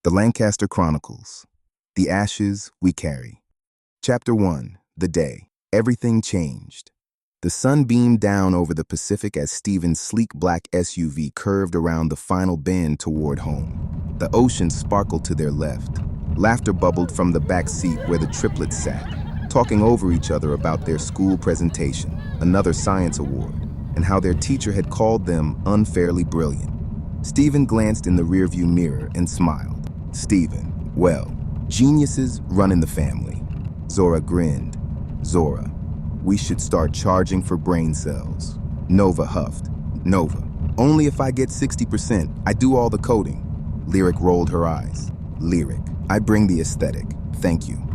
The Lancaster Chronicles. The Ashes We Carry. Chapter 1. The Day. Everything changed. The sun beamed down over the Pacific as Stephen's sleek black SUV curved around the final bend toward home. The ocean sparkled to their left. Laughter bubbled from the back seat where the triplets sat, talking over each other about their school presentation, another science award, and how their teacher had called them unfairly brilliant. Stephen glanced in the rearview mirror and smiled. Stephen, well, geniuses run in the family. Zora grinned. Zora, we should start charging for brain cells. Nova huffed. Nova, only if I get 60%. I do all the coding. Lyric rolled her eyes. Lyric, I bring the aesthetic. Thank you.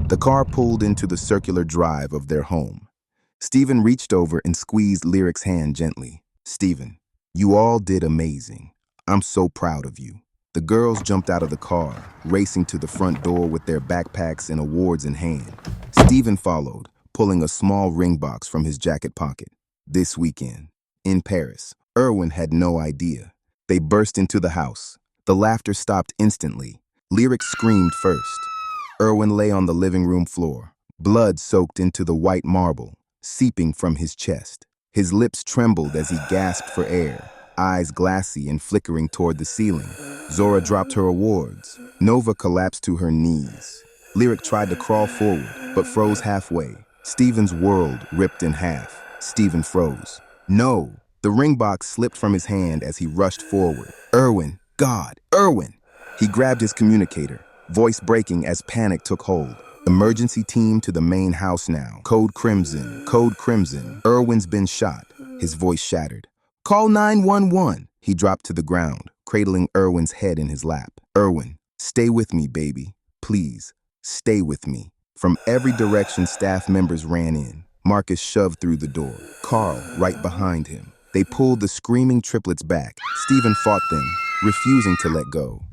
The car pulled into the circular drive of their home. Stephen reached over and squeezed Lyric's hand gently. Stephen, you all did amazing. I'm so proud of you. The girls jumped out of the car, racing to the front door with their backpacks and awards in hand. Stephen followed, pulling a small ring box from his jacket pocket. This weekend, in Paris, Erwin had no idea. They burst into the house. The laughter stopped instantly. Lyric screamed first. Erwin lay on the living room floor, blood soaked into the white marble, seeping from his chest. His lips trembled as he gasped for air, eyes glassy and flickering toward the ceiling. Zora dropped her awards. Nova collapsed to her knees. Lyric tried to crawl forward, but froze halfway. Stephen's world ripped in half. Stephen froze. No! The ring box slipped from his hand as he rushed forward. Erwin! God! Erwin! He grabbed his communicator, voice breaking as panic took hold. Emergency team to the main house now. Code Crimson. Code Crimson. Erwin's been shot. His voice shattered. Call 911. He dropped to the ground, cradling Erwin's head in his lap. Erwin, stay with me, baby. Please, stay with me. From every direction, staff members ran in. Marcus shoved through the door. Carl, right behind him. They pulled the screaming triplets back. Stephen fought them, refusing to let go.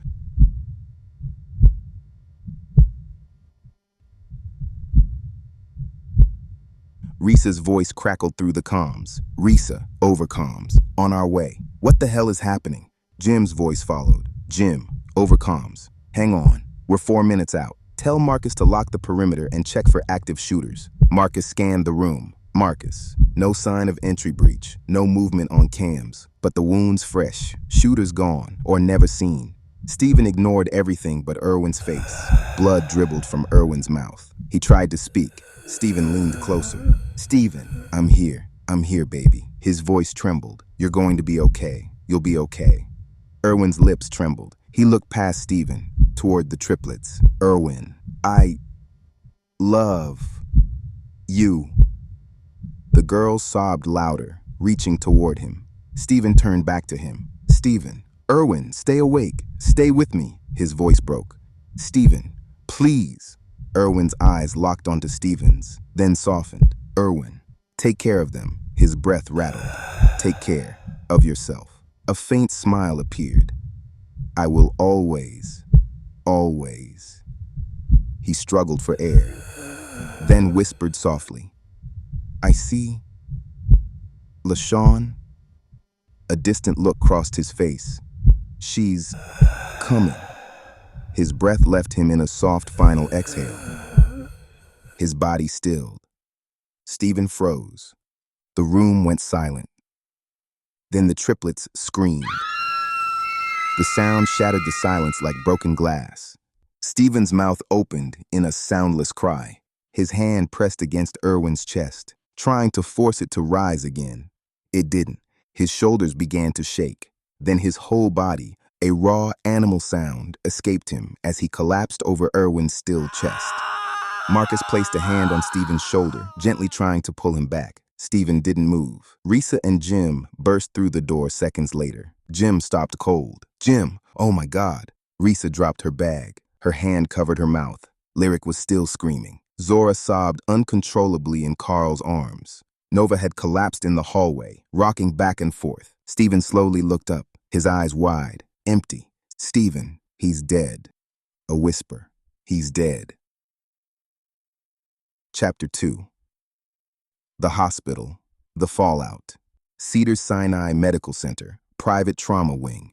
Risa's voice crackled through the comms. Risa, over comms. On our way. What the hell is happening? Jim's voice followed. Jim, over comms. Hang on. We're 4 minutes out. Tell Marcus to lock the perimeter and check for active shooters. Marcus scanned the room. Marcus, no sign of entry breach. No movement on cams. But the wound's fresh. Shooters gone, or never seen. Stephen ignored everything but Erwin's face. Blood dribbled from Erwin's mouth. He tried to speak. Stephen leaned closer. Stephen, I'm here. I'm here, baby. His voice trembled. You're going to be okay. You'll be okay. Erwin's lips trembled. He looked past Stephen, toward the triplets. Erwin, I love you. The girls sobbed louder, reaching toward him. Stephen turned back to him. Stephen, Erwin, stay awake. Stay with me. His voice broke. Stephen, please. Erwin's eyes locked onto Stephen's, then softened. Erwin, take care of them. His breath rattled. Take care of yourself. A faint smile appeared. I will always, always. He struggled for air, then whispered softly. I see. LaShawn. A distant look crossed his face. She's coming. His breath left him in a soft final exhale. His body stilled. Stephen froze. The room went silent. Then the triplets screamed. The sound shattered the silence like broken glass. Stephen's mouth opened in a soundless cry. His hand pressed against Erwin's chest, trying to force it to rise again. It didn't. His shoulders began to shake. Then his whole body, a raw animal sound, escaped him as he collapsed over Erwin's still chest. Marcus placed a hand on Stephen's shoulder, gently trying to pull him back. Stephen didn't move. Risa and Jim burst through the door seconds later. Jim stopped cold. Jim, oh my God. Risa dropped her bag. Her hand covered her mouth. Lyric was still screaming. Zora sobbed uncontrollably in Carl's arms. Nova had collapsed in the hallway, rocking back and forth. Stephen slowly looked up, his eyes wide, empty. Stephen, he's dead. A whisper. He's dead. Chapter 2. The hospital. The fallout. Cedars-Sinai Medical Center. Private trauma wing.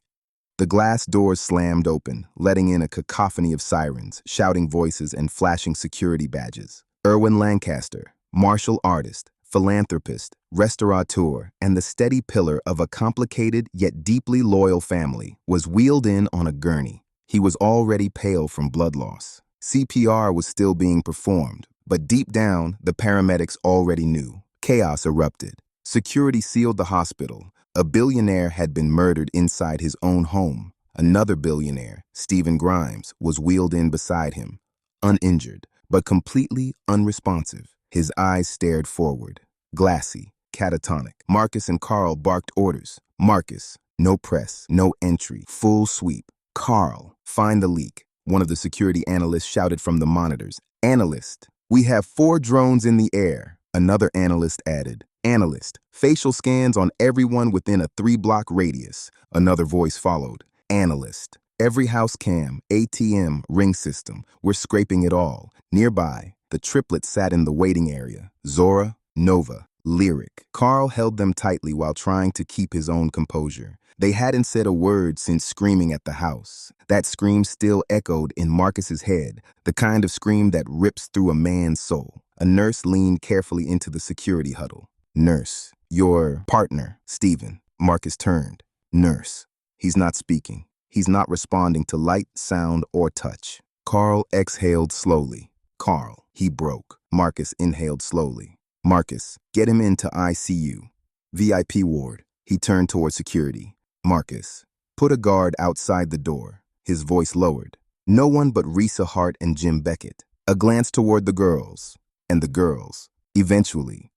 The glass doors slammed open, letting in a cacophony of sirens, shouting voices, and flashing security badges. Erwin Lancaster, martial artist, philanthropist, restaurateur, and the steady pillar of a complicated yet deeply loyal family, was wheeled in on a gurney. He was already pale from blood loss. CPR was still being performed, but deep down, the paramedics already knew. Chaos erupted. Security sealed the hospital. A billionaire had been murdered inside his own home. Another billionaire, Stephen Grimes, was wheeled in beside him, uninjured, but completely unresponsive. His eyes stared forward, glassy, catatonic. Marcus and Carl barked orders. Marcus, no press, no entry, full sweep. Carl, find the leak. One of the security analysts shouted from the monitors. Analyst, we have 4 drones in the air. Another analyst added. Analyst, facial scans on everyone within a 3-block radius. Another voice followed. Analyst, every house cam, ATM, ring system. We're scraping it all. Nearby, the triplets sat in the waiting area. Zora, Nova, Lyric. Carl held them tightly while trying to keep his own composure. They hadn't said a word since screaming at the house. That scream still echoed in Marcus's head, the kind of scream that rips through a man's soul. A nurse leaned carefully into the security huddle. Nurse, your partner, Stephen. Marcus turned. Nurse. He's not speaking. He's not responding to light, sound, or touch. Carl exhaled slowly. Carl, he broke. Marcus inhaled slowly. Marcus, get him into ICU. VIP ward. He turned toward security. Marcus, put a guard outside the door. His voice lowered. No one but Risa Hart and Jim Beckett. A glance toward the girls. And the girls. Eventually,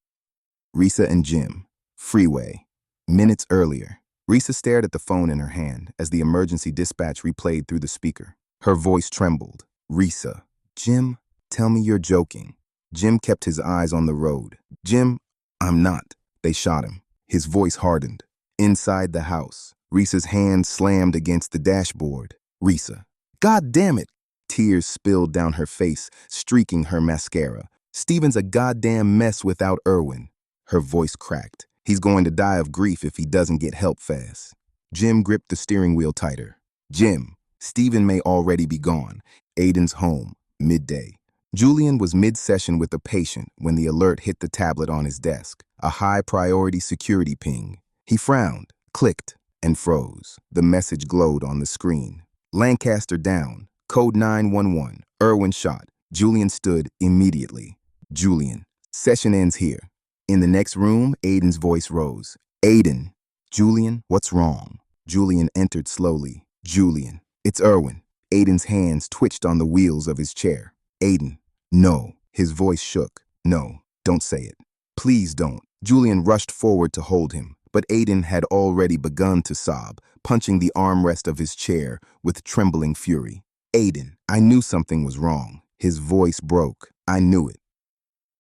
Risa and Jim. Freeway. Minutes earlier. Risa stared at the phone in her hand as the emergency dispatch replayed through the speaker. Her voice trembled. Risa. Jim, tell me you're joking. Jim kept his eyes on the road. Jim, I'm not. They shot him. His voice hardened. Inside the house, Risa's hand slammed against the dashboard. Risa. God damn it! Tears spilled down her face, streaking her mascara. Stephen's a goddamn mess without Erwin. Her voice cracked. He's going to die of grief if he doesn't get help fast. Jim gripped the steering wheel tighter. Jim, Stephen may already be gone. Aiden's home, midday. Julian was mid-session with a patient when the alert hit the tablet on his desk. A high-priority security ping. He frowned, clicked, and froze. The message glowed on the screen. Lancaster down. Code 911. Erwin shot. Julian stood immediately. Julian. Session ends here. In the next room, Aiden's voice rose. Aiden. Julian, what's wrong? Julian entered slowly. Julian. It's Erwin. Aiden's hands twitched on the wheels of his chair. Aiden. No. His voice shook. No, don't say it. Please don't. Julian rushed forward to hold him, but Aiden had already begun to sob, punching the armrest of his chair with trembling fury. Aiden. I knew something was wrong. His voice broke. I knew it.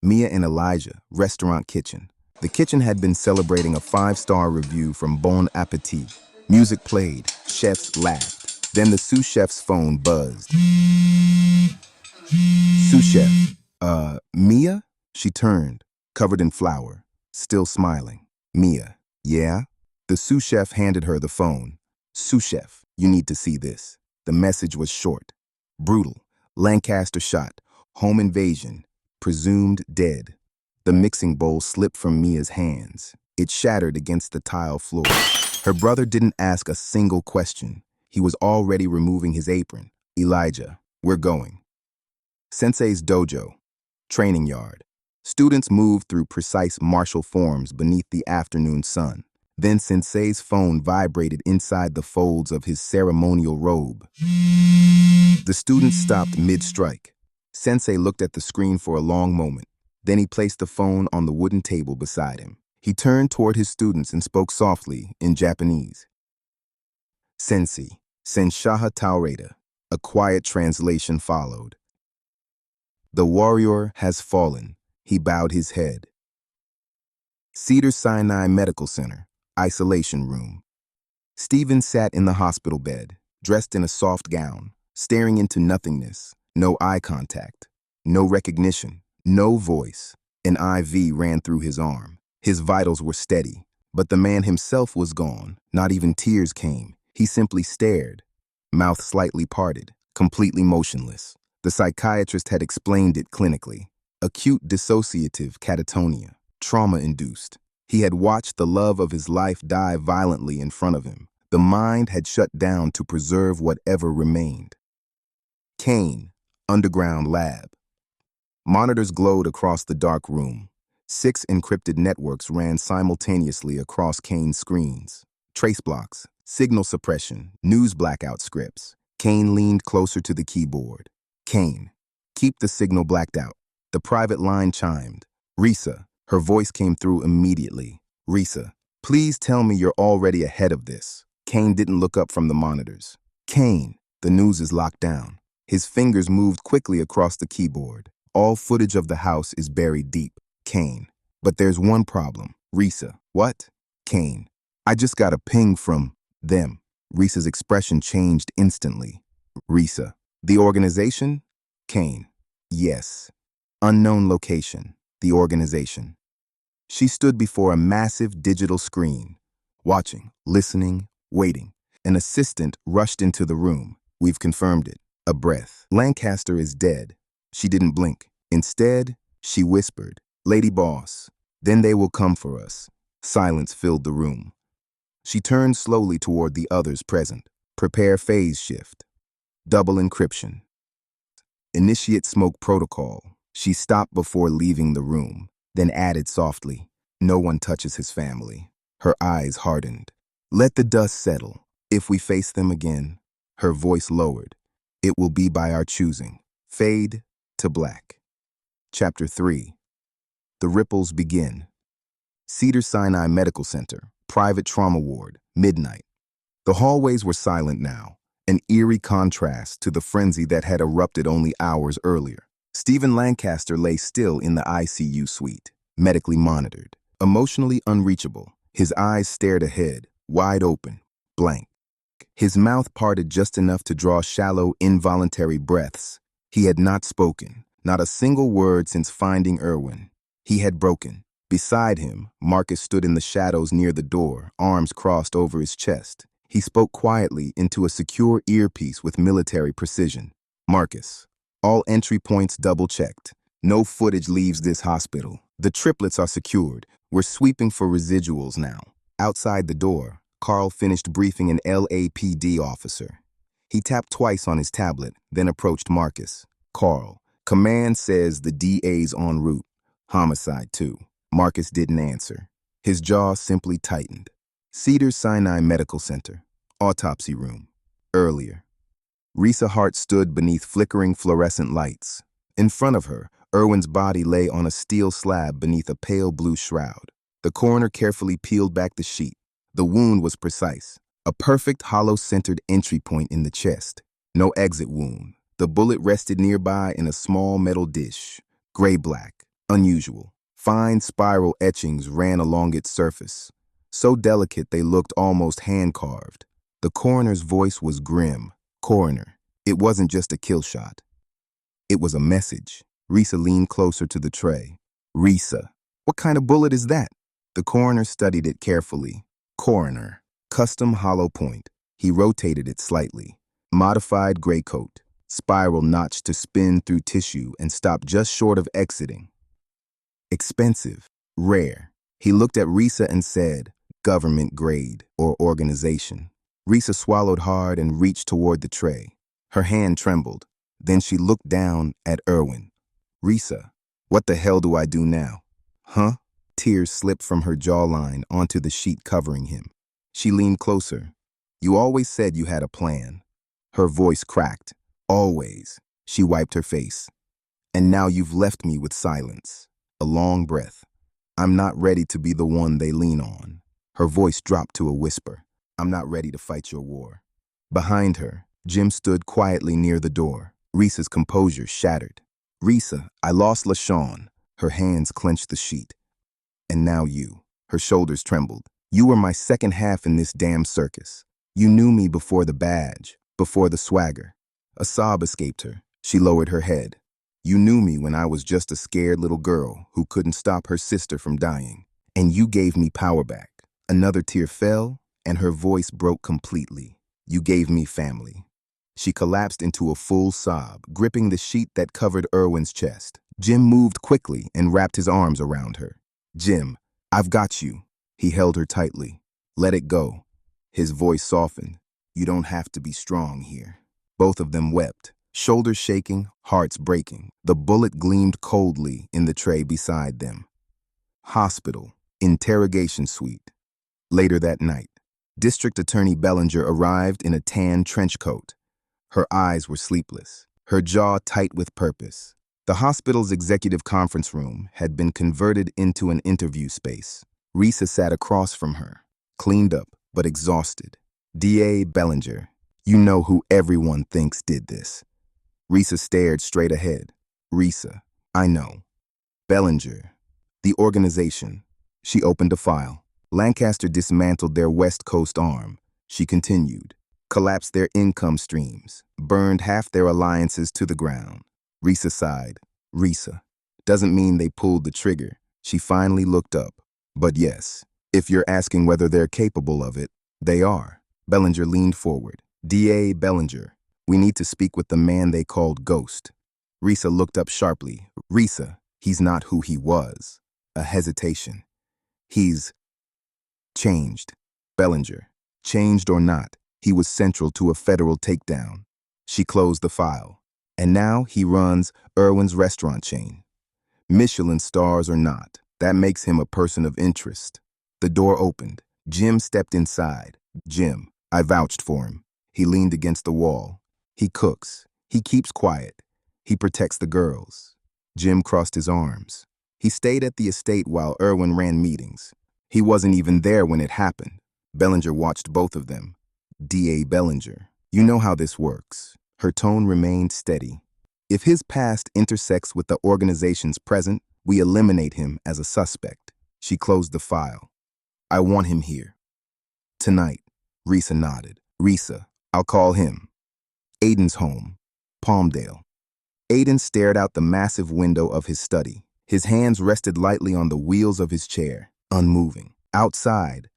Mia and Elijah, restaurant kitchen. The kitchen had been celebrating a 5-star review from Bon Appetit. Music played, chefs laughed. Then the sous chef's phone buzzed. Sous chef. Mia? She turned, covered in flour, still smiling. Mia. Yeah? The sous chef handed her the phone. Sous chef, you need to see this. The message was short. Brutal. Lancaster shot. Home invasion. Presumed dead. The mixing bowl slipped from Mia's hands. It shattered against the tile floor. Her brother didn't ask a single question. He was already removing his apron. Elijah, we're going. Sensei's dojo. Training yard. Students moved through precise martial forms beneath the afternoon sun. Then Sensei's phone vibrated inside the folds of his ceremonial robe. The students stopped mid-strike. Sensei looked at the screen for a long moment. Then he placed the phone on the wooden table beside him. He turned toward his students and spoke softly in Japanese. Sensei, Senshaha Taureta. A quiet translation followed. The warrior has fallen. He bowed his head. Cedar Sinai Medical Center, isolation room. Stephen sat in the hospital bed, dressed in a soft gown, staring into nothingness. No eye contact, no recognition, no voice. An IV ran through his arm. His vitals were steady, but the man himself was gone. Not even tears came. He simply stared, mouth slightly parted, completely motionless. The psychiatrist had explained it clinically. Acute dissociative catatonia, trauma-induced. He had watched the love of his life die violently in front of him. The mind had shut down to preserve whatever remained. Kane, underground lab. Monitors glowed across the dark room. 6 encrypted networks ran simultaneously across Kane's screens. Trace blocks, signal suppression, news blackout scripts. Kane leaned closer to the keyboard. Kane, keep the signal blacked out. The private line chimed. Risa, her voice came through immediately. Risa, please tell me you're already ahead of this. Kane didn't look up from the monitors. Kane, the news is locked down. His fingers moved quickly across the keyboard. All footage of the house is buried deep. Kane, but there's one problem. Risa, what? Kane, I just got a ping from them. Risa's expression changed instantly. Risa, the organization? Kane, yes. Unknown location, the organization. She stood before a massive digital screen, watching, listening, waiting. An assistant rushed into the room. We've confirmed it. A breath. Lancaster is dead. She didn't blink. Instead, she whispered, Lady Boss, then they will come for us. Silence filled the room. She turned slowly toward the others present. Prepare phase shift. Double encryption. Initiate smoke protocol. She stopped before leaving the room, then added softly, no one touches his family. Her eyes hardened. Let the dust settle. If we face them again, her voice lowered. It will be by our choosing. Fade to black. Chapter 3. The ripples begin. Cedars-Sinai Medical Center, private trauma ward, midnight. The hallways were silent now, an eerie contrast to the frenzy that had erupted only hours earlier. Stephen Lancaster lay still in the ICU suite, medically monitored, emotionally unreachable. His eyes stared ahead, wide open, blank. His mouth parted just enough to draw shallow, involuntary breaths. He had not spoken, not a single word since finding Irwin. He had broken. Beside him, Marcus stood in the shadows near the door, arms crossed over his chest. He spoke quietly into a secure earpiece with military precision. Marcus, all entry points double-checked. No footage leaves this hospital. The triplets are secured. We're sweeping for residuals now. Outside the door, Carl finished briefing an LAPD officer. He tapped twice on his tablet, then approached Marcus. Carl, command says the DA's en route. Homicide, too. Marcus didn't answer. His jaw simply tightened. Cedars-Sinai Medical Center. Autopsy room. Earlier. Risa Hart stood beneath flickering fluorescent lights. In front of her, Irwin's body lay on a steel slab beneath a pale blue shroud. The coroner carefully peeled back the sheet. The wound was precise. A perfect hollow-centered entry point in the chest. No exit wound. The bullet rested nearby in a small metal dish. Gray-black. Unusual. Fine spiral etchings ran along its surface. So delicate they looked almost hand-carved. The coroner's voice was grim. Coroner, it wasn't just a kill shot. It was a message. Risa leaned closer to the tray. Risa, what kind of bullet is that? The coroner studied it carefully. Coroner, custom hollow point. He rotated it slightly. Modified gray coat. Spiral notch to spin through tissue and stop just short of exiting. Expensive. Rare. He looked at Risa and said, government grade or organization. Risa swallowed hard and reached toward the tray. Her hand trembled. Then she looked down at Irwin. Risa, what the hell do I do now? Huh? Tears slipped from her jawline onto the sheet covering him. She leaned closer. You always said you had a plan. Her voice cracked. Always. She wiped her face. And now you've left me with silence. A long breath. I'm not ready to be the one they lean on. Her voice dropped to a whisper. I'm not ready to fight your war. Behind her, Jim stood quietly near the door. Risa's composure shattered. Risa, I lost LaShawn. Her hands clenched the sheet. And now you. Her shoulders trembled. You were my second half in this damn circus. You knew me before the badge, before the swagger. A sob escaped her. She lowered her head. You knew me when I was just a scared little girl who couldn't stop her sister from dying. And you gave me power back. Another tear fell, and her voice broke completely. You gave me family. She collapsed into a full sob, gripping the sheet that covered Irwin's chest. Jim moved quickly and wrapped his arms around her. Jim, I've got you. He held her tightly. Let it go. His voice softened. You don't have to be strong here. Both of them wept, shoulders shaking, hearts breaking. The bullet gleamed coldly in the tray beside them. Hospital. Interrogation suite. Later that night, District Attorney Bellinger arrived in a tan trench coat. Her eyes were sleepless, her jaw tight with purpose. The hospital's executive conference room had been converted into an interview space. Risa sat across from her, cleaned up but exhausted. DA Bellinger, you know who everyone thinks did this. Risa stared straight ahead. Risa, I know. Bellinger, the organization. She opened a file. Lancaster dismantled their West Coast arm. She continued. Collapsed their income streams. Burned half their alliances to the ground. Risa sighed. Risa, doesn't mean they pulled the trigger. She finally looked up. But yes, if you're asking whether they're capable of it, they are. Bellinger leaned forward. DA Bellinger, we need to speak with the man they called Ghost. Risa looked up sharply. Risa, he's not who he was. A hesitation. He's changed. Bellinger, changed or not, he was central to a federal takedown. She closed the file. And now he runs Irwin's restaurant chain. Michelin stars or not, that makes him a person of interest. The door opened. Jim stepped inside. Jim, I vouched for him. He leaned against the wall. He cooks. He keeps quiet. He protects the girls. Jim crossed his arms. He stayed at the estate while Irwin ran meetings. He wasn't even there when it happened. Bellinger watched both of them. DA Bellinger, you know how this works. Her tone remained steady. If his past intersects with the organization's present, we eliminate him as a suspect. She closed the file. I want him here. Tonight. Risa nodded. Risa, I'll call him. Aiden's home. Palmdale. Aiden stared out the massive window of his study. His hands rested lightly on the wheels of his chair, unmoving. Outside,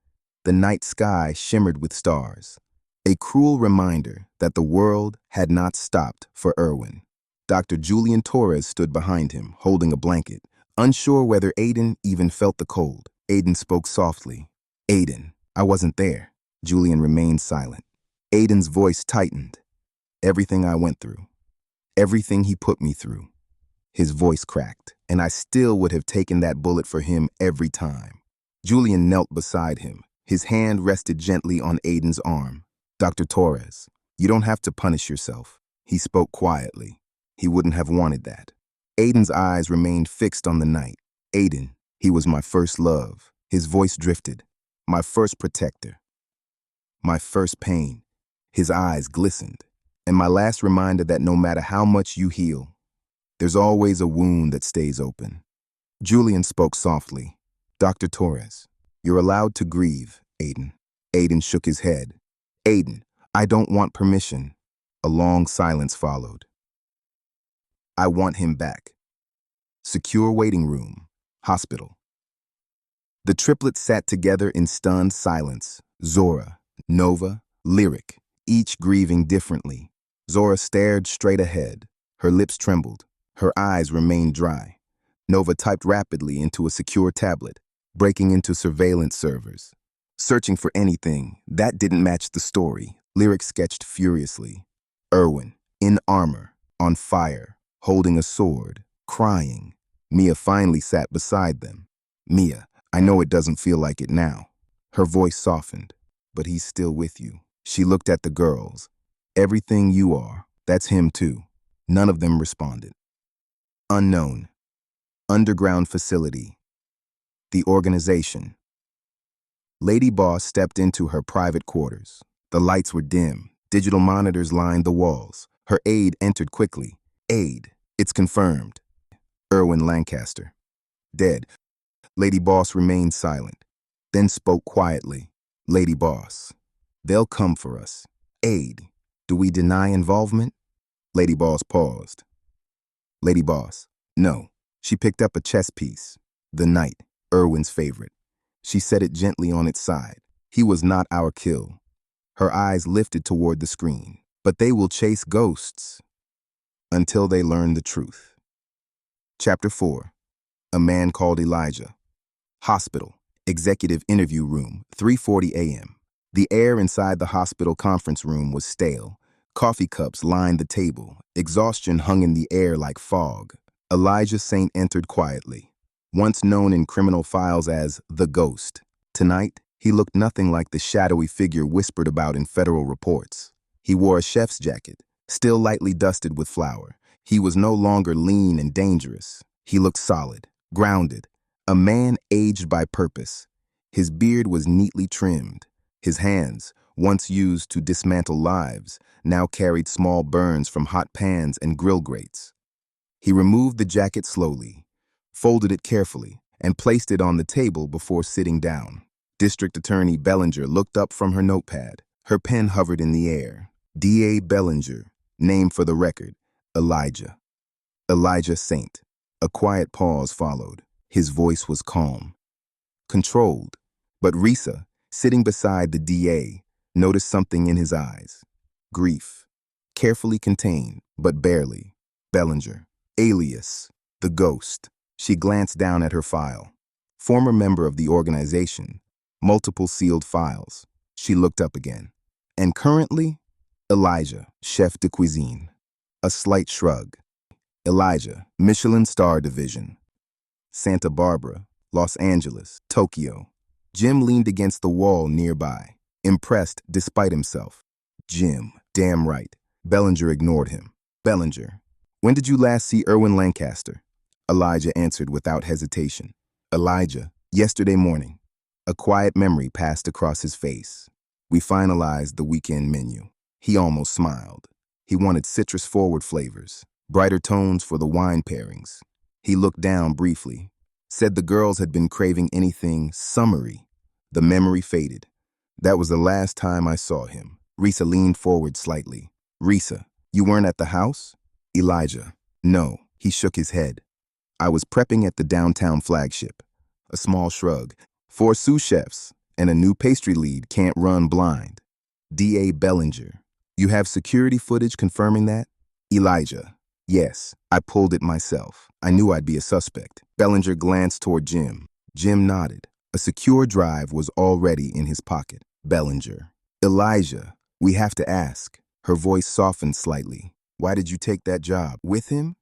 the night sky shimmered with stars. A cruel reminder that the world had not stopped for Irwin. Dr. Julian Torres stood behind him, holding a blanket, unsure whether Aiden even felt the cold. Aiden spoke softly. Aiden, I wasn't there. Julian remained silent. Aiden's voice tightened. Everything I went through. Everything he put me through. His voice cracked, and I still would have taken that bullet for him every time. Julian knelt beside him. His hand rested gently on Aiden's arm. Dr. Torres, you don't have to punish yourself. He spoke quietly. He wouldn't have wanted that. Aiden's eyes remained fixed on the night. Aiden, he was my first love. His voice drifted. My first protector. My first pain. His eyes glistened. And my last reminder that no matter how much you heal, there's always a wound that stays open. Julian spoke softly. Dr. Torres, you're allowed to grieve, Aiden. Aiden shook his head. Aiden, I don't want permission. A long silence followed. I want him back. Secure waiting room. Hospital. The triplets sat together in stunned silence. Zora, Nova, Lyric, each grieving differently. Zora stared straight ahead. Her lips trembled. Her eyes remained dry. Nova typed rapidly into a secure tablet, breaking into surveillance servers. Searching for anything that didn't match the story, Lyric sketched furiously. Irwin, in armor, on fire, holding a sword, crying. Mia finally sat beside them. Mia, I know it doesn't feel like it now. Her voice softened. But he's still with you. She looked at the girls. Everything you are, that's him too. None of them responded. Unknown. Underground facility. The organization. Lady Boss stepped into her private quarters. The lights were dim. Digital monitors lined the walls. Her aide entered quickly. Aide, it's confirmed. Irwin Lancaster. Dead. Lady Boss remained silent, then spoke quietly. Lady Boss, they'll come for us. Aide, do we deny involvement? Lady Boss paused. Lady Boss, no. She picked up a chess piece. The knight, Irwin's favorite. She set it gently on its side. He was not our kill. Her eyes lifted toward the screen. But they will chase ghosts until they learn the truth. Chapter 4. A Man Called Elijah. Hospital. Executive interview room, 3:40 a.m. The air inside the hospital conference room was stale. Coffee cups lined the table. Exhaustion hung in the air like fog. Elijah Saint entered quietly, once known in criminal files as the Ghost. Tonight, he looked nothing like the shadowy figure whispered about in federal reports. He wore a chef's jacket, still lightly dusted with flour. He was no longer lean and dangerous. He looked solid, grounded, a man aged by purpose. His beard was neatly trimmed. His hands, once used to dismantle lives, now carried small burns from hot pans and grill grates. He removed the jacket slowly, folded it carefully, and placed it on the table before sitting down. District Attorney Bellinger looked up from her notepad. Her pen hovered in the air. D.A. Bellinger, name for the record, Elijah. Elijah Saint. A quiet pause followed. His voice was calm, controlled. But Risa, sitting beside the D.A., noticed something in his eyes. Grief. Carefully contained, but barely. Bellinger. Alias. The Ghost. She glanced down at her file. Former member of the organization. Multiple sealed files. She looked up again. And currently, Elijah, chef de cuisine. A slight shrug. Elijah, Michelin Star Division. Santa Barbara, Los Angeles, Tokyo. Jim leaned against the wall nearby, impressed despite himself. Jim, damn right. Bellinger ignored him. Bellinger, when did you last see Erwin Lancaster? Elijah answered without hesitation. Elijah, yesterday morning. A quiet memory passed across his face. We finalized the weekend menu. He almost smiled. He wanted citrus-forward flavors, brighter tones for the wine pairings. He looked down briefly, said the girls had been craving anything summery. The memory faded. That was the last time I saw him. Risa leaned forward slightly. Risa, you weren't at the house? Elijah, no. He shook his head. I was prepping at the downtown flagship. A small shrug. 4 sous chefs and a new pastry lead can't run blind. D.A. Bellinger, you have security footage confirming that? Elijah, yes, I pulled it myself. I knew I'd be a suspect. Bellinger glanced toward Jim. Jim nodded. A secure drive was already in his pocket. Bellinger, Elijah, we have to ask. Her voice softened slightly. Why did you take that job? With him?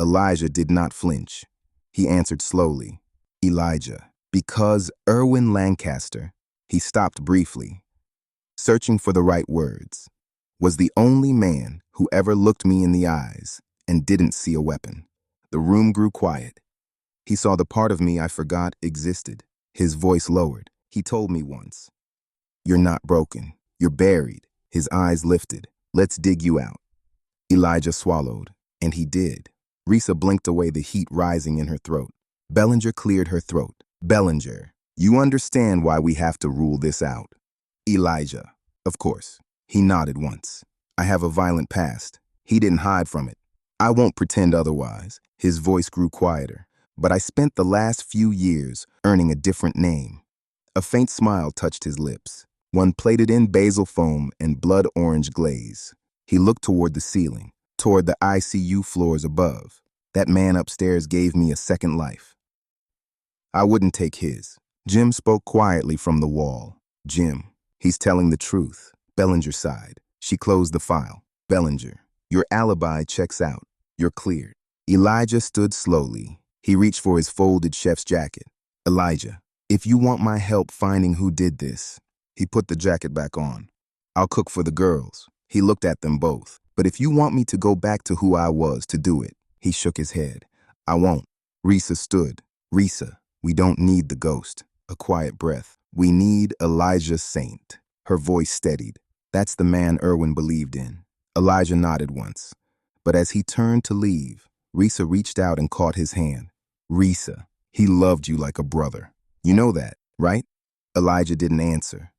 Elijah did not flinch. He answered slowly. Elijah, because Erwin Lancaster, he stopped briefly, searching for the right words, was the only man who ever looked me in the eyes and didn't see a weapon. The room grew quiet. He saw the part of me I forgot existed. His voice lowered. He told me once, you're not broken. You're buried. His eyes lifted. Let's dig you out. Elijah swallowed, and he did. Risa blinked away the heat rising in her throat. Bellinger cleared her throat. Bellinger, you understand why we have to rule this out. Elijah, of course. He nodded once. I have a violent past. He didn't hide from it. I won't pretend otherwise. His voice grew quieter. But I spent the last few years earning a different name. A faint smile touched his lips, one plated in basil foam and blood orange glaze. He looked toward the ceiling, toward the ICU floors above. That man upstairs gave me a second life. I wouldn't take his. Jim spoke quietly from the wall. Jim, he's telling the truth. Bellinger sighed. She closed the file. Bellinger, your alibi checks out. You're cleared. Elijah stood slowly. He reached for his folded chef's jacket. Elijah, if you want my help finding who did this, he put the jacket back on. I'll cook for the girls. He looked at them both. But if you want me to go back to who I was to do it, he shook his head. I won't. Risa stood. Risa, we don't need the ghost. A quiet breath. We need Elijah Saint. Her voice steadied. That's the man Erwin believed in. Elijah nodded once. But as he turned to leave, Risa reached out and caught his hand. Risa, he loved you like a brother. You know that, right? Elijah didn't answer.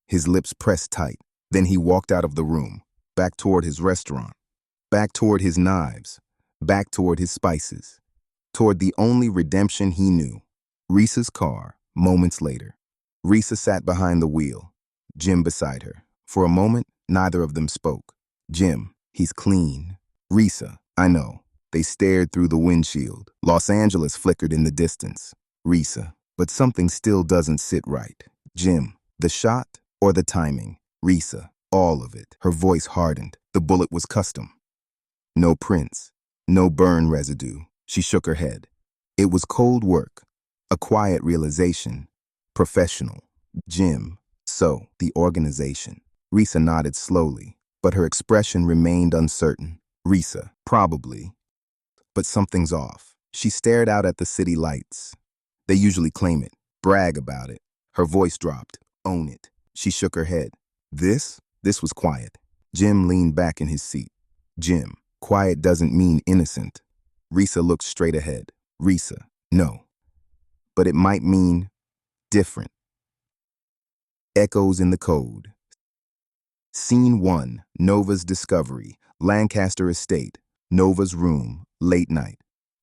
His lips pressed tight. Then he walked out of the room, back toward his restaurant, back toward his knives, back toward his spices, toward the only redemption he knew. Risa's car, moments later. Risa sat behind the wheel, Jim beside her. For a moment, neither of them spoke. Jim, he's clean. Risa, I know. They stared through the windshield. Los Angeles flickered in the distance. Risa, but something still doesn't sit right. Jim, the shot or the timing? Risa, all of it. Her voice hardened. The bullet was custom. No prints, no burn residue. She shook her head. It was cold work, a quiet realization, professional. Jim, so the organization. Risa nodded slowly, but her expression remained uncertain. Risa, probably. But something's off. She stared out at the city lights. They usually claim it, brag about it. Her voice dropped. Own it. She shook her head. This was quiet. Jim leaned back in his seat. Jim, quiet doesn't mean innocent. Risa looked straight ahead. Risa, no. But it might mean different. Echoes in the code. Scene 1, Nova's discovery. Lancaster Estate. Nova's room, late night.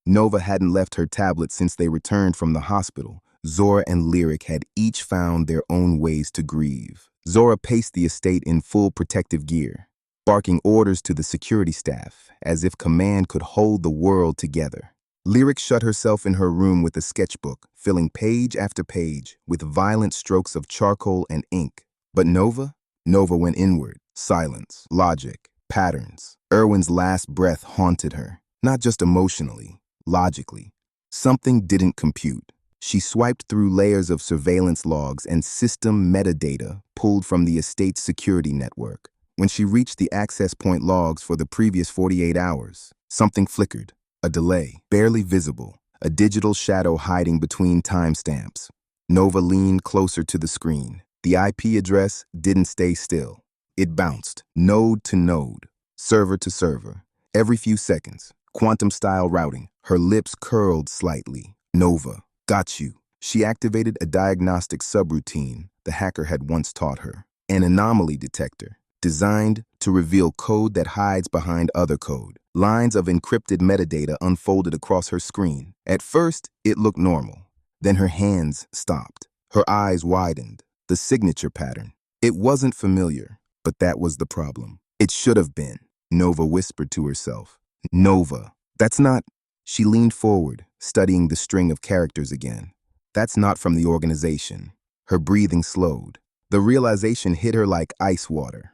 Nova hadn't left her tablet since they returned from the hospital. Zora and Lyric had each found their own ways to grieve. Zora paced the estate in full protective gear, barking orders to the security staff, as if command could hold the world together. Lyric shut herself in her room with a sketchbook, filling page after page with violent strokes of charcoal and ink. But Nova went inward. Silence, logic, patterns. Irwin's last breath haunted her, not just emotionally, logically. Something didn't compute. She swiped through layers of surveillance logs and system metadata pulled from the estate's security network. When she reached the access point logs for the previous 48 hours, something flickered. A delay, barely visible, a digital shadow hiding between timestamps. Nova leaned closer to the screen. The IP address didn't stay still. It bounced, node to node, server to server. Every few seconds, quantum-style routing. Her lips curled slightly. Nova, got you. She activated a diagnostic subroutine the hacker had once taught her. An anomaly detector, designed to reveal code that hides behind other code. Lines of encrypted metadata unfolded across her screen. At first, it looked normal. Then her hands stopped. Her eyes widened. The signature pattern. It wasn't familiar, but that was the problem. It should have been, Nova whispered to herself. Nova, that's not... She leaned forward, studying the string of characters again. That's not from the organization. Her breathing slowed. The realization hit her like ice water.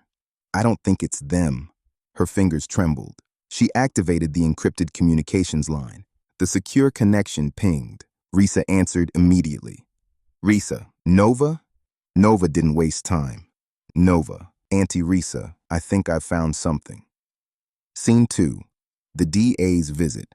I don't think it's them. Her fingers trembled. She activated the encrypted communications line. The secure connection pinged. Risa answered immediately. Risa, Nova? Nova didn't waste time. Nova, Auntie Risa, I think I've found something. Scene 2, the DA's visit.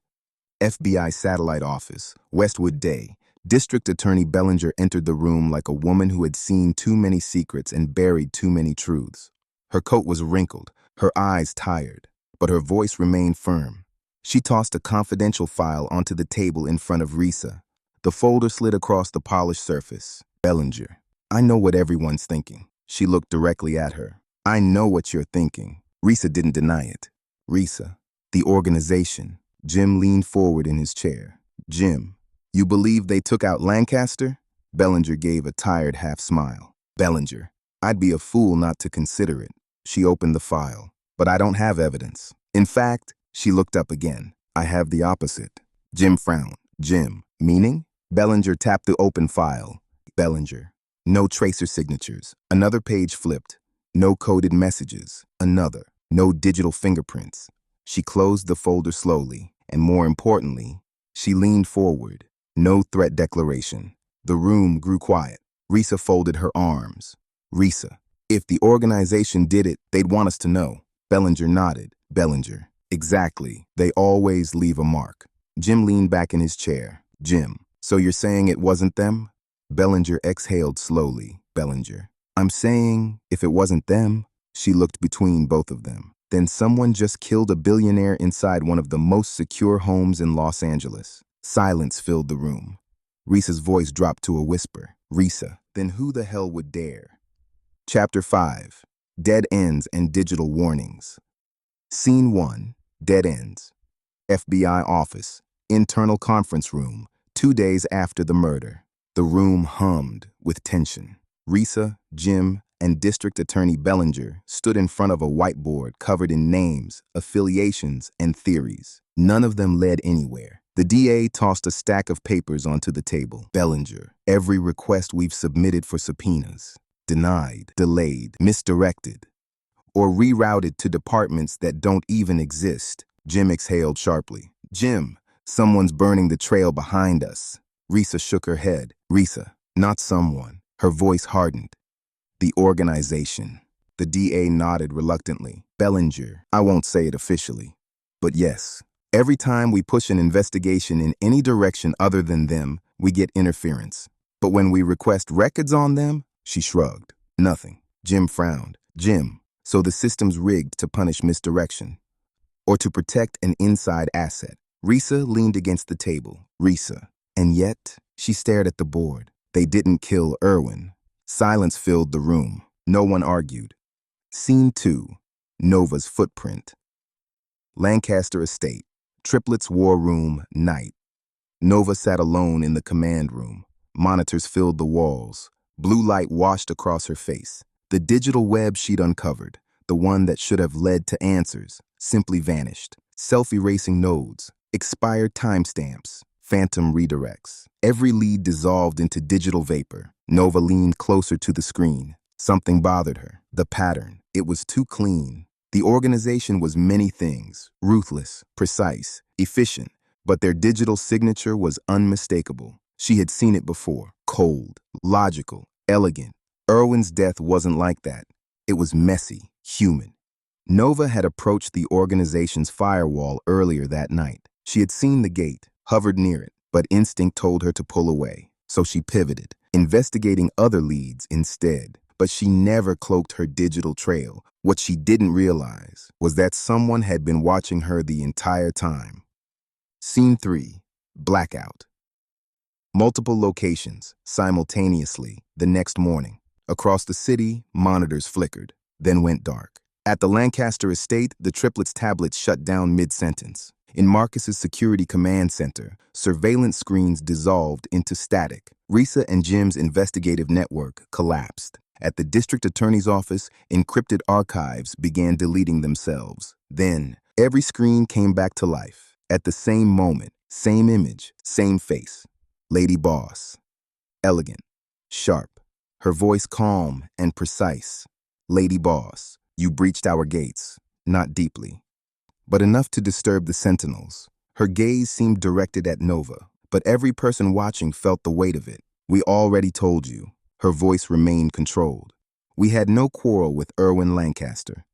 FBI satellite office, Westwood Day. District Attorney Bellinger entered the room like a woman who had seen too many secrets and buried too many truths. Her coat was wrinkled, her eyes tired, but her voice remained firm. She tossed a confidential file onto the table in front of Risa. The folder slid across the polished surface. Bellinger, I know what everyone's thinking. She looked directly at her. I know what you're thinking. Risa didn't deny it. Risa, the organization. Jim leaned forward in his chair. Jim, you believe they took out Lancaster? Bellinger gave a tired half smile. Bellinger, I'd be a fool not to consider it. She opened the file. But I don't have evidence. In fact, she looked up again. I have the opposite. Jim frowned. Jim, meaning? Bellinger tapped the open file. Bellinger, no tracer signatures. Another page flipped. No coded messages. Another. No digital fingerprints. She closed the folder slowly, and more importantly, she leaned forward. No threat declaration. The room grew quiet. Risa folded her arms. Risa, if the organization did it, they'd want us to know. Bellinger nodded. Bellinger, exactly. They always leave a mark. Jim leaned back in his chair. Jim, so you're saying it wasn't them? Bellinger exhaled slowly. Bellinger, I'm saying if it wasn't them, she looked between both of them. Then someone just killed a billionaire inside one of the most secure homes in Los Angeles. Silence filled the room. Risa's voice dropped to a whisper. Risa, then who the hell would dare? Chapter 5, Dead Ends and Digital Warnings. Scene 1, Dead Ends. FBI office, internal conference room, 2 days after the murder. The room hummed with tension. Risa, Jim, and District Attorney Bellinger stood in front of a whiteboard covered in names, affiliations, and theories. None of them led anywhere. The DA tossed a stack of papers onto the table. Bellinger, every request we've submitted for subpoenas, denied, delayed, misdirected, or rerouted to departments that don't even exist. Jim exhaled sharply. Jim, someone's burning the trail behind us. Risa shook her head. Risa, not someone. Her voice hardened. The organization. The DA nodded reluctantly. Bellinger, I won't say it officially, but yes. Every time we push an investigation in any direction other than them, we get interference. But when we request records on them, she shrugged. Nothing. Jim frowned. Jim, so the system's rigged to punish misdirection, or to protect an inside asset. Risa leaned against the table. Risa. And yet, she stared at the board. They didn't kill Irwin. Silence filled the room. No one argued. Scene 2. Nova's footprint. Lancaster Estate. Triplets War Room, night. Nova sat alone in the command room. Monitors filled the walls. Blue light washed across her face. The digital web she'd uncovered, the one that should have led to answers, simply vanished. Self-erasing nodes, expired timestamps, phantom redirects. Every lead dissolved into digital vapor. Nova leaned closer to the screen. Something bothered her. The pattern. It was too clean. The organization was many things, ruthless, precise, efficient, but their digital signature was unmistakable. She had seen it before. Cold, logical, elegant. Irwin's death wasn't like that. It was messy, human. Nova had approached the organization's firewall earlier that night. She had seen the gate, hovered near it, but instinct told her to pull away. So she pivoted, investigating other leads instead. But she never cloaked her digital trail. What she didn't realize was that someone had been watching her the entire time. Scene 3. Blackout. Multiple locations, simultaneously, the next morning. Across the city, monitors flickered, then went dark. At the Lancaster estate, the triplets' tablets shut down mid-sentence. In Marcus's security command center, surveillance screens dissolved into static. Risa and Jim's investigative network collapsed. At the district attorney's office, encrypted archives began deleting themselves. Then, every screen came back to life. At the same moment, same image, same face. Lady Boss. Elegant. Sharp. Her voice calm and precise. Lady Boss, you breached our gates. Not deeply, but enough to disturb the sentinels. Her gaze seemed directed at Nova, but every person watching felt the weight of it. We already told you. Her voice remained controlled. We had no quarrel with Irwin Lancaster.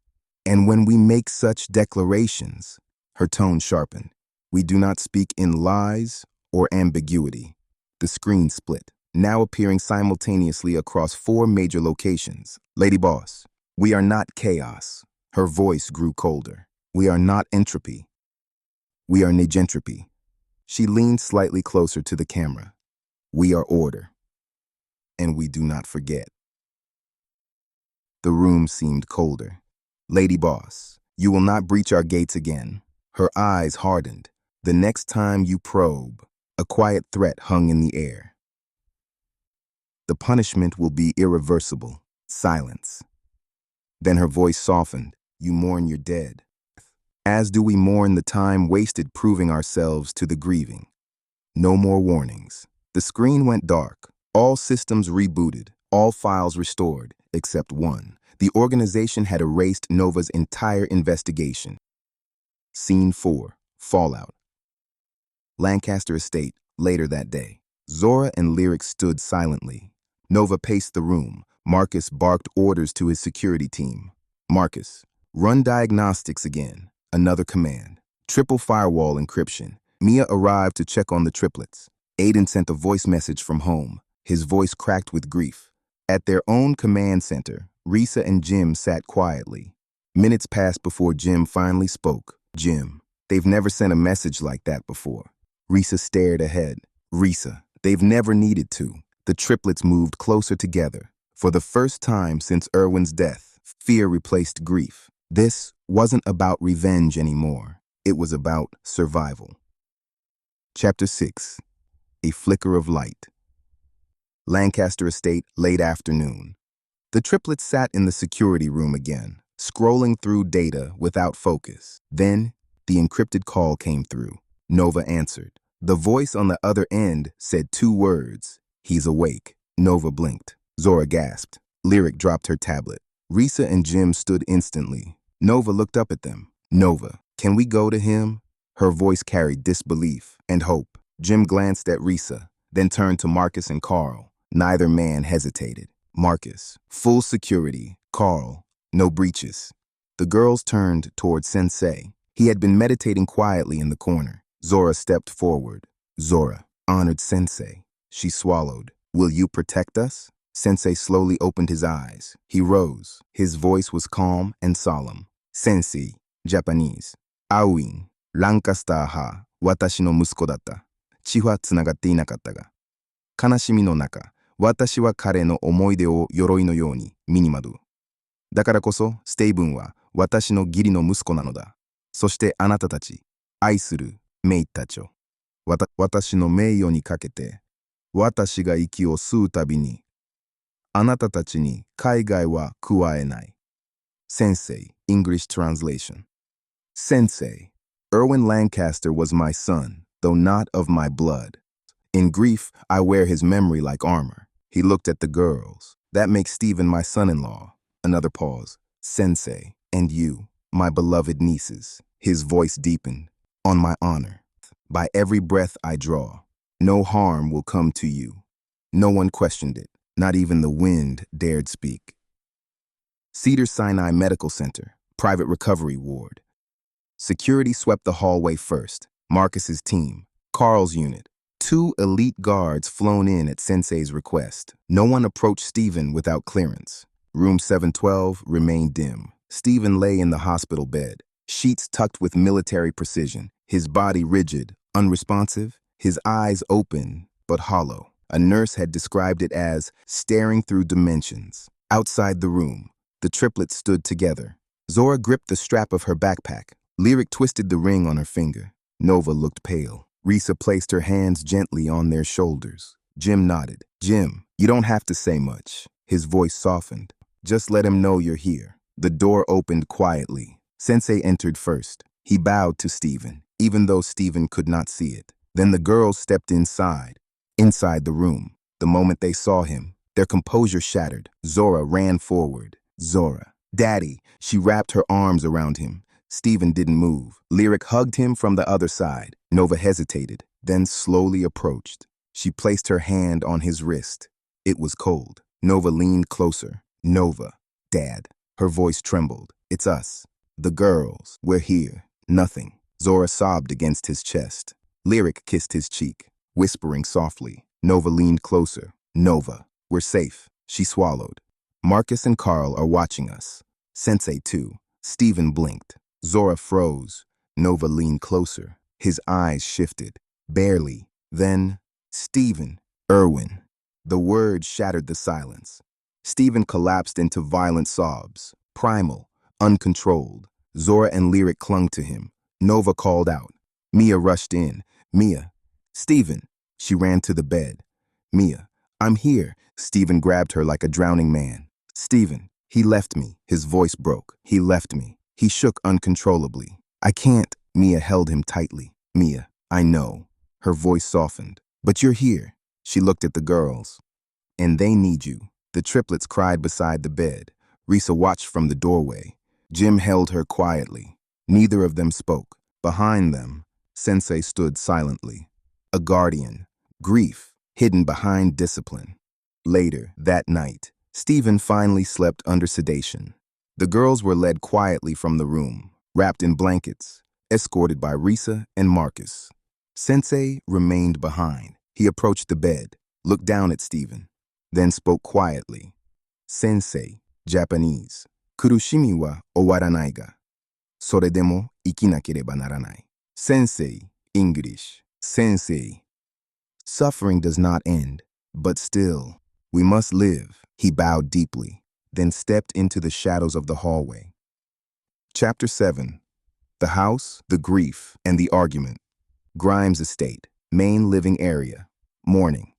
And when we make such declarations, her tone sharpened. We do not speak in lies or ambiguity. The screen split, now appearing simultaneously across 4 major locations. Lady Boss, we are not chaos. Her voice grew colder. We are not entropy. We are negentropy. She leaned slightly closer to the camera. We are order. And we do not forget. The room seemed colder. Lady Boss, you will not breach our gates again. Her eyes hardened. The next time you probe, a quiet threat hung in the air. The punishment will be irreversible. Silence. Then her voice softened. You mourn your dead. As do we mourn the time wasted proving ourselves to the grieving. No more warnings. The screen went dark. All systems rebooted, all files restored, except one. The organization had erased Nova's entire investigation. Scene 4. Fallout. Lancaster Estate, later that day. Zora and Lyric stood silently. Nova paced the room. Marcus barked orders to his security team. Marcus, run diagnostics again. Another command. Triple firewall encryption. Mia arrived to check on the triplets. Aiden sent a voice message from home. His voice cracked with grief. At their own command center, Risa and Jim sat quietly. Minutes passed before Jim finally spoke. Jim, they've never sent a message like that before. Risa stared ahead. Risa, they've never needed to. The triplets moved closer together. For the first time since Irwin's death, fear replaced grief. This wasn't about revenge anymore. It was about survival. Chapter 6. A Flicker of Light. Lancaster Estate, late afternoon. The triplets sat in the security room again, scrolling through data without focus. Then, the encrypted call came through. Nova answered. The voice on the other end said 2 words. He's awake. Nova blinked. Zora gasped. Lyric dropped her tablet. Risa and Jim stood instantly. Nova looked up at them. Nova, can we go to him? Her voice carried disbelief and hope. Jim glanced at Risa, then turned to Marcus and Carl. Neither man hesitated. Marcus, full security. Carl, no breaches. The girls turned toward Sensei. He had been meditating quietly in the corner. Zora stepped forward. Zora, honored Sensei. She swallowed. Will you protect us? Sensei slowly opened his eyes. He rose. His voice was calm and solemn. Sensei, Japanese. Awin, Lancaster ha, watashi no musuko datta. Chi wa tsunagatte inakatta ga. Kanashimi no naka, watashi wa kare no omoide o yoroi no you ni minimadu. Dakara koso, Steven wa watashi no giri no musuko nano da. Soshite anata tachi, aisuru mei tachi o. Watashi no meiyo ni kakete, watashi ga iki o suu tabi ni, anata tachi ni kaigai wa kuwaenai. Sensei, English translation. Sensei, Erwin Lancaster was my son, though not of my blood. In grief, I wear his memory like armor. He looked at the girls. That makes Stephen my son-in-law. Another pause. Sensei, and you, my beloved nieces. His voice deepened. On my honor. By every breath I draw, no harm will come to you. No one questioned it. Not even the wind dared speak. Cedar Sinai Medical Center, private recovery ward. Security swept the hallway first. Marcus's team, Carl's unit. 2 elite guards flown in at Sensei's request. No one approached Stephen without clearance. Room 712 remained dim. Stephen lay in the hospital bed, sheets tucked with military precision, his body rigid, unresponsive, his eyes open but hollow. A nurse had described it as staring through dimensions. Outside the room, the triplets stood together. Zora gripped the strap of her backpack. Lyric twisted the ring on her finger. Nova looked pale. Risa placed her hands gently on their shoulders. Jim nodded. Jim, you don't have to say much. His voice softened. Just let him know you're here. The door opened quietly. Sensei entered first. He bowed to Stephen, even though Stephen could not see it. Then the girls stepped inside the room. The moment they saw him, their composure shattered. Zora ran forward. Zora, Daddy. She wrapped her arms around him. Stephen didn't move. Lyric hugged him from the other side. Nova hesitated, then slowly approached. She placed her hand on his wrist. It was cold. Nova leaned closer. Nova, Dad. Her voice trembled. It's us. The girls. We're here. Nothing. Zora sobbed against his chest. Lyric kissed his cheek, whispering softly. Nova leaned closer. Nova, we're safe. She swallowed. Marcus and Carl are watching us. Sensei too. Stephen blinked. Zora froze. Nova leaned closer. His eyes shifted. Barely. Then, Stephen. Erwin. The word shattered the silence. Stephen collapsed into violent sobs. Primal. Uncontrolled. Zora and Lyric clung to him. Nova called out. Mia rushed in. Mia. Stephen. She ran to the bed. Mia. I'm here. Stephen grabbed her like a drowning man. Stephen. He left me. His voice broke. He left me. He shook uncontrollably. I can't. Mia held him tightly. Mia, I know. Her voice softened. But you're here. She looked at the girls. And they need you. The triplets cried beside the bed. Risa watched from the doorway. Jim held her quietly. Neither of them spoke. Behind them, Sensei stood silently. A guardian. Grief, hidden behind discipline. Later, that night, Stephen finally slept under sedation. The girls were led quietly from the room, wrapped in blankets, escorted by Risa and Marcus. Sensei remained behind. He approached the bed, looked down at Stephen, then spoke quietly. Sensei, Japanese. Kurushimi wa owaranai ga. Sore demo ikinakereba naranai. Sensei, English. Sensei. Suffering does not end, but still, we must live. He bowed deeply, then stepped into the shadows of the hallway. Chapter 7. The House, the Grief, and the Argument. Grimes Estate, main living area. Morning.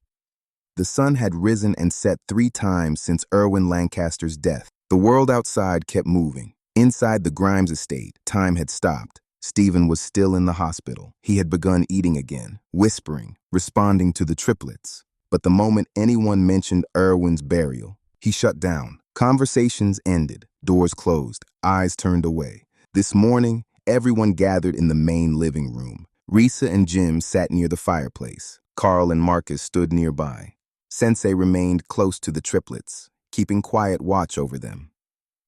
The sun had risen and set 3 times since Erwin Lancaster's death. The world outside kept moving. Inside the Grimes estate, time had stopped. Stephen was still in the hospital. He had begun eating again, whispering, responding to the triplets. But the moment anyone mentioned Erwin's burial, he shut down. Conversations ended, doors closed, eyes turned away. This morning, everyone gathered in the main living room. Risa and Jim sat near the fireplace. Carl and Marcus stood nearby. Sensei remained close to the triplets, keeping quiet watch over them.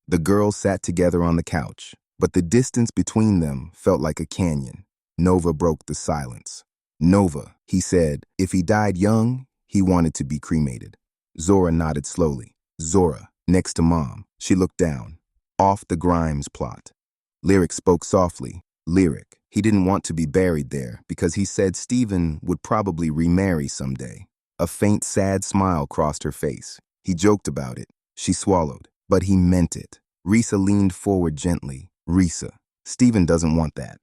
The girls sat together on the couch, but the distance between them felt like a canyon. Nova broke the silence. Nova, he said, if he died young, he wanted to be cremated. Zora nodded slowly. Zora, next to Mom. She looked down. Off the Grimes plot. Lyric spoke softly. Lyric, he didn't want to be buried there because he said Stephen would probably remarry someday. A faint, sad smile crossed her face. He joked about it. She swallowed. But he meant it. Risa leaned forward gently. Risa, Stephen doesn't want that.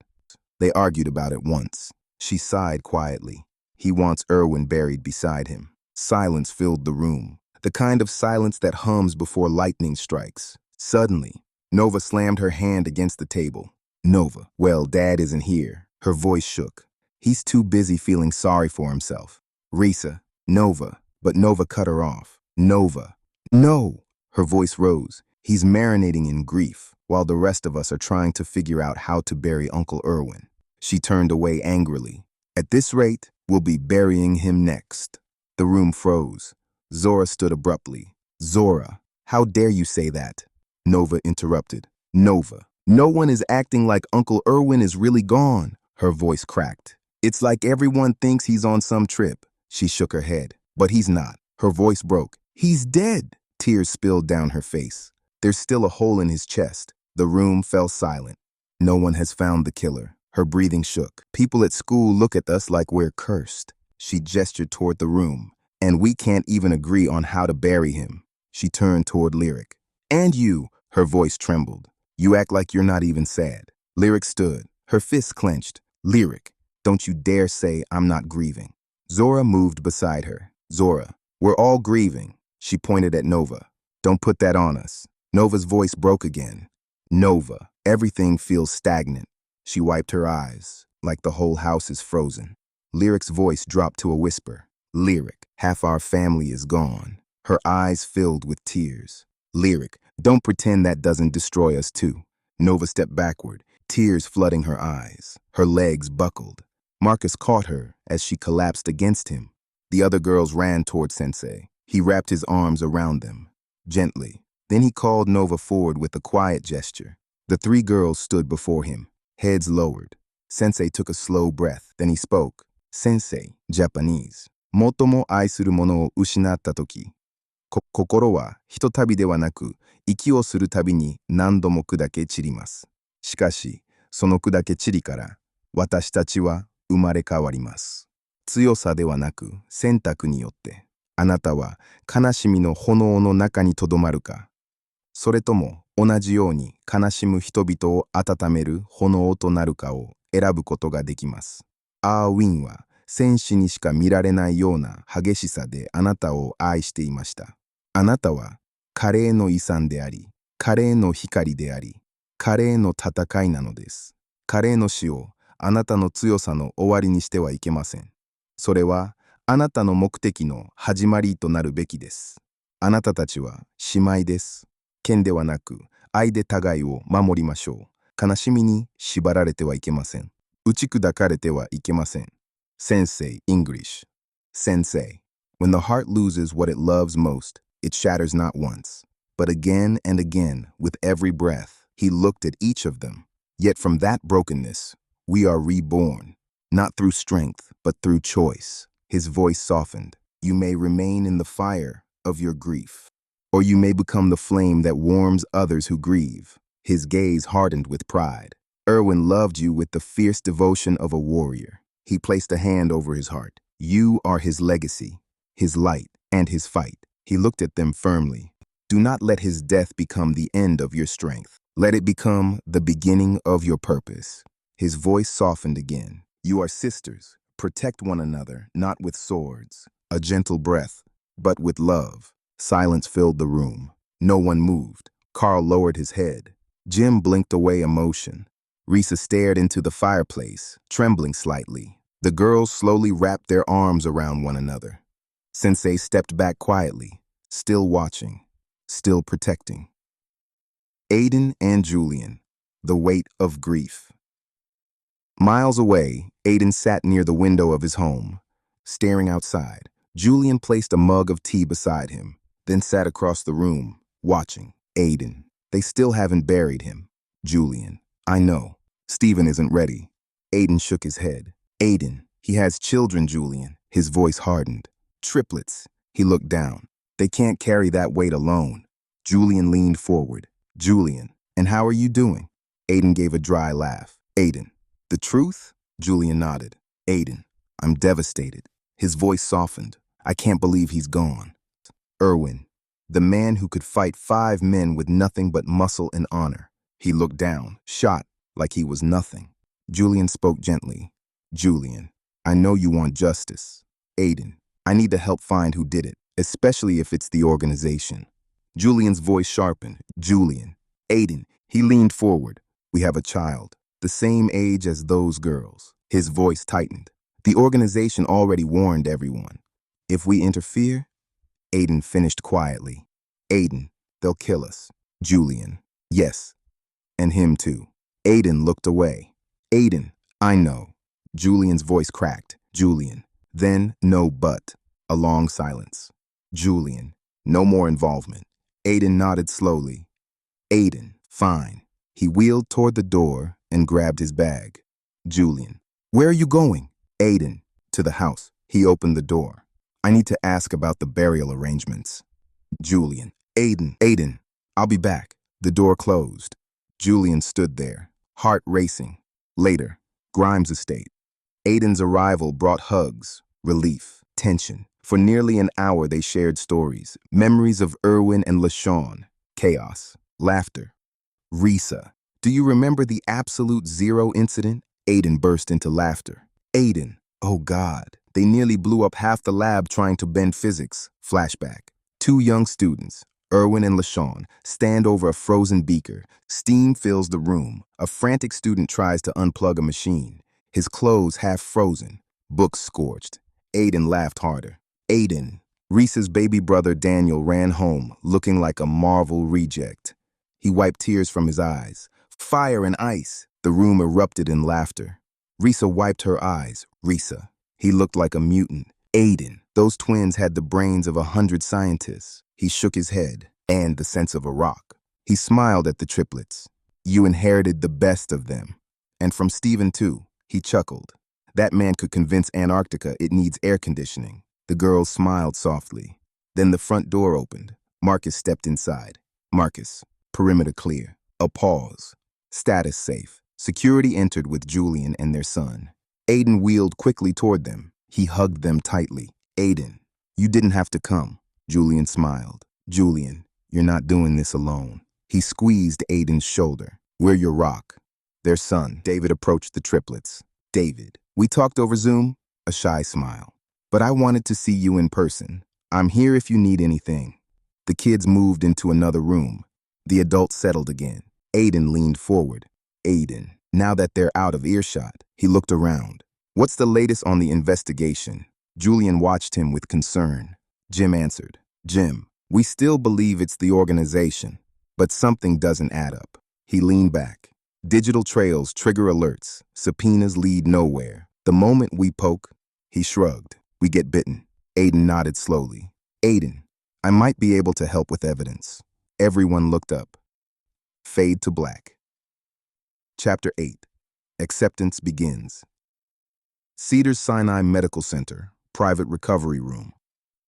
They argued about it once. She sighed quietly. He wants Erwin buried beside him. Silence filled the room. The kind of silence that hums before lightning strikes. Suddenly, Nova slammed her hand against the table. Nova, well, Dad isn't here. Her voice shook. He's too busy feeling sorry for himself. Risa, Nova, but Nova cut her off. Nova, no! Her voice rose. He's marinating in grief, while the rest of us are trying to figure out how to bury Uncle Erwin. She turned away angrily. At this rate, we'll be burying him next. The room froze. Zora stood abruptly. Zora, how dare you say that? Nova interrupted. Nova, no one is acting like Uncle Erwin is really gone. Her voice cracked. It's like everyone thinks he's on some trip. She shook her head. But he's not. Her voice broke. He's dead. Tears spilled down her face. There's still a hole in his chest. The room fell silent. No one has found the killer. Her breathing shook. People at school look at us like we're cursed. She gestured toward the room. And we can't even agree on how to bury him. She turned toward Lyric. And you, her voice trembled. You act like you're not even sad. Lyric stood, her fists clenched. Lyric, don't you dare say I'm not grieving. Zora moved beside her. Zora, we're all grieving. She pointed at Nova. Don't put that on us. Nova's voice broke again. Nova, everything feels stagnant. She wiped her eyes, like the whole house is frozen. Lyric's voice dropped to a whisper. Lyric, half our family is gone. Her eyes filled with tears. Lyric, don't pretend that doesn't destroy us too. Nova stepped backward, tears flooding her eyes. Her legs buckled. Marcus caught her as she collapsed against him. The other girls ran toward Sensei. He wrapped his arms around them, gently. Then he called Nova forward with a quiet gesture. The 3 girls stood before him, heads lowered. Sensei took a slow breath. Then he spoke. Sensei, Japanese. 最も愛するものを失ったとき、心はひとたびではなく、息をするたびに何度も砕け散ります。しかし、その砕け散りから私たちは生まれ変わります。強さではなく選択によって、あなたは悲しみの炎の中にとどまるか、それとも同じように悲しむ人々を温める炎となるかを選ぶことができます。アーウィンは戦士にしか見られないような激しさであなたを愛していました。あなたは華麗の遺産であり、華麗の光であり、華麗の戦いなのです。華麗の死をあなたの強さの終わりにしてはいけません。それはあなたの目的の始まりとなるべきです。あなたたちは姉妹です。剣ではなく愛で互いを守りましょう。悲しみに縛られてはいけません。打ち砕かれてはいけません。Sensei, English. Sensei. When the heart loses what it loves most, it shatters not once, but again and again, with every breath. He looked at each of them. Yet from that brokenness, we are reborn, not through strength, but through choice. His voice softened. You may remain in the fire of your grief, or you may become the flame that warms others who grieve. His gaze hardened with pride. Erwin loved you with the fierce devotion of a warrior. He placed a hand over his heart. You are his legacy, his light, and his fight. He looked at them firmly. Do not let his death become the end of your strength. Let it become the beginning of your purpose. His voice softened again. You are sisters. Protect one another, not with swords. A gentle breath. but with love. Silence filled the room. No one moved. Carl lowered his head. Jim blinked away emotion. Risa stared into the fireplace, trembling slightly. The girls slowly wrapped their arms around one another. Sensei stepped back quietly, still watching, still protecting. Aiden and Julian, the weight of grief. Miles away, Aiden sat near the window of his home, staring outside. Julian placed a mug of tea beside him, then sat across the room, watching. Aiden, they still haven't buried him. Julian, I know. Stephen isn't ready. Aiden shook his head. Aiden, he has children, Julian. His voice hardened. Triplets. He looked down. They can't carry that weight alone. Julian leaned forward. Julian, and how are you doing? Aiden gave a dry laugh. Aiden, the truth? Julian nodded. Aiden, I'm devastated. His voice softened. I can't believe he's gone. Erwin, the man who could fight 5 men with nothing but muscle and honor. He looked down, shot, like he was nothing. Julian spoke gently. Julian, I know you want justice. Aiden, I need to help find who did it, especially if it's the organization. Julian's voice sharpened. Julian. Aiden. He leaned forward. We have a child, the same age as those girls. His voice tightened. The organization already warned everyone. If we interfere, Aiden finished quietly. Aiden, they'll kill us. Julian. Yes. And him too. Aiden looked away. Aiden, I know. Julian's voice cracked. Julian. Then, no but. A long silence. Julian. No more involvement. Aiden nodded slowly. Aiden, fine. He wheeled toward the door and grabbed his bag. Julian. Where are you going? Aiden. To the house. He opened the door. I need to ask about the burial arrangements. Julian. Aiden. I'll be back. The door closed. Julian stood there, heart racing. Later, Grimes Estate. Aiden's arrival brought hugs, relief, tension. For nearly an hour they shared stories, memories of Erwin and LaShawn, chaos, laughter. Risa, do you remember the absolute zero incident? Aiden burst into laughter. Aiden, oh God, they nearly blew up half the lab trying to bend physics. Flashback. 2 young students, Erwin and LaShawn, stand over a frozen beaker. Steam fills the room. A frantic student tries to unplug a machine. His clothes half frozen, books scorched. Aiden laughed harder. Aiden. Risa's baby brother Daniel ran home, looking like a Marvel reject. He wiped tears from his eyes. Fire and ice. The room erupted in laughter. Risa wiped her eyes. Risa. He looked like a mutant. Aiden. Those twins had the brains of 100 scientists. He shook his head, and the sense of a rock. He smiled at the triplets. You inherited the best of them. And from Stephen, too. He chuckled. That man could convince Antarctica it needs air conditioning. The girls smiled softly. Then the front door opened. Marcus stepped inside. Marcus, perimeter clear. A pause. Status safe. Security entered with Julian and their son. Aiden wheeled quickly toward them. He hugged them tightly. Aiden, you didn't have to come. Julian smiled. Julian, you're not doing this alone. He squeezed Aiden's shoulder. We're your rock. Their son, David, approached the triplets. David, we talked over Zoom? A shy smile. But I wanted to see you in person. I'm here if you need anything. The kids moved into another room. The adults settled again. Aiden leaned forward. Aiden, now that they're out of earshot, he looked around. What's the latest on the investigation? Julian watched him with concern. Jim answered. Jim, we still believe it's the organization, but something doesn't add up. He leaned back. Digital trails trigger alerts. Subpoenas lead nowhere. The moment we poke, he shrugged. We get bitten. Aiden nodded slowly. Aiden, I might be able to help with evidence. Everyone looked up. Fade to black. Chapter 8. Acceptance begins. Cedars-Sinai Medical Center, private recovery room.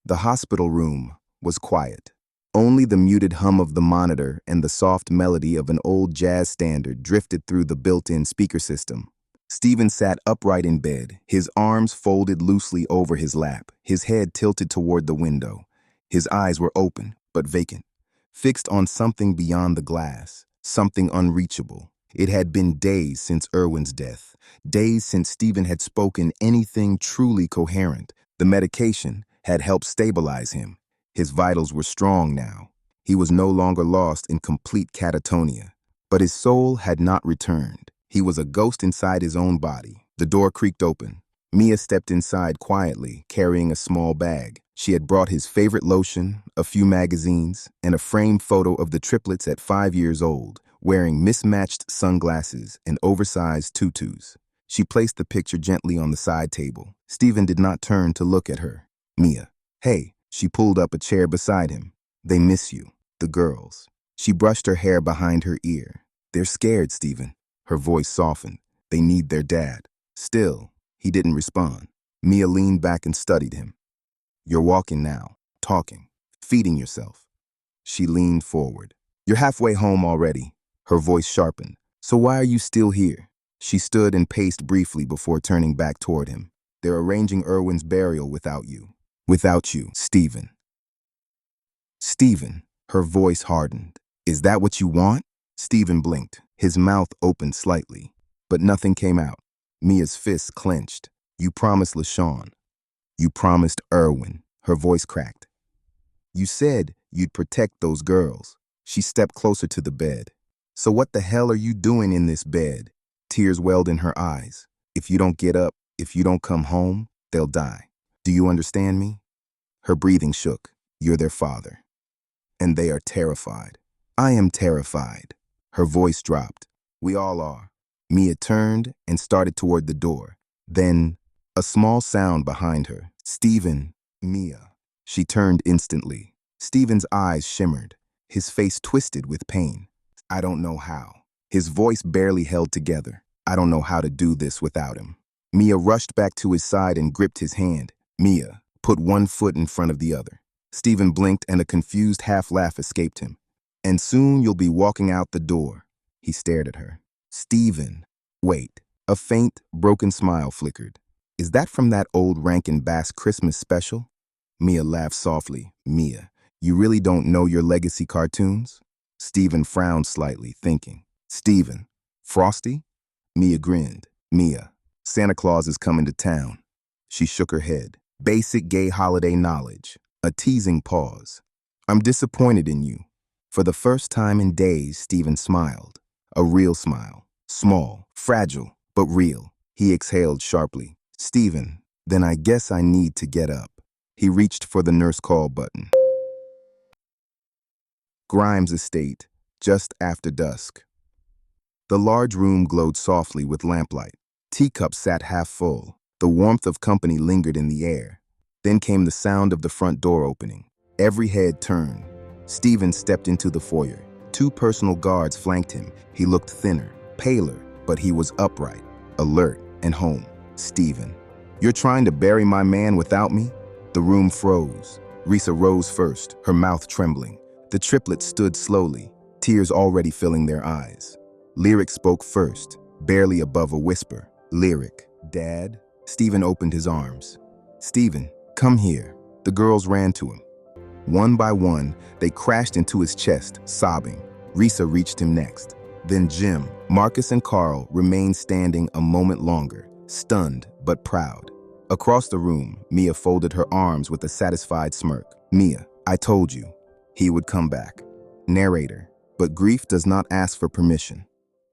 The hospital room was quiet. Only the muted hum of the monitor and the soft melody of an old jazz standard drifted through the built-in speaker system. Stephen sat upright in bed, his arms folded loosely over his lap, his head tilted toward the window. His eyes were open, but vacant, fixed on something beyond the glass, something unreachable. It had been days since Erwin's death, days since Stephen had spoken anything truly coherent. The medication had helped stabilize him. His vitals were strong now. He was no longer lost in complete catatonia. But his soul had not returned. He was a ghost inside his own body. The door creaked open. Mia stepped inside quietly, carrying a small bag. She had brought his favorite lotion, a few magazines, and a framed photo of the triplets at 5 years old, wearing mismatched sunglasses and oversized tutus. She placed the picture gently on the side table. Stephen did not turn to look at her. Mia. Hey, she pulled up a chair beside him. They miss you, the girls. She brushed her hair behind her ear. They're scared, Stephen. Her voice softened. They need their dad. Still, he didn't respond. Mia leaned back and studied him. You're walking now, talking, feeding yourself. She leaned forward. You're halfway home already. Her voice sharpened. So why are you still here? She stood and paced briefly before turning back toward him. They're arranging Irwin's burial without you. Without you, Stephen. Stephen, her voice hardened. Is that what you want? Stephen blinked. His mouth opened slightly, but nothing came out. Mia's fists clenched. You promised LaShawn. You promised Irwin. Her voice cracked. You said you'd protect those girls. She stepped closer to the bed. So what the hell are you doing in this bed? Tears welled in her eyes. If you don't get up, if you don't come home, they'll die. Do you understand me? Her breathing shook. You're their father. And they are terrified. I am terrified. Her voice dropped. We all are. Mia turned and started toward the door. Then, a small sound behind her. Stephen, Mia. She turned instantly. Stephen's eyes shimmered. His face twisted with pain. I don't know how. His voice barely held together. I don't know how to do this without him. Mia rushed back to his side and gripped his hand. Mia put one foot in front of the other. Stephen blinked and a confused half-laugh escaped him. And soon you'll be walking out the door. He stared at her. Stephen. Wait. A faint, broken smile flickered. Is that from that old Rankin Bass Christmas special? Mia laughed softly. Mia, you really don't know your legacy cartoons? Stephen frowned slightly, thinking. Stephen. Frosty? Mia grinned. Mia, Santa Claus is coming to town. She shook her head. Basic gay holiday knowledge. A teasing pause. I'm disappointed in you. For the first time in days, Stephen smiled. A real smile. Small, fragile, but real. He exhaled sharply. Stephen, then I guess I need to get up. He reached for the nurse call button. Grimes Estate, just after dusk. The large room glowed softly with lamplight. Teacups sat half full. The warmth of company lingered in the air. Then came the sound of the front door opening. Every head turned. Stephen stepped into the foyer. 2 personal guards flanked him. He looked thinner, paler, but he was upright, alert, and home. Stephen, you're trying to bury my man without me? The room froze. Risa rose first, her mouth trembling. The triplets stood slowly, tears already filling their eyes. Lyric spoke first, barely above a whisper. Lyric, Dad? Stephen opened his arms. Stephen, come here. The girls ran to him. One by one, they crashed into his chest, sobbing. Risa reached him next. Then Jim, Marcus, and Carl remained standing a moment longer, stunned but proud. Across the room, Mia folded her arms with a satisfied smirk. Mia, I told you, he would come back. Narrator, but grief does not ask for permission.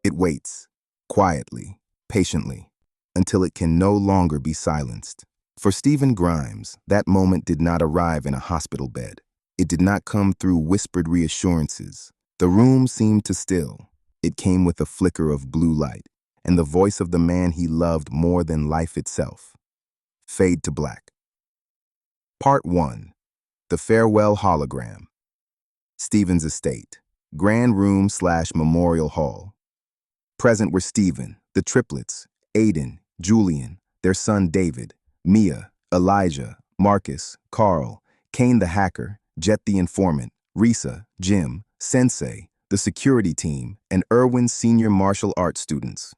It waits, quietly, patiently, until it can no longer be silenced. For Stephen Grimes, that moment did not arrive in a hospital bed. It did not come through whispered reassurances. The room seemed to still. It came with a flicker of blue light, and the voice of the man he loved more than life itself. Fade to black. Part 1. The Farewell Hologram. Stephen's Estate. Grand Room/Memorial Hall. Present were Stephen, the triplets, Aiden, Julian, their son David, Mia, Elijah, Marcus, Carl, Kane the hacker, Jet the informant, Risa, Jim, Sensei, the security team, and Irwin's senior martial arts students.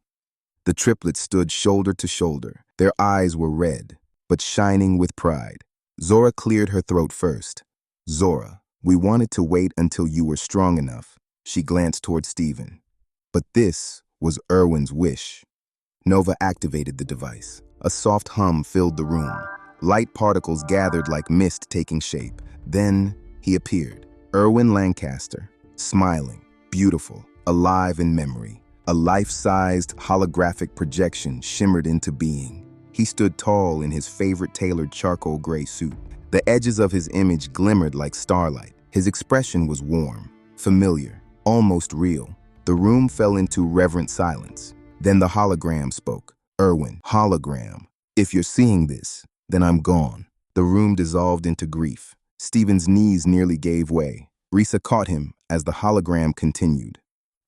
The triplets stood shoulder to shoulder. Their eyes were red, but shining with pride. Zora cleared her throat first. Zora, we wanted to wait until you were strong enough. She glanced toward Stephen. But this was Irwin's wish. Nova activated the device. A soft hum filled the room, Light particles gathered like mist taking shape. Then he appeared. Erwin Lancaster, smiling, beautiful, alive in memory. A life-sized holographic projection shimmered into being. He stood tall in his favorite tailored charcoal gray suit. The edges of his image glimmered like starlight. His expression was warm, familiar, almost real. The room fell into reverent silence. Then the hologram spoke. Erwin, hologram. If you're seeing this, then I'm gone. The room dissolved into grief. Stephen's knees nearly gave way. Risa caught him as the hologram continued.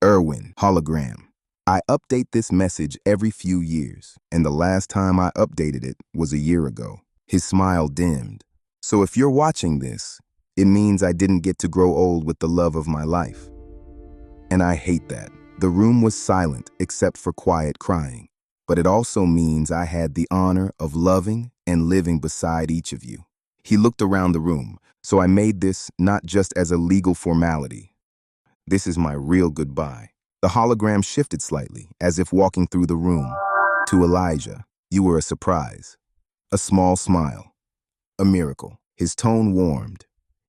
Erwin, hologram. I update this message every few years, and the last time I updated it was a year ago. His smile dimmed. So if you're watching this, it means I didn't get to grow old with the love of my life. And I hate that. The room was silent except for quiet crying. But it also means I had the honor of loving and living beside each of you. He looked around the room, so I made this not just as a legal formality. This is my real goodbye. The hologram shifted slightly, as if walking through the room. To Elijah, you were a surprise. A small smile. A miracle. His tone warmed.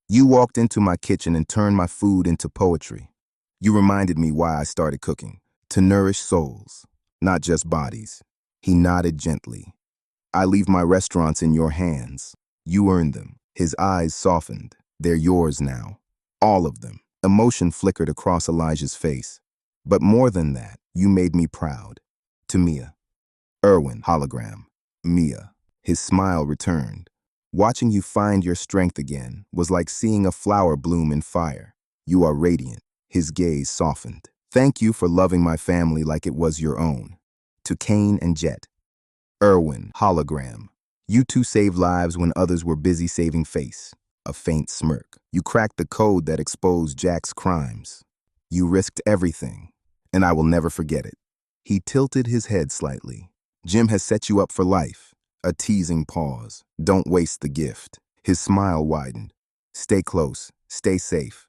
You walked into my kitchen and turned my food into poetry. You reminded me why I started cooking. To nourish souls, not just bodies. He nodded gently. I leave my restaurants in your hands. You earned them. His eyes softened. They're yours now. All of them. Emotion flickered across Elijah's face. But more than that, you made me proud. To Mia. Erwin, hologram. Mia. His smile returned. Watching you find your strength again was like seeing a flower bloom in fire. You are radiant. His gaze softened. Thank you for loving my family like it was your own. To Kane and Jet. Erwin, hologram. You two saved lives when others were busy saving face. A faint smirk. You cracked the code that exposed Jack's crimes. You risked everything, and I will never forget it. He tilted his head slightly. Jim has set you up for life. A teasing pause. Don't waste the gift. His smile widened. Stay close. Stay safe.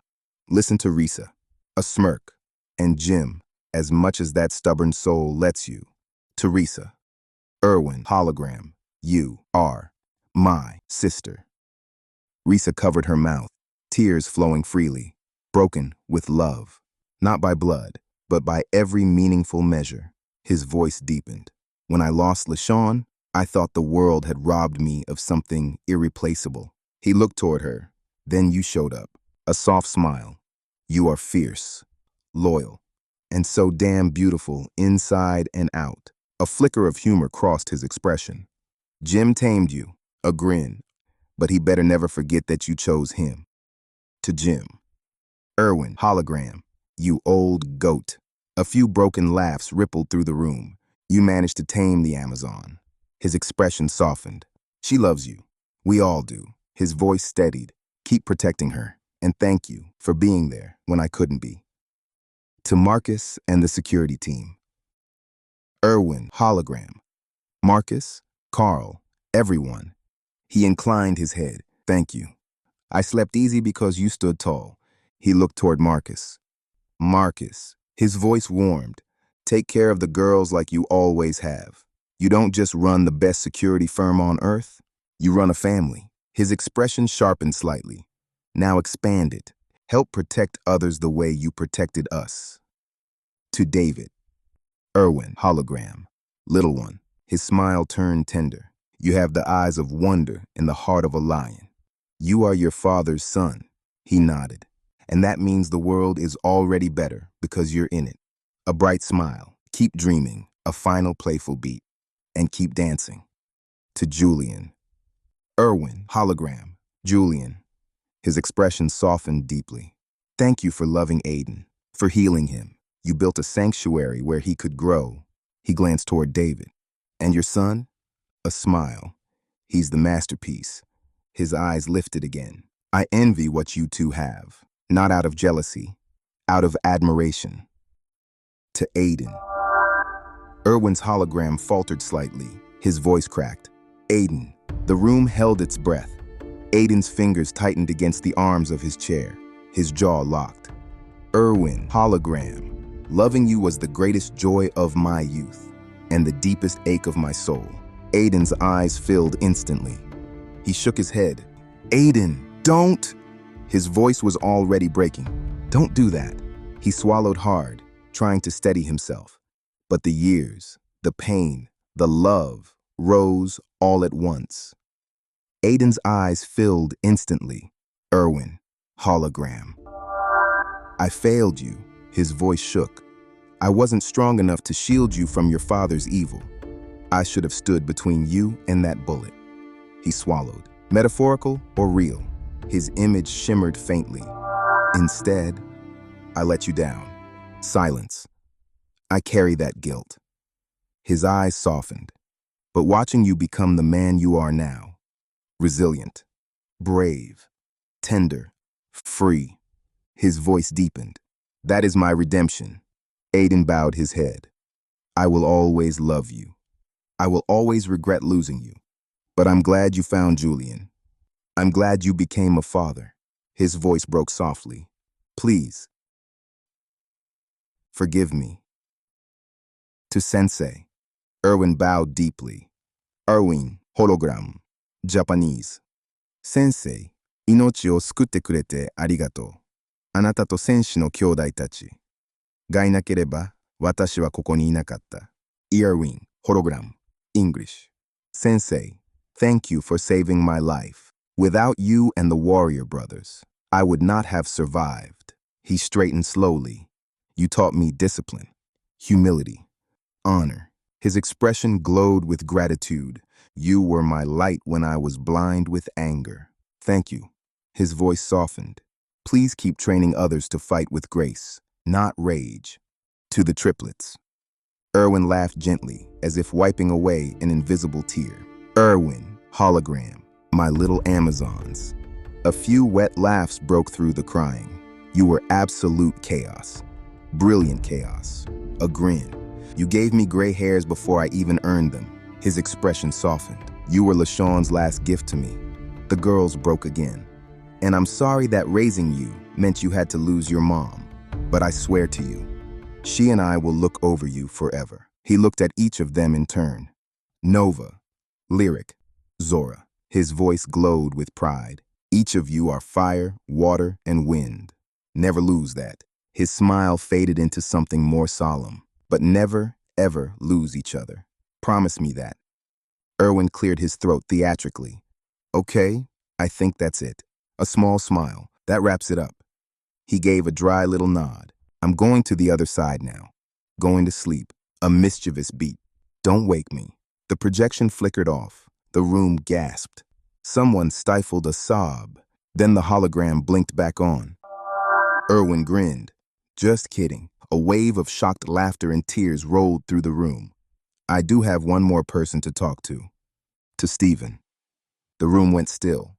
Listen to Risa. A smirk. And Jim, as much as that stubborn soul lets you. To Risa. Erwin, hologram. You are my sister. Risa covered her mouth, tears flowing freely, broken with love. Not by blood, but by every meaningful measure. His voice deepened. When I lost LaShawn, I thought the world had robbed me of something irreplaceable. He looked toward her. Then you showed up. A soft smile. You are fierce, loyal, and so damn beautiful inside and out. A flicker of humor crossed his expression. Jim tamed you, a grin, but he better never forget that you chose him. To Jim. Erwin, hologram. You old goat. A few broken laughs rippled through the room. You managed to tame the Amazon. His expression softened. She loves you. We all do. His voice steadied. Keep protecting her, and thank you for being there when I couldn't be. To Marcus and the security team. Erwin, hologram. Marcus, Carl, everyone. He inclined his head. Thank you. I slept easy because you stood tall. He looked toward Marcus. Marcus. His voice warmed. Take care of the girls like you always have. You don't just run the best security firm on earth. You run a family. His expression sharpened slightly. Now expand it. Help protect others the way you protected us. To David. Erwin, hologram. Little one. His smile turned tender. You have the eyes of wonder and the heart of a lion. You are your father's son. He nodded. And that means the world is already better because you're in it. A bright smile. Keep dreaming. A final playful beat. And keep dancing. To Julian. Erwin, hologram. Julian. His expression softened deeply. Thank you for loving Aiden, for healing him. You built a sanctuary where he could grow. He glanced toward David. And your son? A smile. He's the masterpiece. His eyes lifted again. I envy what you two have, not out of jealousy, out of admiration. To Aiden. Erwin's hologram faltered slightly. His voice cracked. Aiden. The room held its breath. Aiden's fingers tightened against the arms of his chair. His jaw locked. Erwin, hologram. Loving you was the greatest joy of my youth and the deepest ache of my soul. Aiden's eyes filled instantly. He shook his head. Aiden, don't! His voice was already breaking. Don't do that. He swallowed hard, trying to steady himself. But the years, the pain, the love rose all at once. Aiden's eyes filled instantly. Erwin, hologram. I failed you. His voice shook. I wasn't strong enough to shield you from your father's evil. I should have stood between you and that bullet. He swallowed. Metaphorical or real? His image shimmered faintly. Instead, I let you down. Silence. I carry that guilt. His eyes softened. But watching you become the man you are now, resilient, brave, tender, free, his voice deepened. That is my redemption. Aiden bowed his head. I will always love you. I will always regret losing you. But I'm glad you found Julian. I'm glad you became a father. His voice broke softly. Please, forgive me. To Sensei, Erwin bowed deeply. Erwin, hologram, Japanese. Sensei, 命を救ってくれてありがとう。あなたと戦士の兄弟たちがいなければ私はここにいなかった。Erwin, hologram, English. Sensei, thank you for saving my life. Without you and the warrior brothers, I would not have survived. He straightened slowly. You taught me discipline, humility, honor. His expression glowed with gratitude. You were my light when I was blind with anger. Thank you. His voice softened. Please keep training others to fight with grace, not rage. To the triplets. Erwin laughed gently, as if wiping away an invisible tear. Erwin, hologram, my little Amazons. A few wet laughs broke through the crying. You were absolute chaos. Brilliant chaos. A grin. You gave me gray hairs before I even earned them. His expression softened. You were LaShawn's last gift to me. The girls broke again. And I'm sorry that raising you meant you had to lose your mom. But I swear to you, she and I will look over you forever. He looked at each of them in turn. Nova, Lyric, Zora. His voice glowed with pride. Each of you are fire, water, and wind. Never lose that. His smile faded into something more solemn. But never, ever lose each other. Promise me that. Erwin cleared his throat theatrically. Okay, I think that's it. A small smile. That wraps it up. He gave a dry little nod. I'm going to the other side now. Going to sleep. A mischievous beat. Don't wake me. The projection flickered off. The room gasped. Someone stifled a sob. Then the hologram blinked back on. Erwin grinned. Just kidding. A wave of shocked laughter and tears rolled through the room. I do have one more person to talk to. To Stephen. The room went still.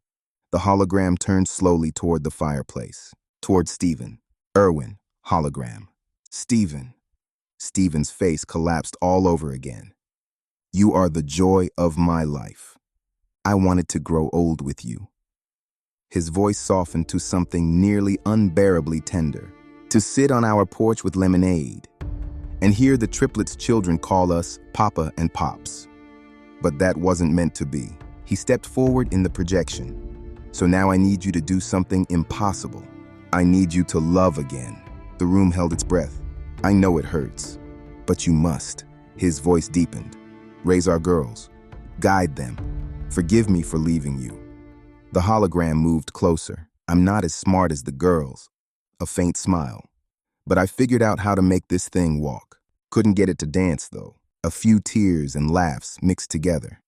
The hologram turned slowly toward the fireplace. Toward Stephen. Erwin, hologram. Stephen. Stephen's face collapsed all over again. You are the joy of my life. I wanted to grow old with you. His voice softened to something nearly unbearably tender. To sit on our porch with lemonade and hear the triplets' children call us Papa and Pops. But that wasn't meant to be. He stepped forward in the projection. So now I need you to do something impossible. I need you to love again. The room held its breath. I know it hurts, but you must. His voice deepened. Raise our girls. Guide them. Forgive me for leaving you. The hologram moved closer. I'm not as smart as the girls. A faint smile. But I figured out how to make this thing walk. Couldn't get it to dance, though. A few tears and laughs mixed together.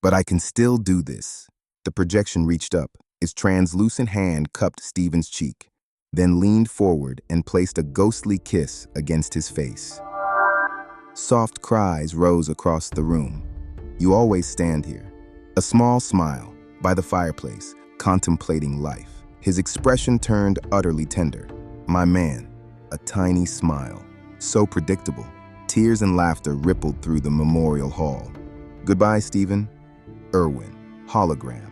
But I can still do this. The projection reached up. Its translucent hand cupped Stephen's cheek, then leaned forward and placed a ghostly kiss against his face. Soft cries rose across the room. You always stand here. A small smile by the fireplace, contemplating life. His expression turned utterly tender. My man, a tiny smile. So predictable. Tears and laughter rippled through the memorial hall. Goodbye, Stephen. Erwin, hologram.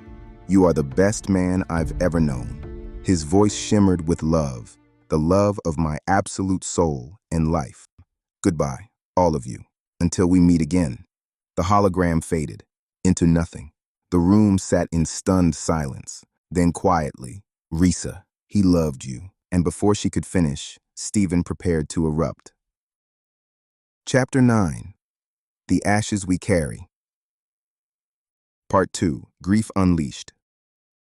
You are the best man I've ever known. His voice shimmered with love, the love of my absolute soul and life. Goodbye, all of you, until we meet again. The hologram faded into nothing, The room sat in stunned silence. Then quietly, "Risa, he loved you." And before she could finish, Stephen prepared to erupt. Chapter 9. The Ashes We Carry. Part 2. Grief Unleashed.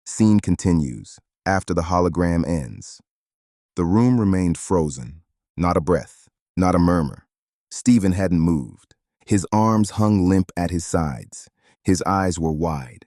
Scene continues, after the hologram ends. The room remained frozen. Not a breath, not a murmur. Stephen hadn't moved. His arms hung limp at his sides. His eyes were wide,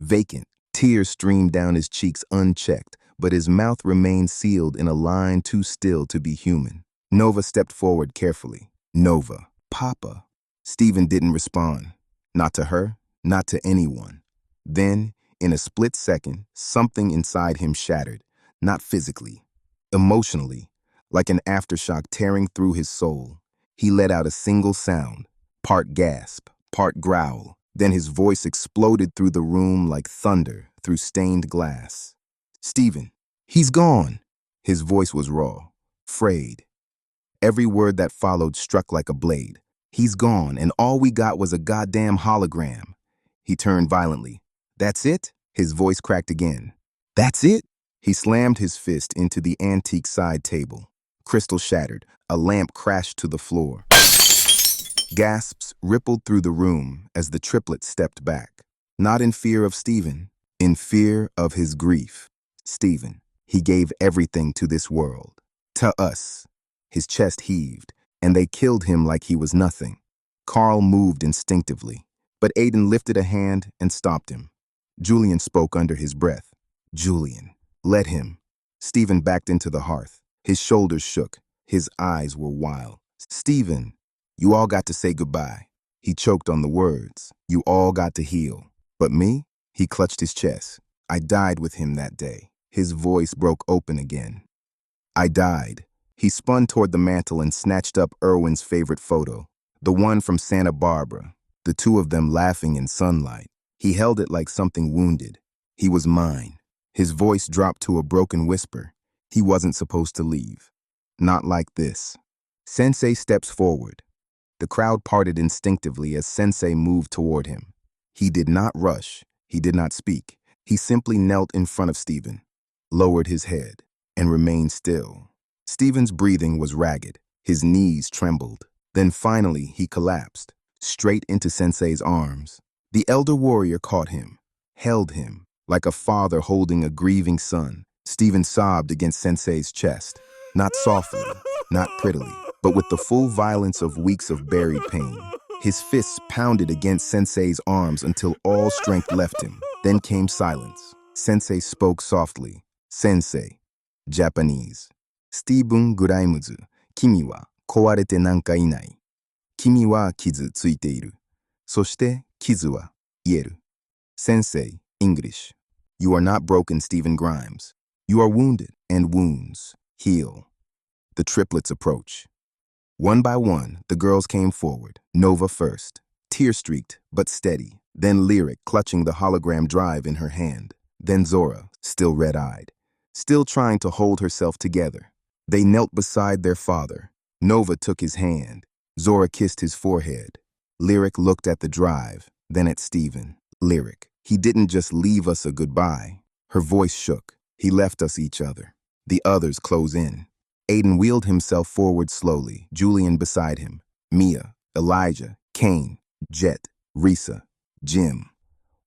vacant. Tears streamed down his cheeks unchecked, but his mouth remained sealed in a line too still to be human. Nova stepped forward carefully. "Nova, Papa." Stephen didn't respond. Not to her, not to anyone. Then, in a split second, something inside him shattered, not physically, emotionally, like an aftershock tearing through his soul. He let out a single sound, part gasp, part growl. Then his voice exploded through the room like thunder through stained glass. "Stephen, he's gone." His voice was raw, frayed. Every word that followed struck like a blade. "He's gone, and all we got was a goddamn hologram." He turned violently. "That's it?" His voice cracked again. "That's it?" He slammed his fist into the antique side table. Crystal shattered. A lamp crashed to the floor. Gasps rippled through the room as the triplets stepped back. Not in fear of Stephen, in fear of his grief. Stephen, he gave everything to this world. To us. His chest heaved, and they killed him like he was nothing. Carl moved instinctively, but Aiden lifted a hand and stopped him. Julian spoke under his breath. "Julian, let him." Stephen backed into the hearth. His shoulders shook. His eyes were wild. "Stephen, you all got to say goodbye." He choked on the words. "You all got to heal. But me?" He clutched his chest. "I died with him that day." His voice broke open again. "I died." He spun toward the mantel and snatched up Irwin's favorite photo, the one from Santa Barbara, the two of them laughing in sunlight. He held it like something wounded. "He was mine." His voice dropped to a broken whisper. He wasn't supposed to leave. Not like this. Sensei steps forward. The crowd parted instinctively as Sensei moved toward him. He did not rush. He did not speak. He simply knelt in front of Stephen, lowered his head, and remained still. Stephen's breathing was ragged. His knees trembled. Then finally he collapsed, straight into Sensei's arms. The elder warrior caught him, held him, like a father holding a grieving son. Stephen sobbed against Sensei's chest, not softly, not prettily, but with the full violence of weeks of buried pain. His fists pounded against Sensei's arms until all strength left him. Then came silence. Sensei spoke softly. "Sensei," Japanese. "Stephen Grimes, kimi wa kowarete nanka inai. Kimi wa kizu tsuite iru. Soshite kizu wa ieru." Sensei, English. "You are not broken, Stephen Grimes. You are wounded, and wounds heal." The triplets approach. One by one, the girls came forward. Nova first, tear-streaked but steady. Then Lyric, clutching the hologram drive in her hand. Then Zora, still red-eyed, still trying to hold herself together. They knelt beside their father. Nova took his hand. Zora kissed his forehead. Lyric looked at the drive, then at Stephen. "Lyric, he didn't just leave us a goodbye." Her voice shook. "He left us each other." The others close in. Aiden wheeled himself forward slowly, Julian beside him. Mia, Elijah, Kane, Jet, Risa, Jim.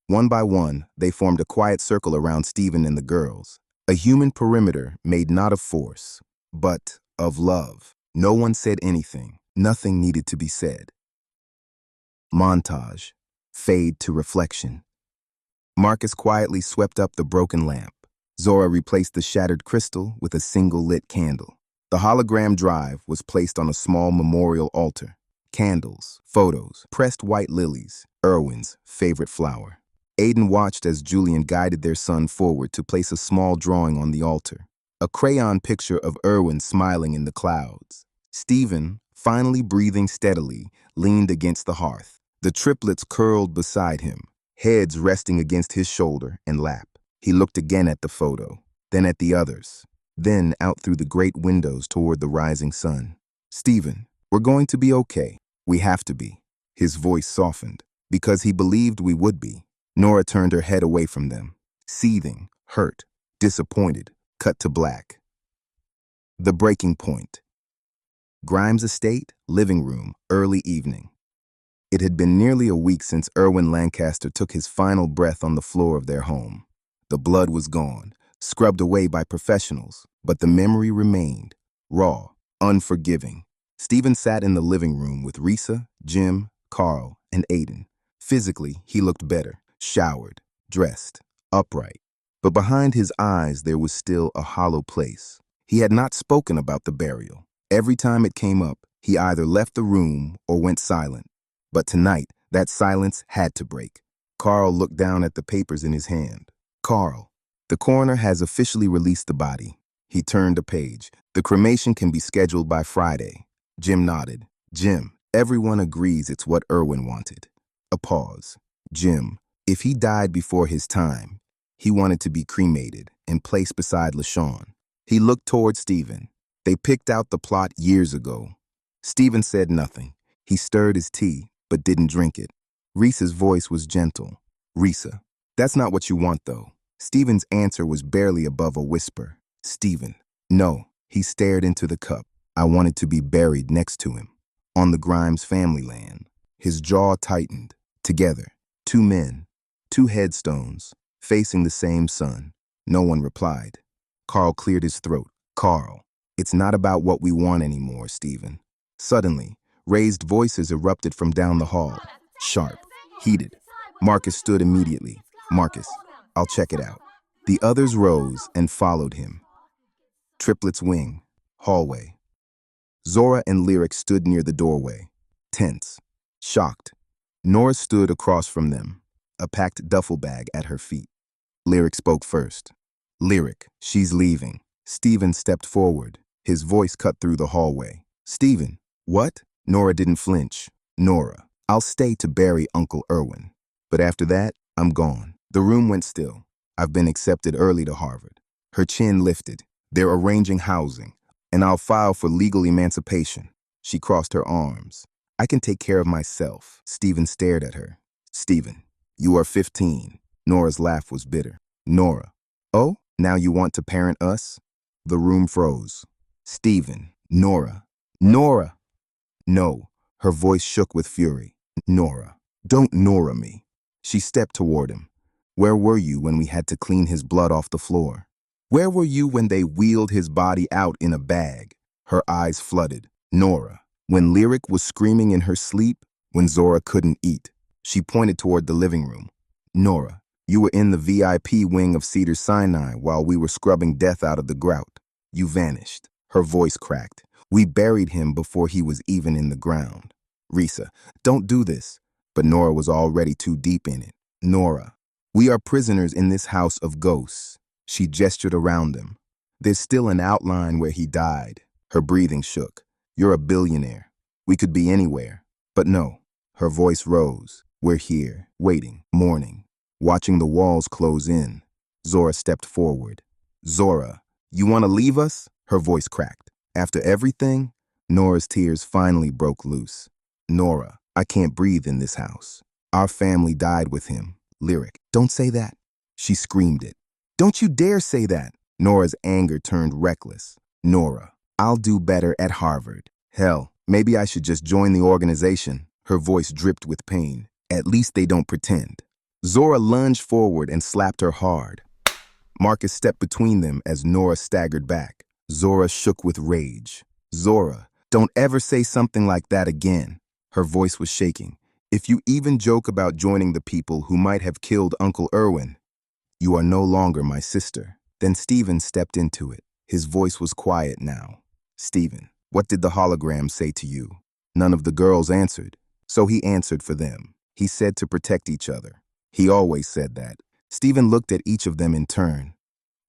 One by one, they formed a quiet circle around Stephen and the girls. A human perimeter made not of force, but of love. No one said anything. Nothing needed to be said. Montage. Fade to reflection. Marcus quietly swept up the broken lamp. Zora replaced the shattered crystal with a single lit candle. The hologram drive was placed on a small memorial altar. Candles, photos, pressed white lilies, Irwin's favorite flower. Aiden watched as Julian guided their son forward to place a small drawing on the altar. A crayon picture of Irwin smiling in the clouds. Stephen, finally breathing steadily, leaned against the hearth. The triplets curled beside him, heads resting against his shoulder and lap. He looked again at the photo, then at the others, then out through the great windows toward the rising sun. "Stephen, we're going to be okay. We have to be." His voice softened, because he believed we would be. Nora turned her head away from them, seething, hurt, disappointed, cut to black. The breaking point. Grimes Estate, living room, early evening. It had been nearly a week since Erwin Lancaster took his final breath on the floor of their home. The blood was gone, scrubbed away by professionals, but the memory remained, raw, unforgiving. Stephen sat in the living room with Risa, Jim, Carl, and Aiden. Physically, he looked better, showered, dressed, upright. But behind his eyes there was still a hollow place. He had not spoken about the burial. Every time it came up, he either left the room or went silent. But tonight, that silence had to break. Carl looked down at the papers in his hand. Carl, the coroner has officially released the body. He turned a page. The cremation can be scheduled by Friday. Jim nodded. Jim, everyone agrees it's what Erwin wanted. A pause. Jim, if he died before his time, he wanted to be cremated and placed beside LaShawn. He looked toward Stephen. They picked out the plot years ago. Stephen said nothing. He stirred his tea, but didn't drink it. Risa's voice was gentle. Risa, that's not what you want, though. Stephen's answer was barely above a whisper. Stephen, no. He stared into the cup. I wanted to be buried next to him, on the Grimes family land. His jaw tightened. Together, two men, two headstones, facing the same sun. No one replied. Carl cleared his throat. Carl, it's not about what we want anymore, Stephen. Suddenly, raised voices erupted from down the hall. Sharp, heated. Marcus stood immediately. Marcus, I'll check it out. The others rose and followed him. Triplets wing, hallway. Zora and Lyric stood near the doorway, tense, shocked. Nora stood across from them, a packed duffel bag at her feet. Lyric spoke first. Lyric, she's leaving. Stephen stepped forward, his voice cut through the hallway. Stephen, what? Nora didn't flinch. Nora, I'll stay to bury Uncle Erwin. But after that, I'm gone. The room went still. I've been accepted early to Harvard. Her chin lifted. They're arranging housing, and I'll file for legal emancipation. She crossed her arms. I can take care of myself. Stephen stared at her. Stephen, you are 15. Nora's laugh was bitter. Nora, oh, now you want to parent us? The room froze. Stephen, Nora, Nora. No, her voice shook with fury. Nora, don't Nora me. She stepped toward him. Where were you when we had to clean his blood off the floor? Where were you when they wheeled his body out in a bag? Her eyes flooded. Nora, when Lyric was screaming in her sleep, when Zora couldn't eat. She pointed toward the living room. Nora, you were in the VIP wing of Cedars-Sinai while we were scrubbing death out of the grout. You vanished. Her voice cracked. We buried him before he was even in the ground. Risa, don't do this. But Nora was already too deep in it. Nora, we are prisoners in this house of ghosts. She gestured around them. There's still an outline where he died. Her breathing shook. You're a billionaire. We could be anywhere. But no. Her voice rose. We're here, waiting, mourning, watching the walls close in. Zora stepped forward. Zora, you want to leave us? Her voice cracked. After everything, Nora's tears finally broke loose. Nora, I can't breathe in this house. Our family died with him. Lyric, don't say that. She screamed it. Don't you dare say that. Nora's anger turned reckless. Nora, I'll do better at Harvard. Hell, maybe I should just join the organization. Her voice dripped with pain. At least they don't pretend. Zora lunged forward and slapped her hard. Marcus stepped between them as Nora staggered back. Zora shook with rage. Zora, don't ever say something like that again. Her voice was shaking. If you even joke about joining the people who might have killed Uncle Erwin, you are no longer my sister. Then Stephen stepped into it. His voice was quiet now. Stephen, what did the hologram say to you? None of the girls answered, so he answered for them. He said to protect each other. He always said that. Stephen looked at each of them in turn.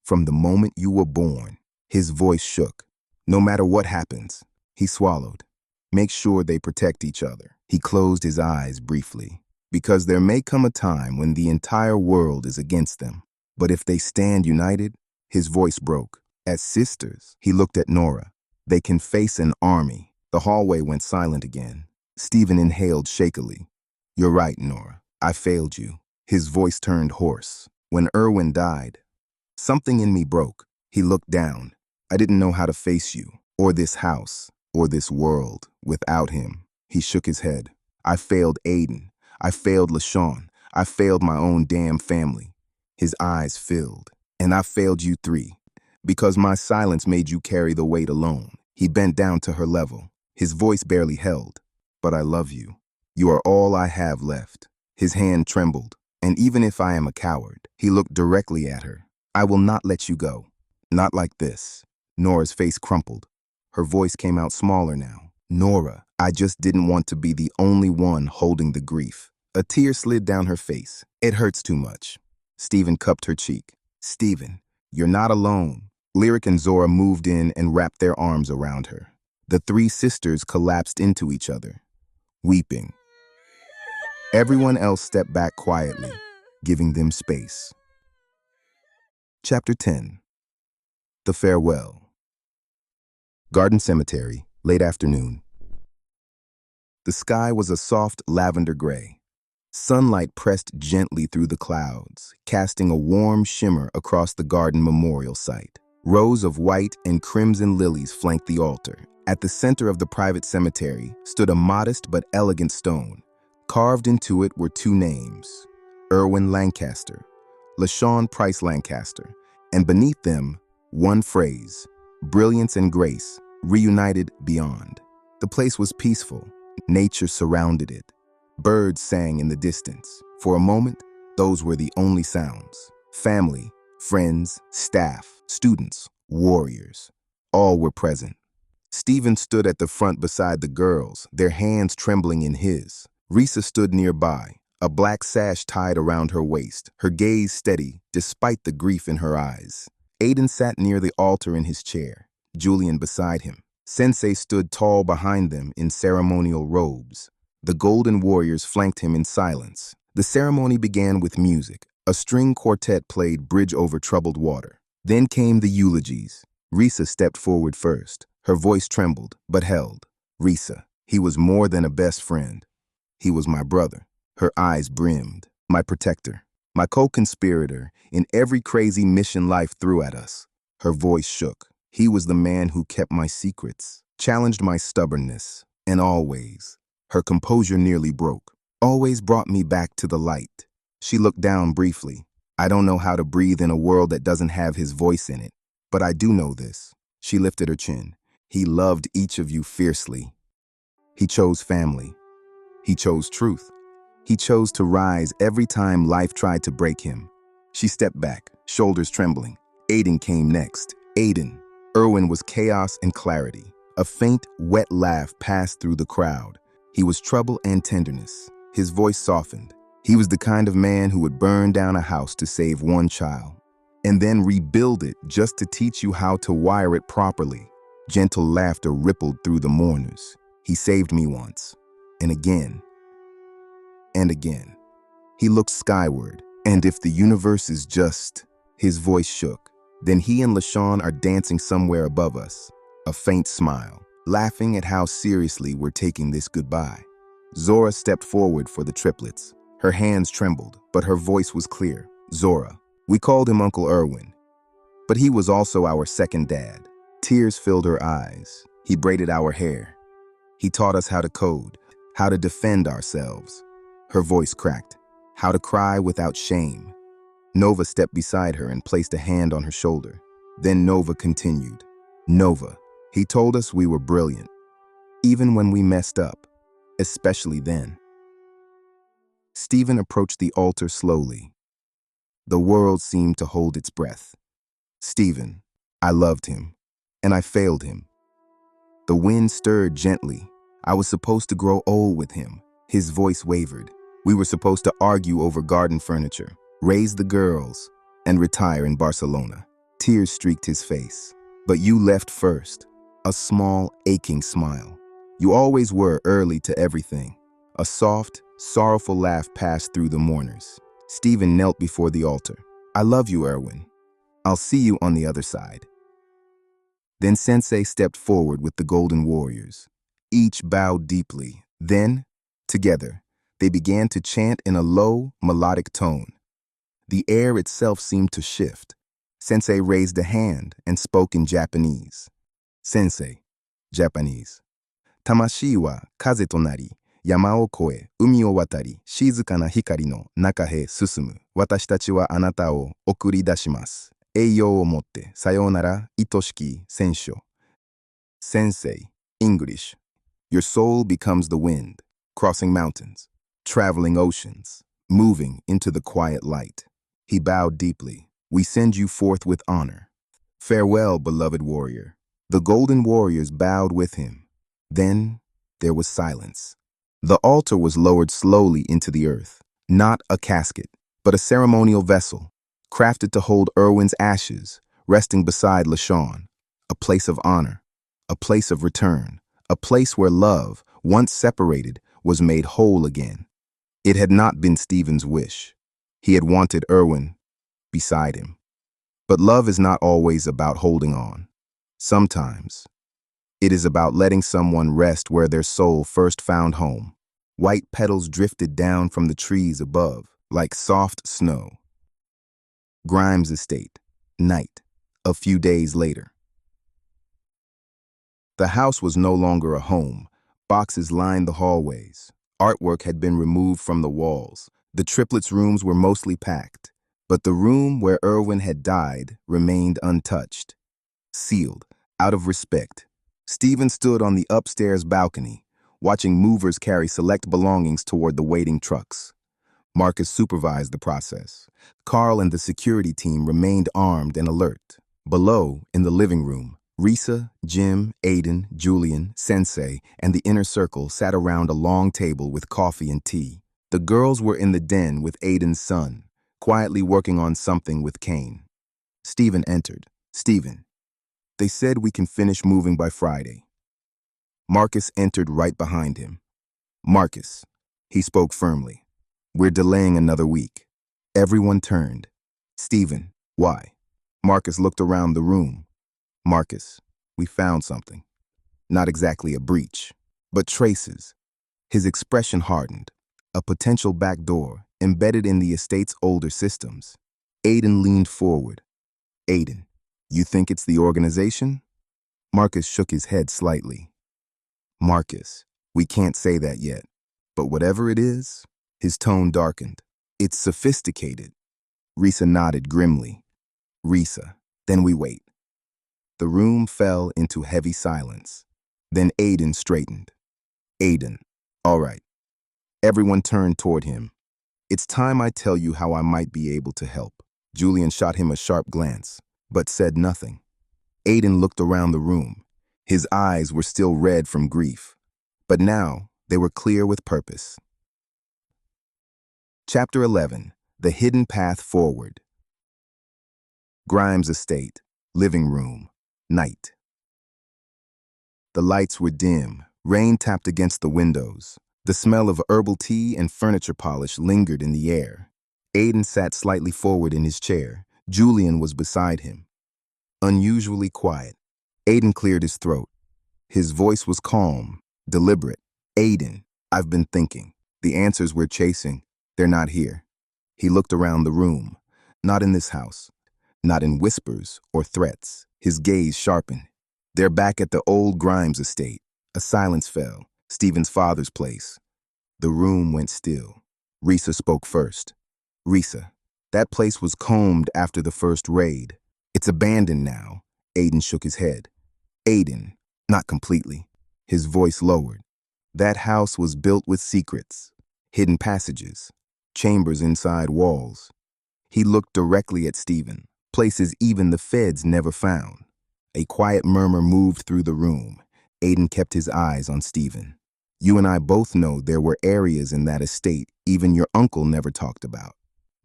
From the moment you were born, his voice shook. No matter what happens, he swallowed. Make sure they protect each other. He closed his eyes briefly, because there may come a time when the entire world is against them. But if they stand united, his voice broke. As sisters, he looked at Nora. They can face an army. The hallway went silent again. Stephen inhaled shakily. You're right, Nora. I failed you. His voice turned hoarse. When Erwin died, something in me broke. He looked down. I didn't know how to face you, or this house, or this world, without him. He shook his head. I failed Aiden. I failed LaShawn. I failed my own damn family. His eyes filled. And I failed you three. Because my silence made you carry the weight alone. He bent down to her level. His voice barely held. But I love you. You are all I have left. His hand trembled. And even if I am a coward, he looked directly at her. I will not let you go. Not like this. Nora's face crumpled. Her voice came out smaller now. Nora, I just didn't want to be the only one holding the grief. A tear slid down her face. It hurts too much. Stephen cupped her cheek. Stephen, you're not alone. Lyric and Zora moved in and wrapped their arms around her. The three sisters collapsed into each other, weeping. Everyone else stepped back quietly, giving them space. Chapter 10. The Farewell. Garden Cemetery, late afternoon. The sky was a soft lavender gray. Sunlight pressed gently through the clouds, casting a warm shimmer across the garden memorial site. Rows of white and crimson lilies flanked the altar. At the center of the private cemetery stood a modest but elegant stone. Carved into it were two names, Erwin Lancaster, LaShawn Price Lancaster, and beneath them, one phrase, brilliance and grace, reunited beyond. The place was peaceful. Nature surrounded it. Birds sang in the distance. For a moment, those were the only sounds. Family, friends, staff, students, warriors, all were present. Stephen stood at the front beside the girls, their hands trembling in his. Risa stood nearby, a black sash tied around her waist, her gaze steady despite the grief in her eyes. Aiden sat near the altar in his chair, Julian beside him. Sensei stood tall behind them in ceremonial robes. The Golden Warriors flanked him in silence. The ceremony began with music. A string quartet played Bridge Over Troubled Water. Then came the eulogies. Risa stepped forward first. Her voice trembled, but held. Risa, he was more than a best friend. He was my brother. Her eyes brimmed. My protector. My co-conspirator in every crazy mission life threw at us. Her voice shook. He was the man who kept my secrets, challenged my stubbornness, and always, her composure nearly broke, always brought me back to the light. She looked down briefly. I don't know how to breathe in a world that doesn't have his voice in it, but I do know this. She lifted her chin. He loved each of you fiercely. He chose family. He chose truth. He chose to rise every time life tried to break him. She stepped back, shoulders trembling. Aiden came next. Aiden. Erwin was chaos and clarity. A faint, wet laugh passed through the crowd. He was trouble and tenderness. His voice softened. He was the kind of man who would burn down a house to save one child, and then rebuild it just to teach you how to wire it properly. Gentle laughter rippled through the mourners. He saved me once, and again, and again. He looked skyward, and if the universe is just, his voice shook. Then he and LaShawn are dancing somewhere above us. A faint smile, laughing at how seriously we're taking this goodbye. Zora stepped forward for the triplets. Her hands trembled, but her voice was clear. Zora. We called him Uncle Erwin, but he was also our second dad. Tears filled her eyes. He braided our hair. He taught us how to code, how to defend ourselves. Her voice cracked. How to cry without shame. Nova stepped beside her and placed a hand on her shoulder. Then Nova continued. Nova, he told us we were brilliant, even when we messed up, especially then. Stephen approached the altar slowly. The world seemed to hold its breath. Stephen, I loved him, and I failed him. The wind stirred gently. I was supposed to grow old with him. His voice wavered. We were supposed to argue over garden furniture, raise the girls, and retire in Barcelona. Tears streaked his face. But you left first. A small, aching smile. You always were early to everything. A soft, sorrowful laugh passed through the mourners. Stephen knelt before the altar. I love you, Erwin. I'll see you on the other side. Then Sensei stepped forward with the Golden Warriors. Each bowed deeply. Then, together, They began to chant in a low, melodic tone. The air itself seemed to shift. Sensei raised a hand and spoke in Japanese. Sensei, Japanese. Tamashi wa kaze to nari, yama o koe, umi o watari, shizuka na hikari no naka he susumu. Watashi tachi wa anata o okuri dashimasu. Eiyou o motte, sayonara, itoshiki, sensho. Sensei, English. Your soul becomes the wind, crossing mountains, traveling oceans, moving into the quiet light. He bowed deeply. We send you forth with honor. Farewell, beloved warrior. The golden warriors bowed with him. Then there was silence. The altar was lowered slowly into the earth, not a casket, but a ceremonial vessel, crafted to hold Irwin's ashes, resting beside LaShawn, a place of honor, a place of return, a place where love, once separated, was made whole again. It had not been Stephen's wish. He had wanted Irwin beside him. But love is not always about holding on. Sometimes, it is about letting someone rest where their soul first found home. White petals drifted down from the trees above, like soft snow. Grimes Estate, night, a few days later. The house was no longer a home. Boxes lined the hallways. Artwork had been removed from the walls. The triplets' rooms were mostly packed. But the room where Irwin had died remained untouched. Sealed, out of respect. Stephen stood on the upstairs balcony, watching movers carry select belongings toward the waiting trucks. Marcus supervised the process. Carl and the security team remained armed and alert. Below, in the living room, Risa, Jim, Aiden, Julian, Sensei, and the inner circle sat around a long table with coffee and tea. The girls were in the den with Aiden's son, quietly working on something with Kane. Stephen entered. Stephen, they said we can finish moving by Friday. Marcus entered right behind him. Marcus, he spoke firmly. We're delaying another week. Everyone turned. Stephen, why? Marcus looked around the room. Marcus, we found something. Not exactly a breach, but traces. His expression hardened. A potential back door embedded in the estate's older systems. Aiden leaned forward. Aiden, you think it's the organization? Marcus shook his head slightly. Marcus, we can't say that yet. But whatever it is, his tone darkened. It's sophisticated. Risa nodded grimly. Risa, then we wait. The room fell into heavy silence. Then Aiden straightened. Aiden, all right. Everyone turned toward him. It's time I tell you how I might be able to help. Julian shot him a sharp glance, but said nothing. Aiden looked around the room. His eyes were still red from grief, but now they were clear with purpose. Chapter 11, The Hidden Path Forward. Grimes Estate, living room, night. The lights were dim. Rain tapped against the windows. The smell of herbal tea and furniture polish lingered in the air. Aiden sat slightly forward in his chair. Julian was beside him. Unusually quiet. Aiden cleared his throat. His voice was calm, deliberate. Aiden, I've been thinking. The answers we're chasing, they're not here. He looked around the room. Not in this house. Not in whispers or threats. His gaze sharpened. They're back at the old Grimes estate. A silence fell. Stephen's father's place. The room went still. Risa spoke first. Risa, that place was combed after the first raid. It's abandoned now. Aiden shook his head. Aiden, not completely. His voice lowered. That house was built with secrets, hidden passages, chambers inside walls. He looked directly at Stephen, places even the feds never found. A quiet murmur moved through the room. Aiden kept his eyes on Stephen. You and I both know there were areas in that estate even your uncle never talked about.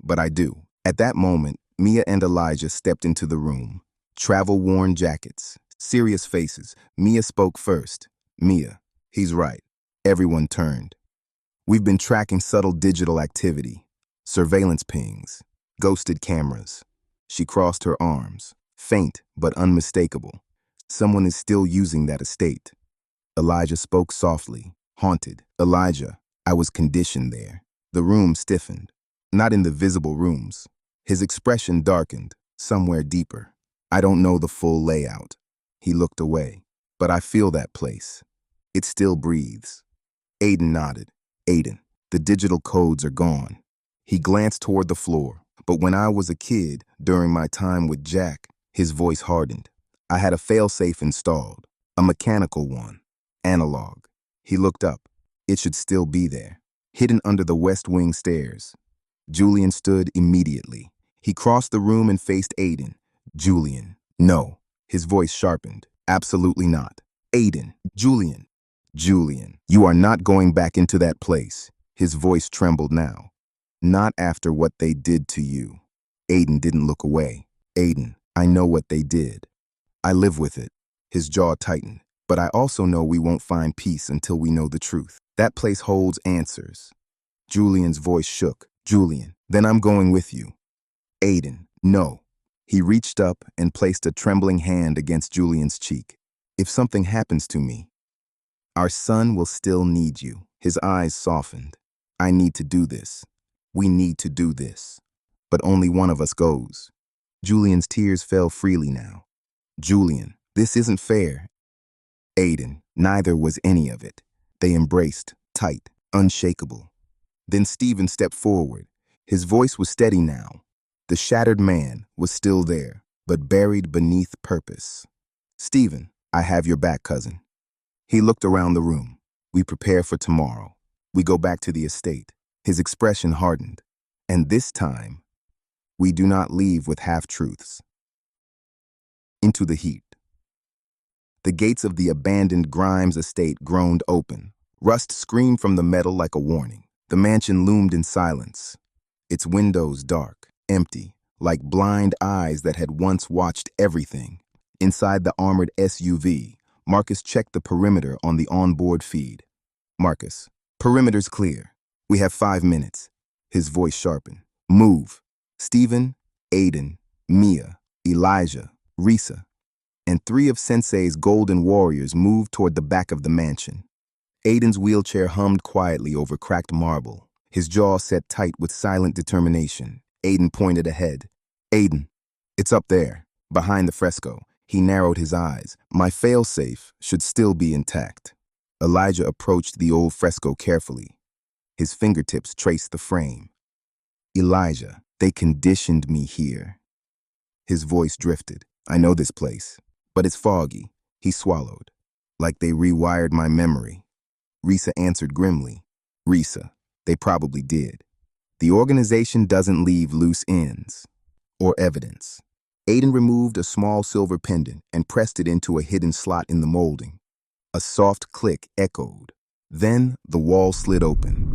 But I do. At that moment, Mia and Elijah stepped into the room. Travel-worn jackets, serious faces. Mia spoke first. Mia, he's right. Everyone turned. We've been tracking subtle digital activity. Surveillance pings. Ghosted cameras. She crossed her arms. Faint but unmistakable. Someone is still using that estate. Elijah spoke softly. Haunted. Elijah, I was conditioned there. The room stiffened. Not in the visible rooms. His expression darkened, somewhere deeper. I don't know the full layout. He looked away. But I feel that place. It still breathes. Aiden nodded. Aiden, the digital codes are gone. He glanced toward the floor. But when I was a kid, during my time with Jack, his voice hardened. I had a failsafe installed. A mechanical one. Analog. He looked up. It should still be there. Hidden under the West Wing stairs. Julian stood immediately. He crossed the room and faced Aiden. Julian. No. His voice sharpened. Absolutely not. Aiden. Julian. Julian. You are not going back into that place. His voice trembled now. Not after what they did to you. Aiden didn't look away. Aiden, I know what they did. I live with it. His jaw tightened. But I also know we won't find peace until we know the truth. That place holds answers. Julian's voice shook. Julian, then I'm going with you. Aiden, no. He reached up and placed a trembling hand against Julian's cheek. If something happens to me, our son will still need you. His eyes softened. I need to do this. We need to do this. But only one of us goes. Julian's tears fell freely now. Julian, this isn't fair. Aiden, neither was any of it. They embraced, tight, unshakable. Then Stephen stepped forward. His voice was steady now. The shattered man was still there, but buried beneath purpose. Stephen, I have your back, cousin. He looked around the room. We prepare for tomorrow. We go back to the estate. His expression hardened. And this time, we do not leave with half-truths. Into the heat. The gates of the abandoned Grimes estate groaned open. Rust screamed from the metal like a warning. The mansion loomed in silence. Its windows dark, empty, like blind eyes that had once watched everything. Inside the armored SUV, Marcus checked the perimeter on the onboard feed. Marcus, perimeter's clear. We have 5 minutes. His voice sharpened. Move. Stephen, Aiden, Mia, Elijah, Risa, and 3 of Sensei's golden warriors moved toward the back of the mansion. Aiden's wheelchair hummed quietly over cracked marble. His jaw set tight with silent determination. Aiden pointed ahead. Aiden, it's up there, behind the fresco. He narrowed his eyes. My failsafe should still be intact. Elijah approached the old fresco carefully. His fingertips traced the frame. Elijah, they conditioned me here. His voice drifted. I know this place, but it's foggy. He swallowed. Like they rewired my memory. Risa answered grimly. Risa, they probably did. The organization doesn't leave loose ends or evidence. Aiden removed a small silver pendant and pressed it into a hidden slot in the molding. A soft click echoed. Then the wall slid open.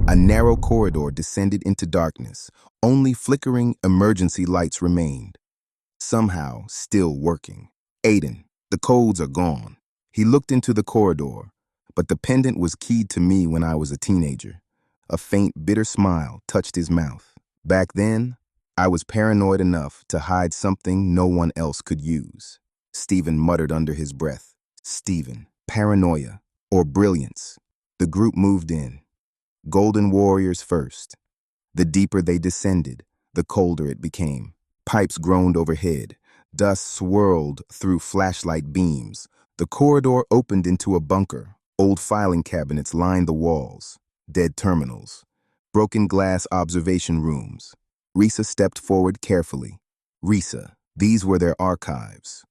A narrow corridor descended into darkness. Only flickering emergency lights remained. Somehow still working. Aiden, the codes are gone. He looked into the corridor, but the pendant was keyed to me when I was a teenager. A faint, bitter smile touched his mouth. Back then, I was paranoid enough to hide something no one else could use. Stephen muttered under his breath. Stephen, paranoia, or brilliance. The group moved in. Golden warriors first. The deeper they descended, the colder it became. Pipes groaned overhead. Dust swirled through flashlight beams. The corridor opened into a bunker. Old filing cabinets lined the walls. Dead terminals. Broken glass observation rooms. Risa stepped forward carefully. Risa, these were their archives.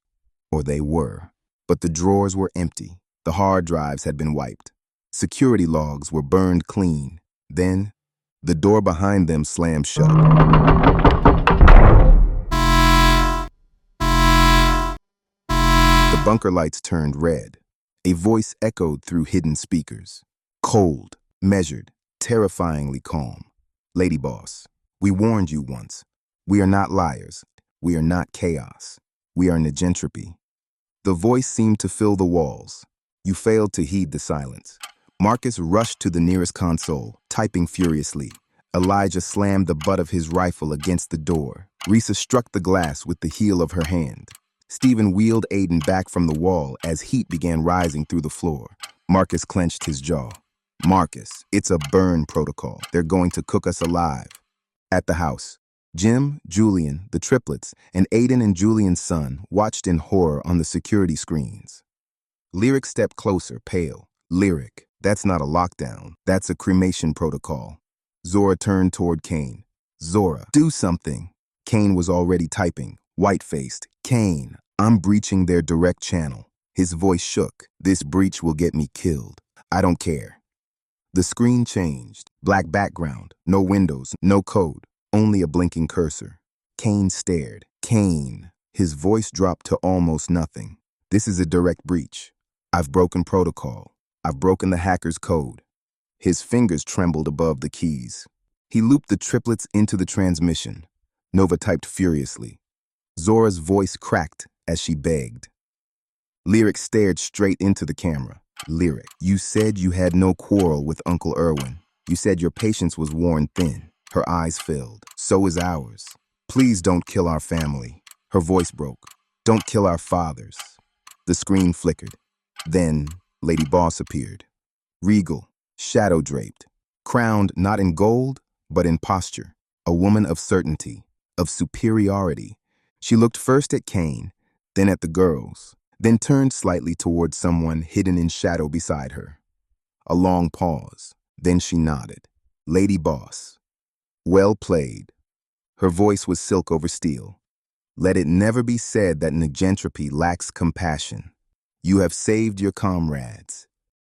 Or they were. But the drawers were empty. The hard drives had been wiped. Security logs were burned clean. Then, the door behind them slammed shut. The bunker lights turned red. A voice echoed through hidden speakers. Cold, measured, terrifyingly calm. Lady Boss, we warned you once. We are not liars. We are not chaos. We are negentropy. The voice seemed to fill the walls. You failed to heed the silence. Marcus rushed to the nearest console, typing furiously. Elijah slammed the butt of his rifle against the door. Risa struck the glass with the heel of her hand. Stephen wheeled Aiden back from the wall as heat began rising through the floor. Marcus clenched his jaw. Marcus, it's a burn protocol. They're going to cook us alive. At the house, Jim, Julian, the triplets, and Aiden and Julian's son watched in horror on the security screens. Lyric stepped closer, pale. Lyric, that's not a lockdown. That's a cremation protocol. Zora turned toward Kane. Zora, do something. Kane was already typing, white-faced. Kane, I'm breaching their direct channel. His voice shook. This breach will get me killed. I don't care. The screen changed. Black background, no windows, no code, only a blinking cursor. Kane stared. Kane. His voice dropped to almost nothing. This is a direct breach. I've broken protocol. I've broken the hacker's code. His fingers trembled above the keys. He looped the triplets into the transmission. Nova typed furiously. Zora's voice cracked as she begged. Lyric stared straight into the camera. Lyric, you said you had no quarrel with Uncle Irwin. You said your patience was worn thin. Her eyes filled. So is ours. Please don't kill our family. Her voice broke. Don't kill our fathers. The screen flickered. Then, Lady Boss appeared. Regal, shadow-draped, crowned not in gold, but in posture. A woman of certainty, of superiority. She looked first at Kane, then at the girls, then turned slightly toward someone hidden in shadow beside her. A long pause, then she nodded. Lady Boss. Well played. Her voice was silk over steel. Let it never be said that negentropy lacks compassion. You have saved your comrades.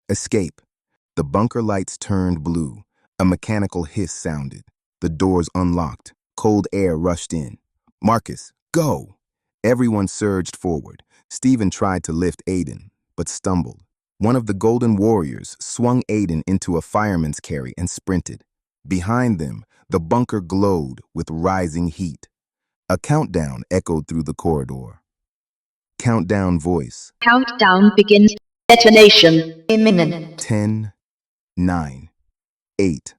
Escape. The bunker lights turned blue. A mechanical hiss sounded. The doors unlocked. Cold air rushed in. Marcus, go! Everyone surged forward. Stephen tried to lift Aiden, but stumbled. One of the Golden Warriors swung Aiden into a fireman's carry and sprinted. Behind them, the bunker glowed with rising heat. A countdown echoed through the corridor. Countdown voice. Countdown begins. Detonation imminent. 10, 9, 8.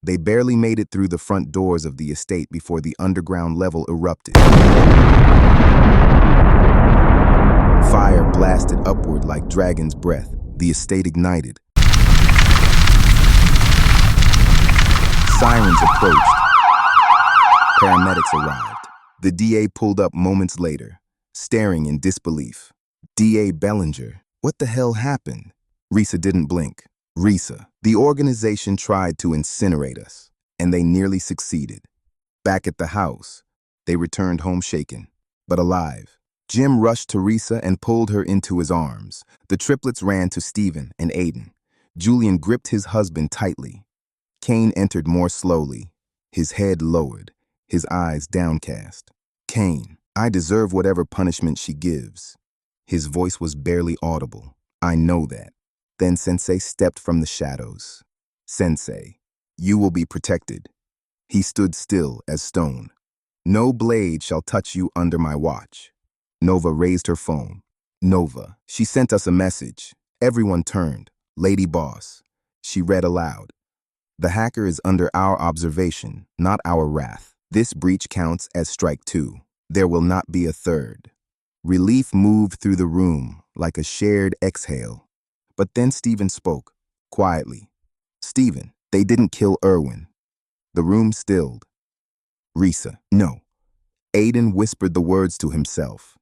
They barely made it through the front doors of the estate before the underground level erupted. Fire blasted upward like dragon's breath. The estate ignited. Sirens approached. Paramedics arrived. The DA pulled up moments later, staring in disbelief. DA Bellinger, what the hell happened? Risa didn't blink. Risa, the organization tried to incinerate us, and they nearly succeeded. Back at the house, they returned home shaken, but alive. Jim rushed to Risa and pulled her into his arms. The triplets ran to Stephen and Aiden. Julian gripped his husband tightly. Kane entered more slowly, his head lowered, his eyes downcast. Kane, I deserve whatever punishment she gives. His voice was barely audible. I know that. Then Sensei stepped from the shadows. Sensei, you will be protected. He stood still as stone. No blade shall touch you under my watch. Nova raised her phone. Nova, she sent us a message. Everyone turned. Lady Boss. She read aloud. The hacker is under our observation, not our wrath. This breach counts as strike 2. There will not be a third. Relief moved through the room like a shared exhale. But then Stephen spoke, quietly. Stephen, they didn't kill Irwin. The room stilled. Risa, no. Aiden whispered the words to himself.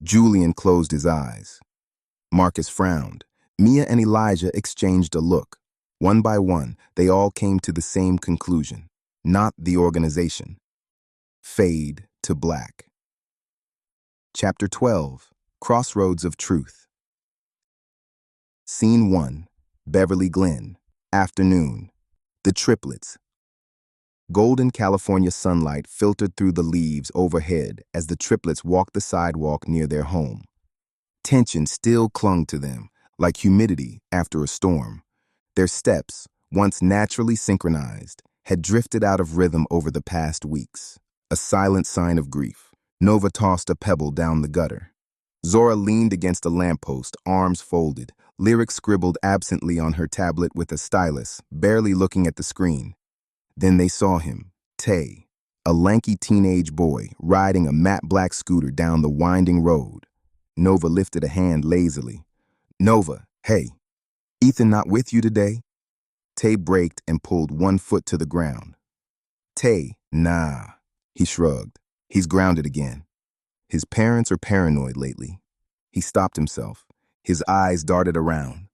Julian closed his eyes. Marcus frowned. Mia and Elijah exchanged a look. One by one, they all came to the same conclusion. Not the organization. Fade to black. Chapter 12, Crossroads of Truth. Scene 1, Beverly Glen, afternoon. The triplets. Golden California sunlight filtered through the leaves overhead as the triplets walked the sidewalk near their home. Tension still clung to them, like humidity after a storm. Their steps, once naturally synchronized, had drifted out of rhythm over the past weeks. A silent sign of grief. Nova tossed a pebble down the gutter. Zora leaned against a lamppost, arms folded. Lyric scribbled absently on her tablet with a stylus, barely looking at the screen. Then they saw him, Tay, a lanky teenage boy riding a matte black scooter down the winding road. Nova lifted a hand lazily. Nova, hey, Ethan not with you today? Tay braked and pulled one foot to the ground. Tay, nah, he shrugged. He's grounded again. His parents are paranoid lately. He stopped himself. His eyes darted around.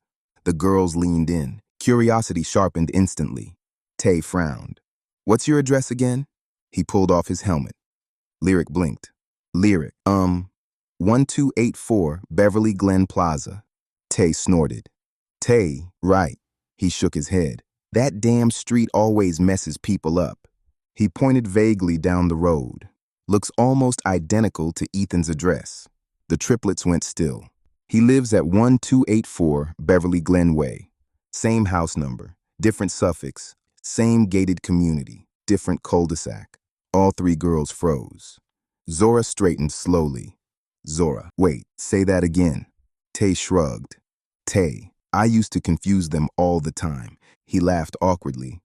The girls leaned in. Curiosity sharpened instantly. Tay frowned. What's your address again? He pulled off his helmet. Lyric blinked. Lyric, 1284 Beverly Glen Plaza. Tay snorted. Tay, right. He shook his head. That damn street always messes people up. He pointed vaguely down the road. Looks almost identical to Ethan's address. The triplets went still. He lives at 1284 Beverly Glen Way. Same house number, different suffix, same gated community, different cul-de-sac. All three girls froze. Zora straightened slowly. Zora, wait, say that again. Tay shrugged. Tay, I used to confuse them all the time. He laughed awkwardly.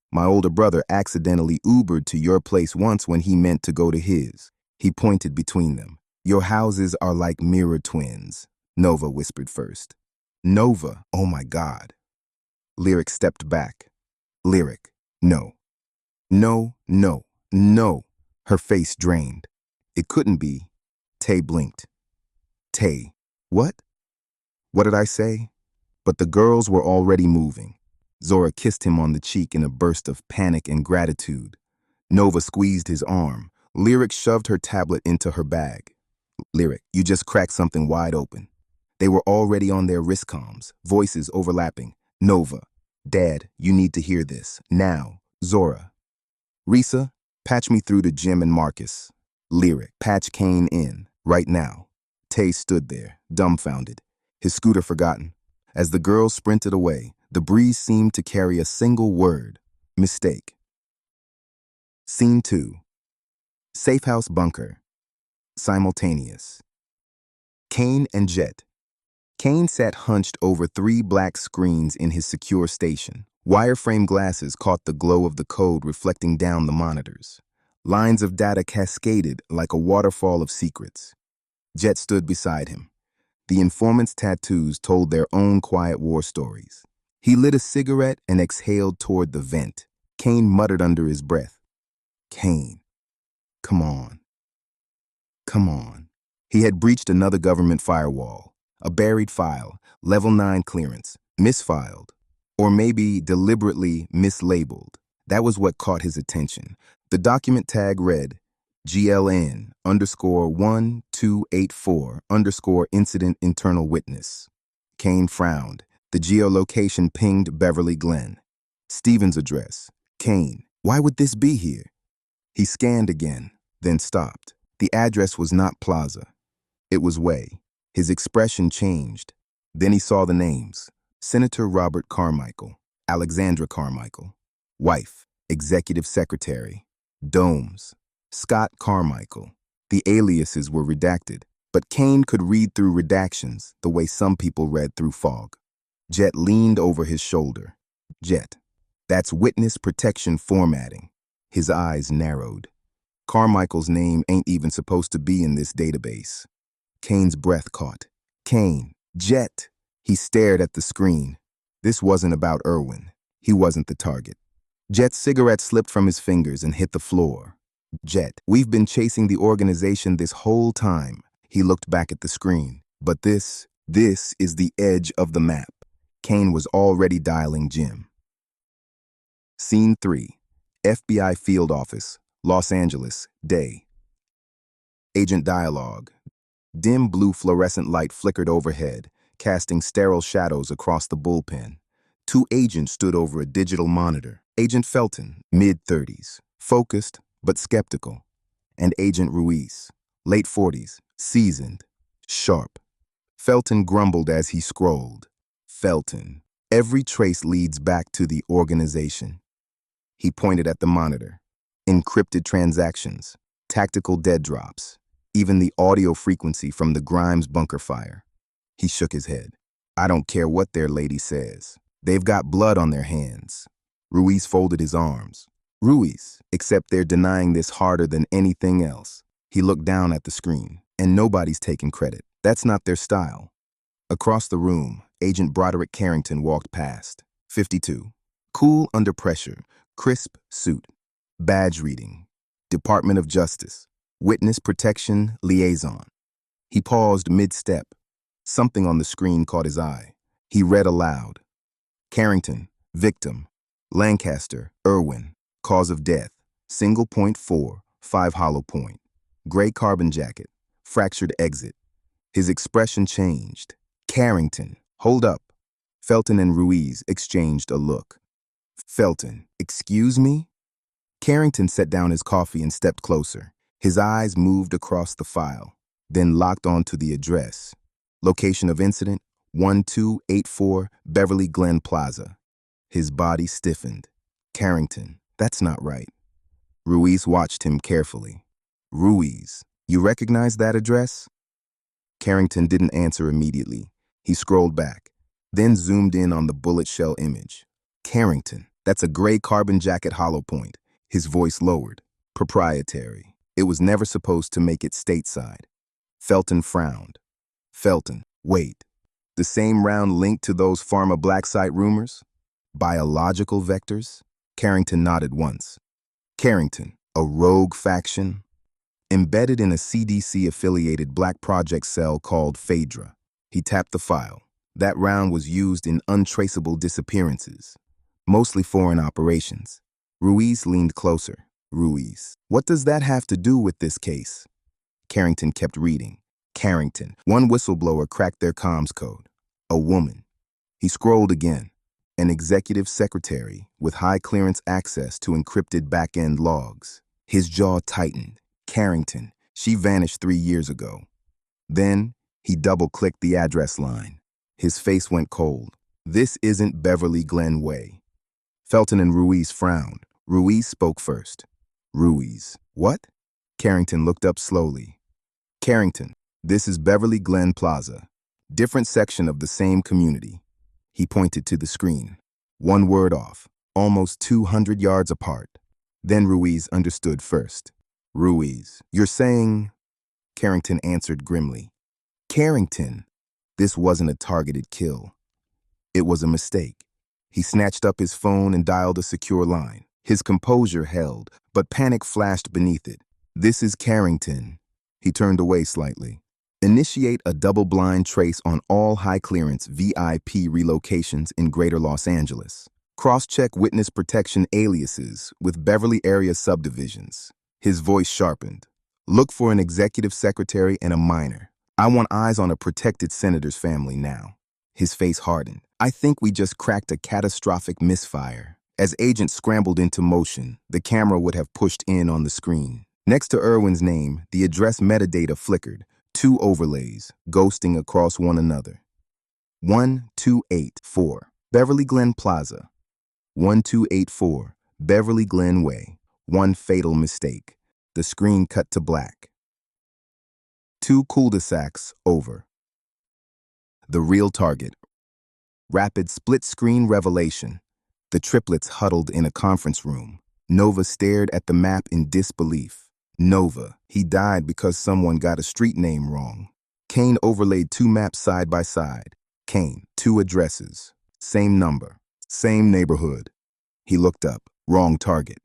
My older brother accidentally Ubered to your place once when he meant to go to his. He pointed between them. Your houses are like mirror twins, Nova whispered first. Nova, oh my God. Lyric stepped back. Lyric, no. No, no, no. Her face drained. It couldn't be. Tay blinked. Tay, what? What did I say? But the girls were already moving. Zora kissed him on the cheek in a burst of panic and gratitude. Nova squeezed his arm. Lyric shoved her tablet into her bag. Lyric, you just cracked something wide open. They were already on their wristcoms, voices overlapping. Nova, Dad, you need to hear this. Now. Zora. Risa, patch me through to Jim and Marcus. Lyric, patch Kane in, right now. Tay stood there, dumbfounded, his scooter forgotten. As the girls sprinted away, the breeze seemed to carry a single word, mistake. Scene 2. Safe house bunker. Simultaneous. Kane and Jet. Kane sat hunched over 3 black screens in his secure station. Wireframe glasses caught the glow of the code reflecting down the monitors. Lines of data cascaded like a waterfall of secrets. Jet stood beside him. The informant's tattoos told their own quiet war stories. He lit a cigarette and exhaled toward the vent. Kane muttered under his breath. Kane, come on. Come on. He had breached another government firewall. A buried file, level 9 clearance, misfiled. Or maybe deliberately mislabeled. That was what caught his attention. The document tag read, GLN _1284 incident internal witness. Kane frowned. The geolocation pinged Beverly Glen. Stephen's address. Kane, why would this be here? He scanned again, then stopped. The address was not Plaza. It was Way. His expression changed. Then he saw the names. Senator Robert Carmichael, Alexandra Carmichael. Wife, Executive Secretary. Domes, Scott Carmichael. The aliases were redacted, but Kane could read through redactions the way some people read through fog. Jet leaned over his shoulder. Jet, that's witness protection formatting. His eyes narrowed. Carmichael's name ain't even supposed to be in this database. Kane's breath caught. Kane, Jet. He stared at the screen. This wasn't about Irwin. He wasn't the target. Jet's cigarette slipped from his fingers and hit the floor. Jet, we've been chasing the organization this whole time. He looked back at the screen. But this is the edge of the map. Kane was already dialing Jim. Scene 3. FBI Field Office, Los Angeles, day. Agent dialogue. Dim blue fluorescent light flickered overhead, casting sterile shadows across the bullpen. 2 agents stood over a digital monitor. Agent Felton, mid-30s, focused but skeptical. And Agent Ruiz, late 40s, seasoned, sharp. Felton grumbled as he scrolled. Felton, every trace leads back to the organization. He pointed at the monitor. Encrypted transactions, tactical dead drops, even the audio frequency from the Grimes bunker fire. He shook his head. I don't care what their lady says. They've got blood on their hands. Ruiz folded his arms. Ruiz, except they're denying this harder than anything else. He looked down at the screen, and nobody's taking credit. That's not their style. Across the room, Agent Broderick Carrington walked past. 52. Cool under pressure, crisp suit. Badge reading. Department of Justice. Witness Protection Liaison. He paused mid-step. Something on the screen caught his eye. He read aloud. Carrington, victim. Lancaster, Irwin. Cause of death. Single point 4, 5 hollow point. Gray carbon jacket. Fractured exit. His expression changed. Carrington, hold up. Felton and Ruiz exchanged a look. Felton, excuse me? Carrington set down his coffee and stepped closer. His eyes moved across the file, then locked onto the address. Location of incident, 1284 Beverly Glen Plaza. His body stiffened. Carrington, that's not right. Ruiz watched him carefully. Ruiz, you recognize that address? Carrington didn't answer immediately. He scrolled back, then zoomed in on the bullet shell image. Carrington, that's a gray carbon jacket hollow point. His voice lowered. Proprietary. It was never supposed to make it stateside. Felton frowned. Felton, wait. The same round linked to those pharma black site rumors? Biological vectors? Carrington nodded once. Carrington, a rogue faction? Embedded in a CDC-affiliated black project cell called Phaedra. He tapped the file. That round was used in untraceable disappearances, mostly foreign operations. Ruiz leaned closer. Ruiz, what does that have to do with this case? Carrington kept reading. Carrington, one whistleblower cracked their comms code. A woman. He scrolled again. An executive secretary with high clearance access to encrypted back-end logs. His jaw tightened. Carrington, she vanished 3 years ago. Then, he double-clicked the address line. His face went cold. This isn't Beverly Glen Way. Felton and Ruiz frowned. Ruiz spoke first. Ruiz, what? Carrington looked up slowly. Carrington, this is Beverly Glen Plaza. Different section of the same community. He pointed to the screen. One word off, almost 200 yards apart. Then Ruiz understood first. Ruiz, you're saying... Carrington answered grimly. Carrington, this wasn't a targeted kill. It was a mistake. He snatched up his phone and dialed a secure line. His composure held, but panic flashed beneath it. This is Carrington. He turned away slightly. Initiate a double-blind trace on all high-clearance VIP relocations in Greater Los Angeles. Cross-check witness protection aliases with Beverly area subdivisions. His voice sharpened. Look for an executive secretary and a minor. I want eyes on a protected senator's family now. His face hardened. I think we just cracked a catastrophic misfire. As agents scrambled into motion, the camera would have pushed in on the screen. Next to Irwin's name, the address metadata flickered. 2 overlays, ghosting across one another. 1284, Beverly Glen Plaza. 1284, Beverly Glen Way. One fatal mistake. The screen cut to black. 2 cul-de-sacs over. The real target. Rapid split-screen revelation. The triplets huddled in a conference room. Nova stared at the map in disbelief. Nova, he died because someone got a street name wrong. Kane overlaid 2 maps side by side. Kane, 2 addresses. Same number. Same neighborhood. He looked up. Wrong target.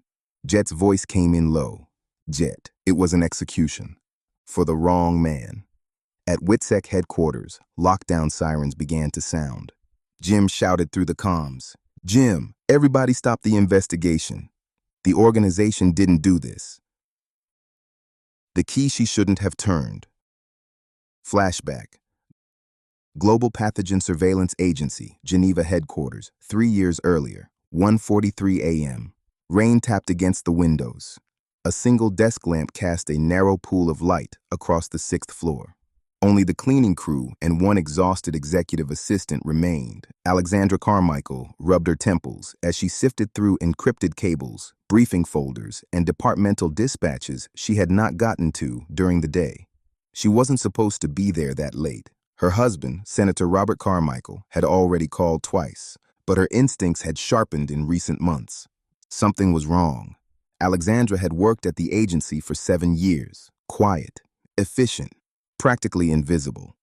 Jet's voice came in low. Jet, it was an execution. For the wrong man. At WITSEC headquarters, lockdown sirens began to sound. Jim shouted through the comms. Jim, everybody stop the investigation. The organization didn't do this. The key she shouldn't have turned. Flashback. Global Pathogen Surveillance Agency, Geneva headquarters, 3 years earlier, 1:43 a.m. Rain tapped against the windows. A single desk lamp cast a narrow pool of light across the 6th floor. Only the cleaning crew and one exhausted executive assistant remained. Alexandra Carmichael rubbed her temples as she sifted through encrypted cables, briefing folders, and departmental dispatches she had not gotten to during the day. She wasn't supposed to be there that late. Her husband, Senator Robert Carmichael, had already called twice, but her instincts had sharpened in recent months. Something was wrong. Alexandra had worked at the agency for 7 years, quiet, efficient, practically invisible.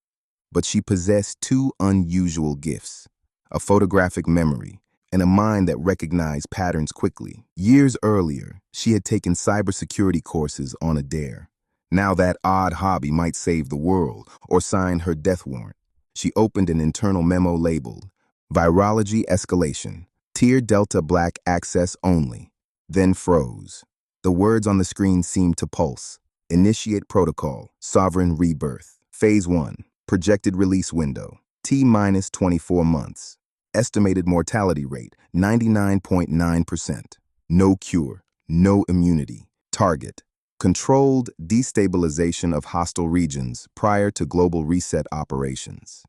But she possessed two unusual gifts: a photographic memory and a mind that recognized patterns quickly. Years earlier, she had taken cybersecurity courses on a dare. Now that odd hobby might save the world or sign her death warrant. She opened an internal memo labeled Virology Escalation, Tier Delta Black Access Only, then froze. The words on the screen seemed to pulse. Initiate protocol, sovereign rebirth. Phase 1, projected release window, T-minus 24 months. Estimated mortality rate, 99.9%. No cure, no immunity. Target, controlled destabilization of hostile regions prior to global reset operations.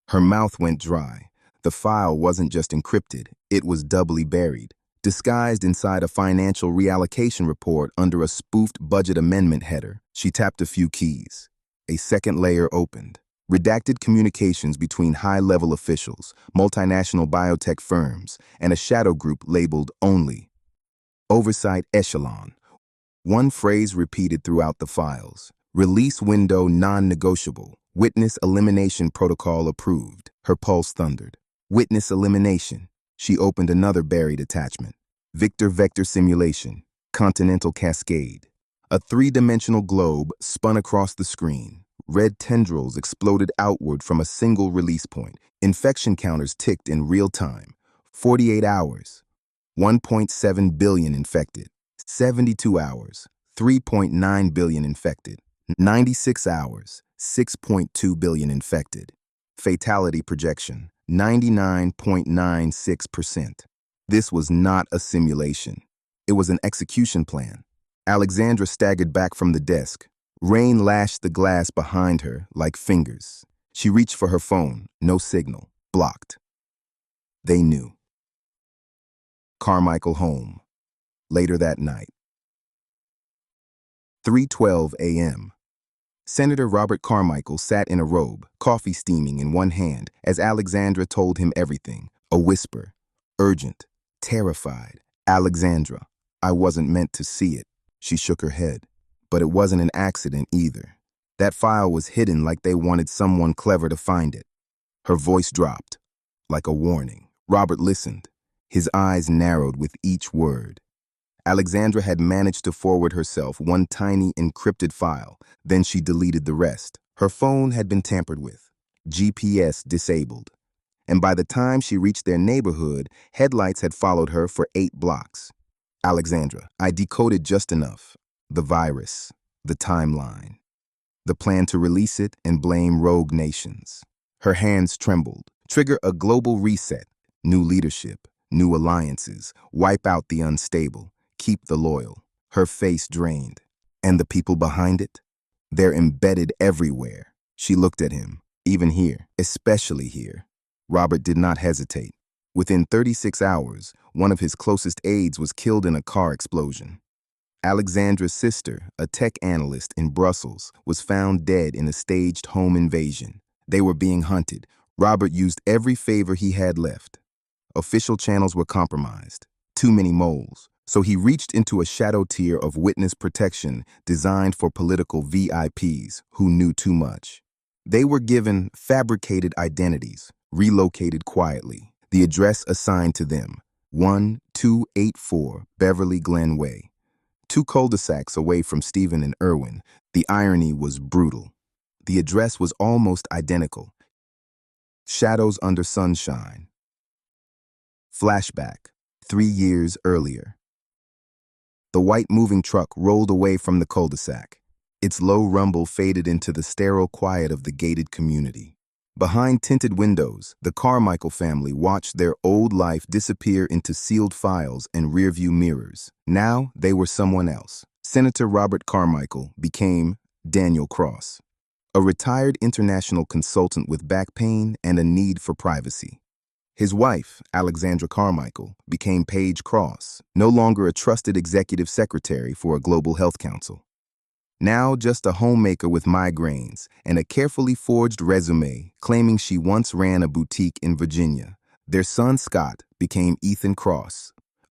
Her mouth went dry. The file wasn't just encrypted, it was doubly buried, disguised inside a financial reallocation report under a spoofed budget amendment header. She tapped a few keys. A second layer opened. Redacted communications between high-level officials, multinational biotech firms, and a shadow group labeled Only. Oversight Echelon. One phrase repeated throughout the files. Release window non-negotiable. Witness elimination protocol approved. Her pulse thundered. Witness elimination. She opened another buried attachment. Victor Vector Simulation. Continental Cascade. A three-dimensional globe spun across the screen. Red tendrils exploded outward from a single release point. Infection counters ticked in real time. 48 hours, 1.7 billion infected. 72 hours, 3.9 billion infected. 96 hours, 6.2 billion infected. Fatality projection, 99.96%. This was not a simulation. It was an execution plan. Alexandra staggered back from the desk. Rain lashed the glass behind her like fingers. She reached for her phone, no signal, blocked. They knew. Carmichael home. Later that night. 3:12 a.m. Senator Robert Carmichael sat in a robe, coffee steaming in one hand, as Alexandra told him everything. A whisper. Urgent. Terrified. Alexandra, I wasn't meant to see it. She shook her head. But it wasn't an accident either. That file was hidden like they wanted someone clever to find it. Her voice dropped, like a warning. Robert listened. His eyes narrowed with each word. Alexandra had managed to forward herself one tiny encrypted file, then she deleted the rest. Her phone had been tampered with, GPS disabled. And by the time she reached their neighborhood, headlights had followed her for 8 blocks. Alexandra, I decoded just enough. The virus, the timeline, the plan to release it and blame rogue nations. Her hands trembled. Trigger a global reset, new leadership, new alliances, wipe out the unstable, keep the loyal. Her face drained. And the people behind it? They're embedded everywhere. She looked at him, even here, especially here. Robert did not hesitate. Within 36 hours, one of his closest aides was killed in a car explosion. Alexandra's sister, a tech analyst in Brussels, was found dead in a staged home invasion. They were being hunted. Robert used every favor he had left. Official channels were compromised. Too many moles. So he reached into a shadow tier of witness protection designed for political VIPs who knew too much. They were given fabricated identities, relocated quietly. The address assigned to them, 1284 Beverly Glen Way. 2 cul-de-sacs away from Stephen and Irwin. The irony was brutal. The address was almost identical. Shadows under sunshine. Flashback, 3 years earlier. The white moving truck rolled away from the cul-de-sac. Its low rumble faded into the sterile quiet of the gated community. Behind tinted windows, the Carmichael family watched their old life disappear into sealed files and rearview mirrors. Now they were someone else. Senator Robert Carmichael became Daniel Cross, a retired international consultant with back pain and a need for privacy. His wife, Alexandra Carmichael, became Paige Cross, no longer a trusted executive secretary for a global health council. Now just a homemaker with migraines and a carefully forged resume claiming she once ran a boutique in Virginia. Their son Scott became Ethan Cross,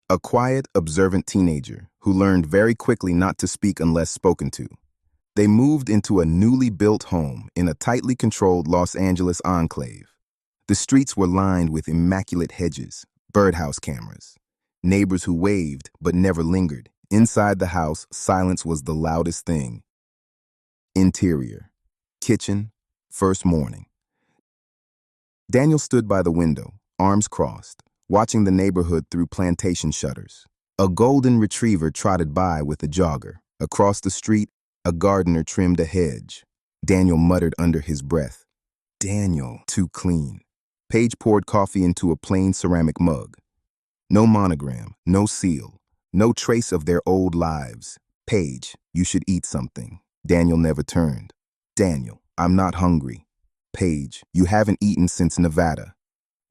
a quiet, observant teenager who learned very quickly not to speak unless spoken to. They moved into a newly built home in a tightly controlled Los Angeles enclave. The streets were lined with immaculate hedges, birdhouse cameras, neighbors who waved but never lingered. Inside the house, silence was the loudest thing. Interior. Kitchen. First morning. Daniel stood by the window, arms crossed, watching the neighborhood through plantation shutters. A golden retriever trotted by with a jogger. Across the street, a gardener trimmed a hedge. Daniel muttered under his breath, "Daniel, too clean." Paige poured coffee into a plain ceramic mug. No monogram, no seal, no trace of their old lives. "Paige, you should eat something." Daniel never turned. "Daniel, I'm not hungry." "Paige, you haven't eaten since Nevada."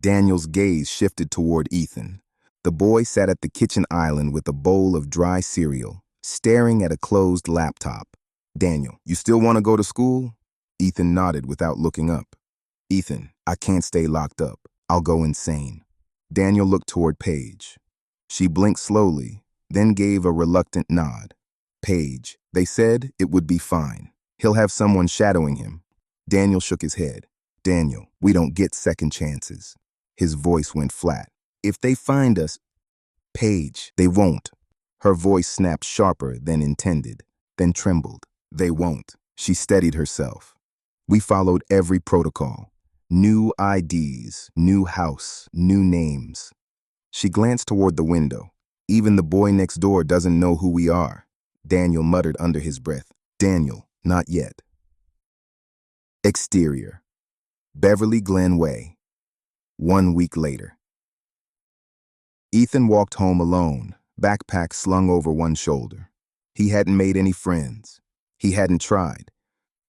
Daniel's gaze shifted toward Ethan. The boy sat at the kitchen island with a bowl of dry cereal, staring at a closed laptop. "Daniel, you still want to go to school?" Ethan nodded without looking up. "Ethan, I can't stay locked up. I'll go insane." Daniel looked toward Paige. She blinked slowly, then gave a reluctant nod. "Paige, they said it would be fine. He'll have someone shadowing him." Daniel shook his head. "Daniel, we don't get second chances." His voice went flat. "If they find us..." "Paige, they won't." Her voice snapped sharper than intended, then trembled. "They won't." She steadied herself. "We followed every protocol. New IDs, new house, new names." She glanced toward the window. "Even the boy next door doesn't know who we are." Daniel muttered under his breath, "Daniel, not yet." Exterior. Beverly Glen Way. 1 week later. Ethan walked home alone, backpack slung over one shoulder. He hadn't made any friends. He hadn't tried.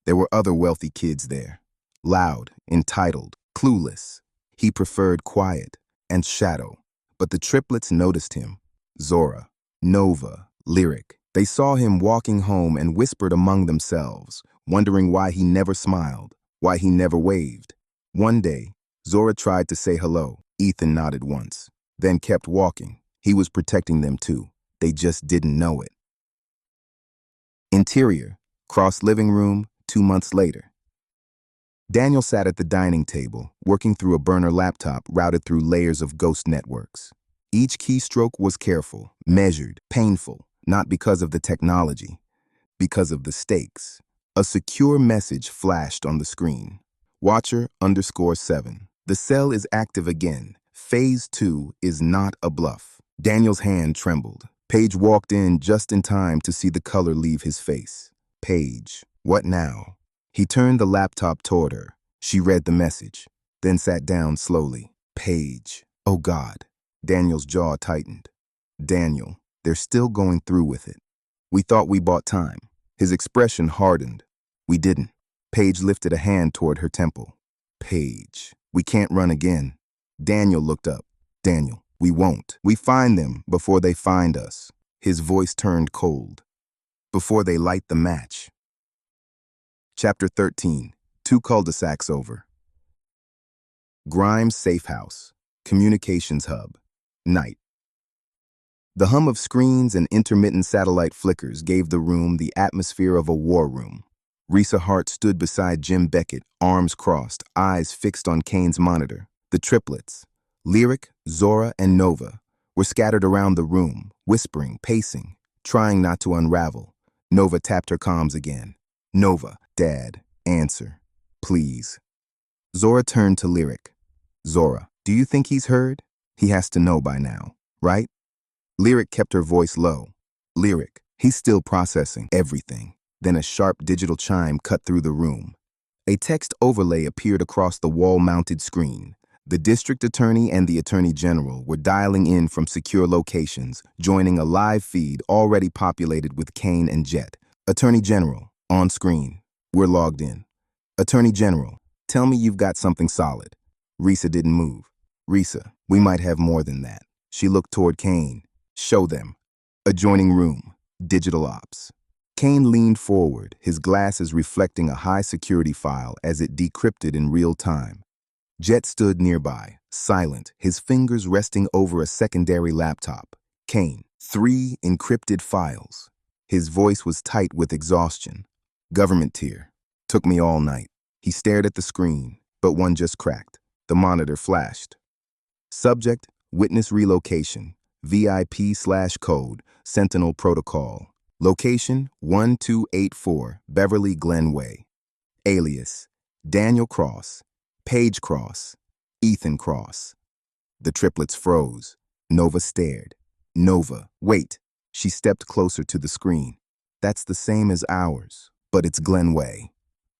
There were other wealthy kids there. Loud, entitled, clueless. He preferred quiet and shadow. But the triplets noticed him. Zora, Nova, Lyric. They saw him walking home and whispered among themselves, wondering why he never smiled, why he never waved. One day, Zora tried to say hello. Ethan nodded once, then kept walking. He was protecting them too. They just didn't know it. Interior. Cross living room, 2 months later. Daniel sat at the dining table, working through a burner laptop routed through layers of ghost networks. Each keystroke was careful, measured, painful, not because of the technology, because of the stakes. A secure message flashed on the screen. Watcher_7. The cell is active again. Phase 2 is not a bluff. Daniel's hand trembled. Paige walked in just in time to see the color leave his face. "Paige, what now?" He turned the laptop toward her. She read the message, then sat down slowly. "Paige, oh God." Daniel's jaw tightened. "Daniel, they're still going through with it. We thought we bought time." His expression hardened. "We didn't." Paige lifted a hand toward her temple. "Paige, we can't run again." Daniel looked up. "Daniel, we won't. We find them before they find us." His voice turned cold. "Before they light the match." Chapter 13. 2 cul-de-sacs over. Grimes Safe House. Communications Hub. Night. The hum of screens and intermittent satellite flickers gave the room the atmosphere of a war room. Risa Hart stood beside Jim Beckett, arms crossed, eyes fixed on Kane's monitor. The triplets, Lyric, Zora, and Nova, were scattered around the room, whispering, pacing, trying not to unravel. Nova tapped her comms again. "Nova, Dad, answer, please." Zora turned to Lyric. "Zora, do you think he's heard? He has to know by now, right?" Lyric kept her voice low. "Lyric, he's still processing everything." Then a sharp digital chime cut through the room. A text overlay appeared across the wall-mounted screen. The district attorney and the attorney general were dialing in from secure locations, joining a live feed already populated with Kane and Jet. "Attorney General, on screen. We're logged in." "Attorney General, tell me you've got something solid." Risa didn't move. "Risa, we might have more than that." She looked toward Kane. "Show them." Adjoining room. Digital ops. Kane leaned forward, his glasses reflecting a high-security file as it decrypted in real time. Jet stood nearby, silent, his fingers resting over a secondary laptop. "Kane, 3 encrypted files. His voice was tight with exhaustion. Government tier. Took me all night. He stared at the screen, but one just cracked. The monitor flashed. Subject, witness relocation. VIP/code, Sentinel Protocol. Location, 1284 Beverly Glen Way. Alias, Daniel Cross, Paige Cross, Ethan Cross. The triplets froze. Nova stared. Nova, wait. She stepped closer to the screen. That's the same as ours, but it's Glen Way.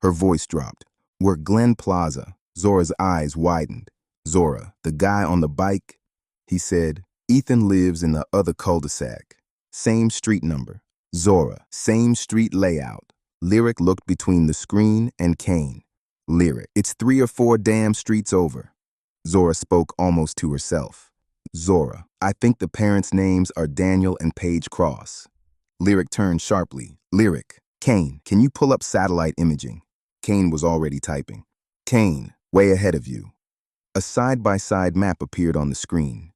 Her voice dropped. We're Glen Plaza. Zora's eyes widened. Zora, the guy on the bike? He said, Ethan lives in the other cul-de-sac. Same street number. Zora, same street layout. Lyric looked between the screen and Kane. Lyric, it's 3 or 4 damn streets over. Zora spoke almost to herself. Zora, I think the parents' names are Daniel and Paige Cross. Lyric turned sharply. Lyric, Kane, can you pull up satellite imaging? Kane was already typing. Kane, way ahead of you. A side-by-side map appeared on the screen.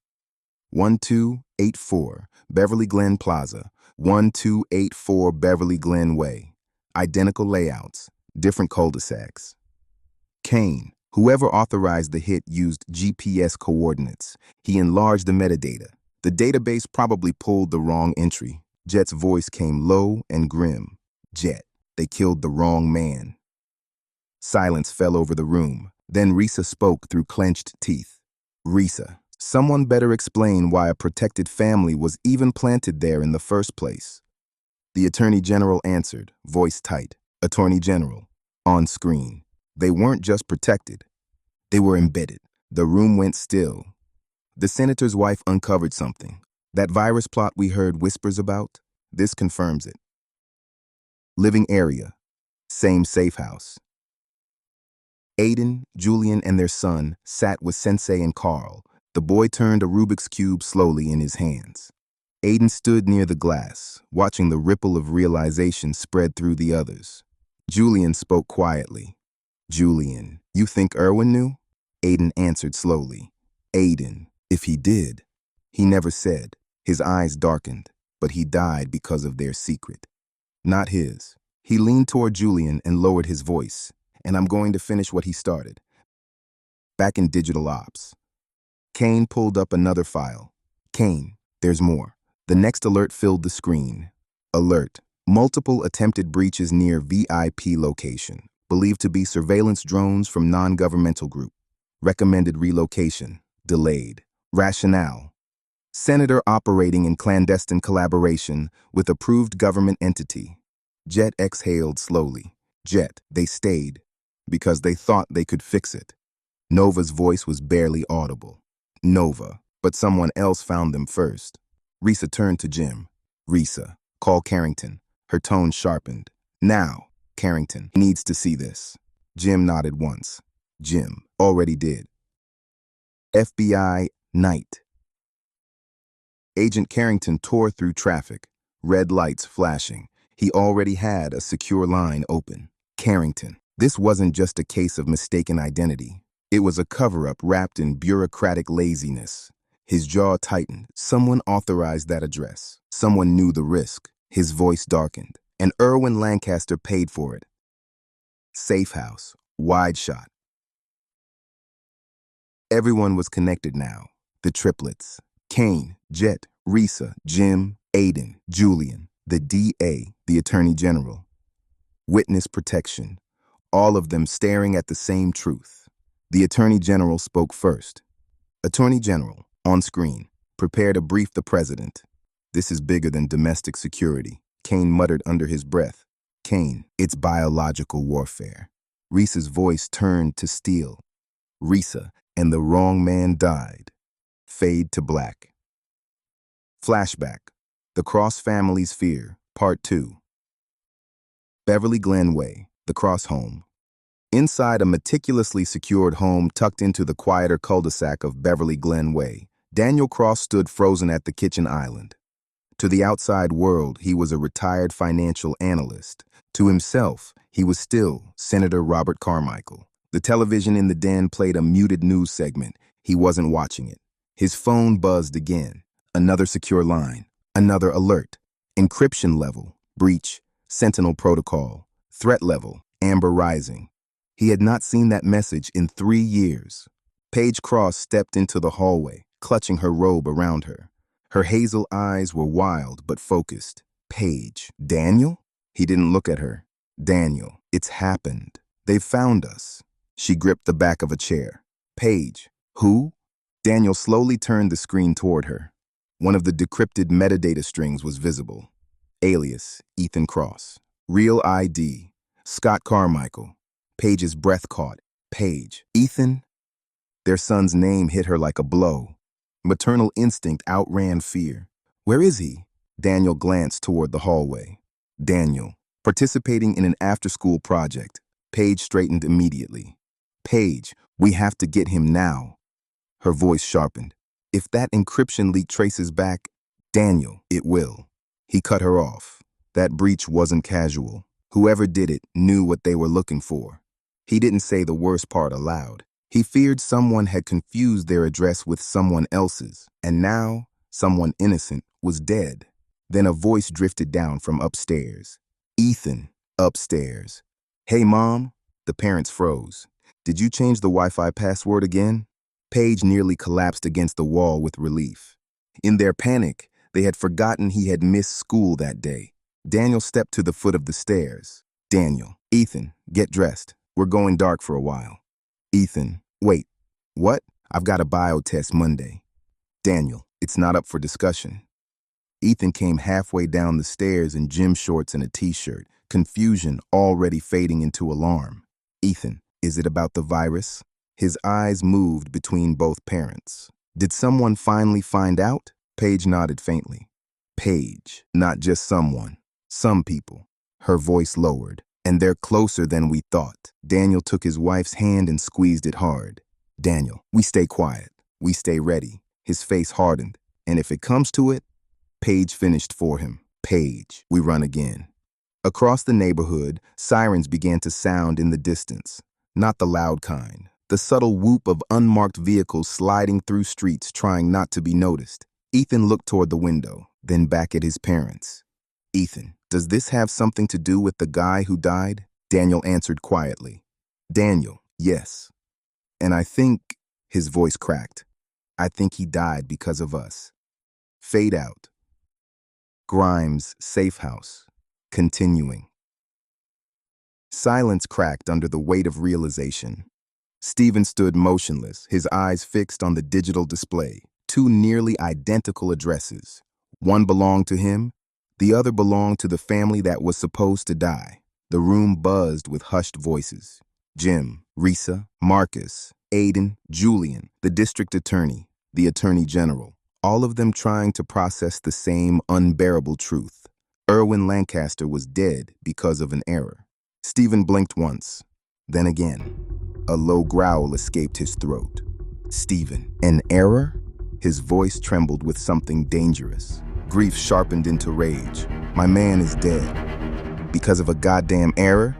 1284 Beverly Glen Plaza, 1284 Beverly Glen Way. Identical layouts, different cul-de-sacs. Kane, whoever authorized the hit, used GPS coordinates. He enlarged the metadata. The database probably pulled the wrong entry. Jet's voice came low and grim. Jet, they killed the wrong man. Silence fell over the room. Then Risa spoke through clenched teeth. Risa, someone better explain why a protected family was even planted there in the first place. The Attorney General answered, voice tight. Attorney General, on screen. They weren't just protected. They were embedded. The room went still. The senator's wife uncovered something. That virus plot we heard whispers about, this confirms it. Living area, same safe house. Aiden, Julian, and their son sat with Sensei and Carl. The boy turned a Rubik's Cube slowly in his hands. Aiden stood near the glass, watching the ripple of realization spread through the others. Julian spoke quietly. Julian, you think Erwin knew? Aiden answered slowly. Aiden, if he did. He never said. His eyes darkened, but he died because of their secret. Not his. He leaned toward Julian and lowered his voice. And I'm going to finish what he started. Back in digital ops. Kane pulled up another file. Kane, there's more. The next alert filled the screen. Alert. Multiple attempted breaches near VIP location. Believed to be surveillance drones from non-governmental group. Recommended relocation. Delayed. Rationale. Senator operating in clandestine collaboration with approved government entity. Jet exhaled slowly. Jet, they stayed. Because they thought they could fix it. Nova's voice was barely audible. Nova, but someone else found them first. Risa turned to Jim. Risa, call Carrington. Her tone sharpened. Now, Carrington needs to see this. Jim nodded once. Jim already did. FBI, night. Agent Carrington tore through traffic, red lights flashing. He already had a secure line open. Carrington. This wasn't just a case of mistaken identity. It was a cover-up wrapped in bureaucratic laziness. His jaw tightened. Someone authorized that address. Someone knew the risk. His voice darkened. And Erwin Lancaster paid for it. Safe house. Wide shot. Everyone was connected now. The triplets. Kane, Jet, Risa, Jim, Aiden, Julian, the DA, the Attorney General. Witness protection. All of them staring at the same truth. The Attorney General spoke first. Attorney General, on screen, prepare to brief the President. This is bigger than domestic security. Kane muttered under his breath. Kane, it's biological warfare. Risa's voice turned to steel. Risa, and the wrong man died. Fade to black. Flashback. The Cross Family's Fear, Part 2. Beverly Glen Way, the Cross home. Inside a meticulously secured home tucked into the quieter cul-de-sac of Beverly Glen Way, Daniel Cross stood frozen at the kitchen island. To the outside world, he was a retired financial analyst. To himself, he was still Senator Robert Carmichael. The television in the den played a muted news segment. He wasn't watching it. His phone buzzed again. Another secure line. Another alert. Encryption level, breach, Sentinel protocol, threat level, amber rising. He had not seen that message in 3 years. Paige Cross stepped into the hallway, clutching her robe around her. Her hazel eyes were wild but focused. Paige. Daniel? He didn't look at her. Daniel, it's happened. They've found us. She gripped the back of a chair. Paige. Who? Daniel slowly turned the screen toward her. One of the decrypted metadata strings was visible. Alias, Ethan Cross. Real ID, Scott Carmichael. Paige's breath caught. Paige. Ethan? Their son's name hit her like a blow. Maternal instinct outran fear. Where is he? Daniel glanced toward the hallway. Daniel, participating in an after-school project. Paige straightened immediately. Paige, we have to get him now. Her voice sharpened. If that encryption leak traces back, Daniel, it will. He cut her off. That breach wasn't casual. Whoever did it knew what they were looking for. He didn't say the worst part aloud. He feared someone had confused their address with someone else's, and now someone innocent was dead. Then a voice drifted down from upstairs. Ethan, upstairs. Hey, Mom. The parents froze. Did you change the Wi-Fi password again? Paige nearly collapsed against the wall with relief. In their panic, they had forgotten he had missed school that day. Daniel stepped to the foot of the stairs. Daniel. Ethan, get dressed. We're going dark for a while. Ethan. Wait. What? I've got a bio test Monday. Daniel. It's not up for discussion. Ethan came halfway down the stairs in gym shorts and a t-shirt, confusion already fading into alarm. Ethan. Is it about the virus? His eyes moved between both parents. Did someone finally find out? Paige nodded faintly. Paige, not just someone. Some people. Her voice lowered. And they're closer than we thought. Daniel took his wife's hand and squeezed it hard. Daniel, we stay quiet. We stay ready. His face hardened. And if it comes to it, Paige finished for him. Paige, we run again. Across the neighborhood, sirens began to sound in the distance. Not the loud kind. The subtle whoop of unmarked vehicles sliding through streets trying not to be noticed. Ethan looked toward the window, then back at his parents. Ethan, does this have something to do with the guy who died? Daniel answered quietly. Daniel, yes. And I think, his voice cracked, I think he died because of us. Fade out. Grimes' safe house. Continuing. Silence cracked under the weight of realization. Stephen stood motionless, his eyes fixed on the digital display. 2 nearly identical addresses. One belonged to him, the other belonged to the family that was supposed to die. The room buzzed with hushed voices. Jim, Risa, Marcus, Aiden, Julian, the district attorney, the attorney general, all of them trying to process the same unbearable truth. Erwin Lancaster was dead because of an error. Stephen blinked once, then again. A low growl escaped his throat. Stephen, an error? His voice trembled with something dangerous. Grief sharpened into rage. My man is dead. Because of a goddamn error?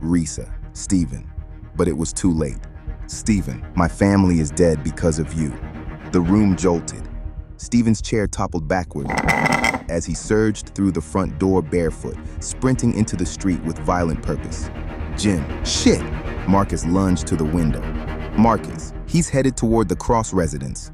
Risa, Stephen. But it was too late. Stephen, my family is dead because of you. The room jolted. Stephen's chair toppled backward as he surged through the front door barefoot, sprinting into the street with violent purpose. Jim, shit! Marcus lunged to the window. Marcus, he's headed toward the Cross residence.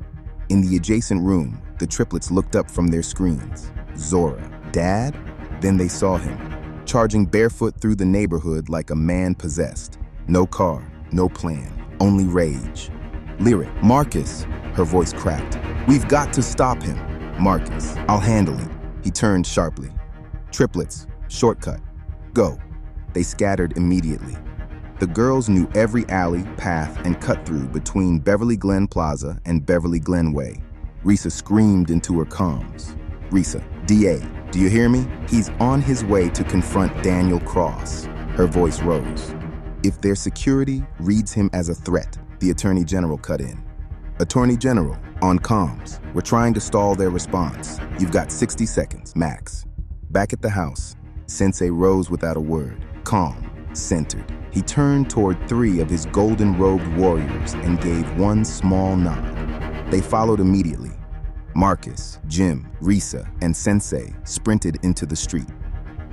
In the adjacent room, the triplets looked up from their screens. Zora, Dad? Then they saw him, charging barefoot through the neighborhood like a man possessed. No car, no plan, only rage. Lyric, Marcus, her voice cracked. We've got to stop him. Marcus, I'll handle it. He turned sharply. Triplets, shortcut, go. They scattered immediately. The girls knew every alley, path, and cut-through between Beverly Glen Plaza and Beverly Glen Way. Risa screamed into her comms. Risa, DA, do you hear me? He's on his way to confront Daniel Cross. Her voice rose. If their security reads him as a threat, the Attorney General cut in. Attorney General, on comms, we're trying to stall their response. You've got 60 seconds, max. Back at the house, Sensei rose without a word, calm, centered. He turned toward 3 of his golden-robed warriors and gave one small nod. They followed immediately. Marcus, Jim, Risa, and Sensei sprinted into the street.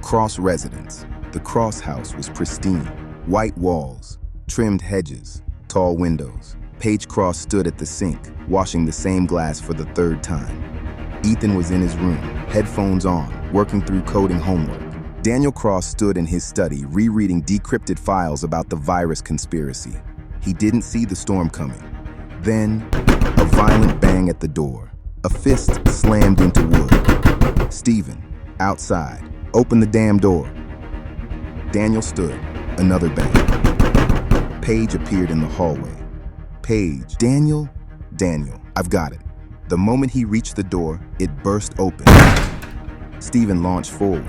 Cross residence. The Cross house was pristine. White walls, trimmed hedges, tall windows. Paige Cross stood at the sink, washing the same glass for the third time. Ethan was in his room, headphones on, working through coding homework. Daniel Cross stood in his study, rereading decrypted files about the virus conspiracy. He didn't see the storm coming. Then, a violent bang at the door. A fist slammed into wood. Stephen, outside. Open the damn door. Daniel stood. Another bang. Paige appeared in the hallway. Paige. Daniel? Daniel. I've got it. The moment he reached the door, it burst open. Stephen launched forward.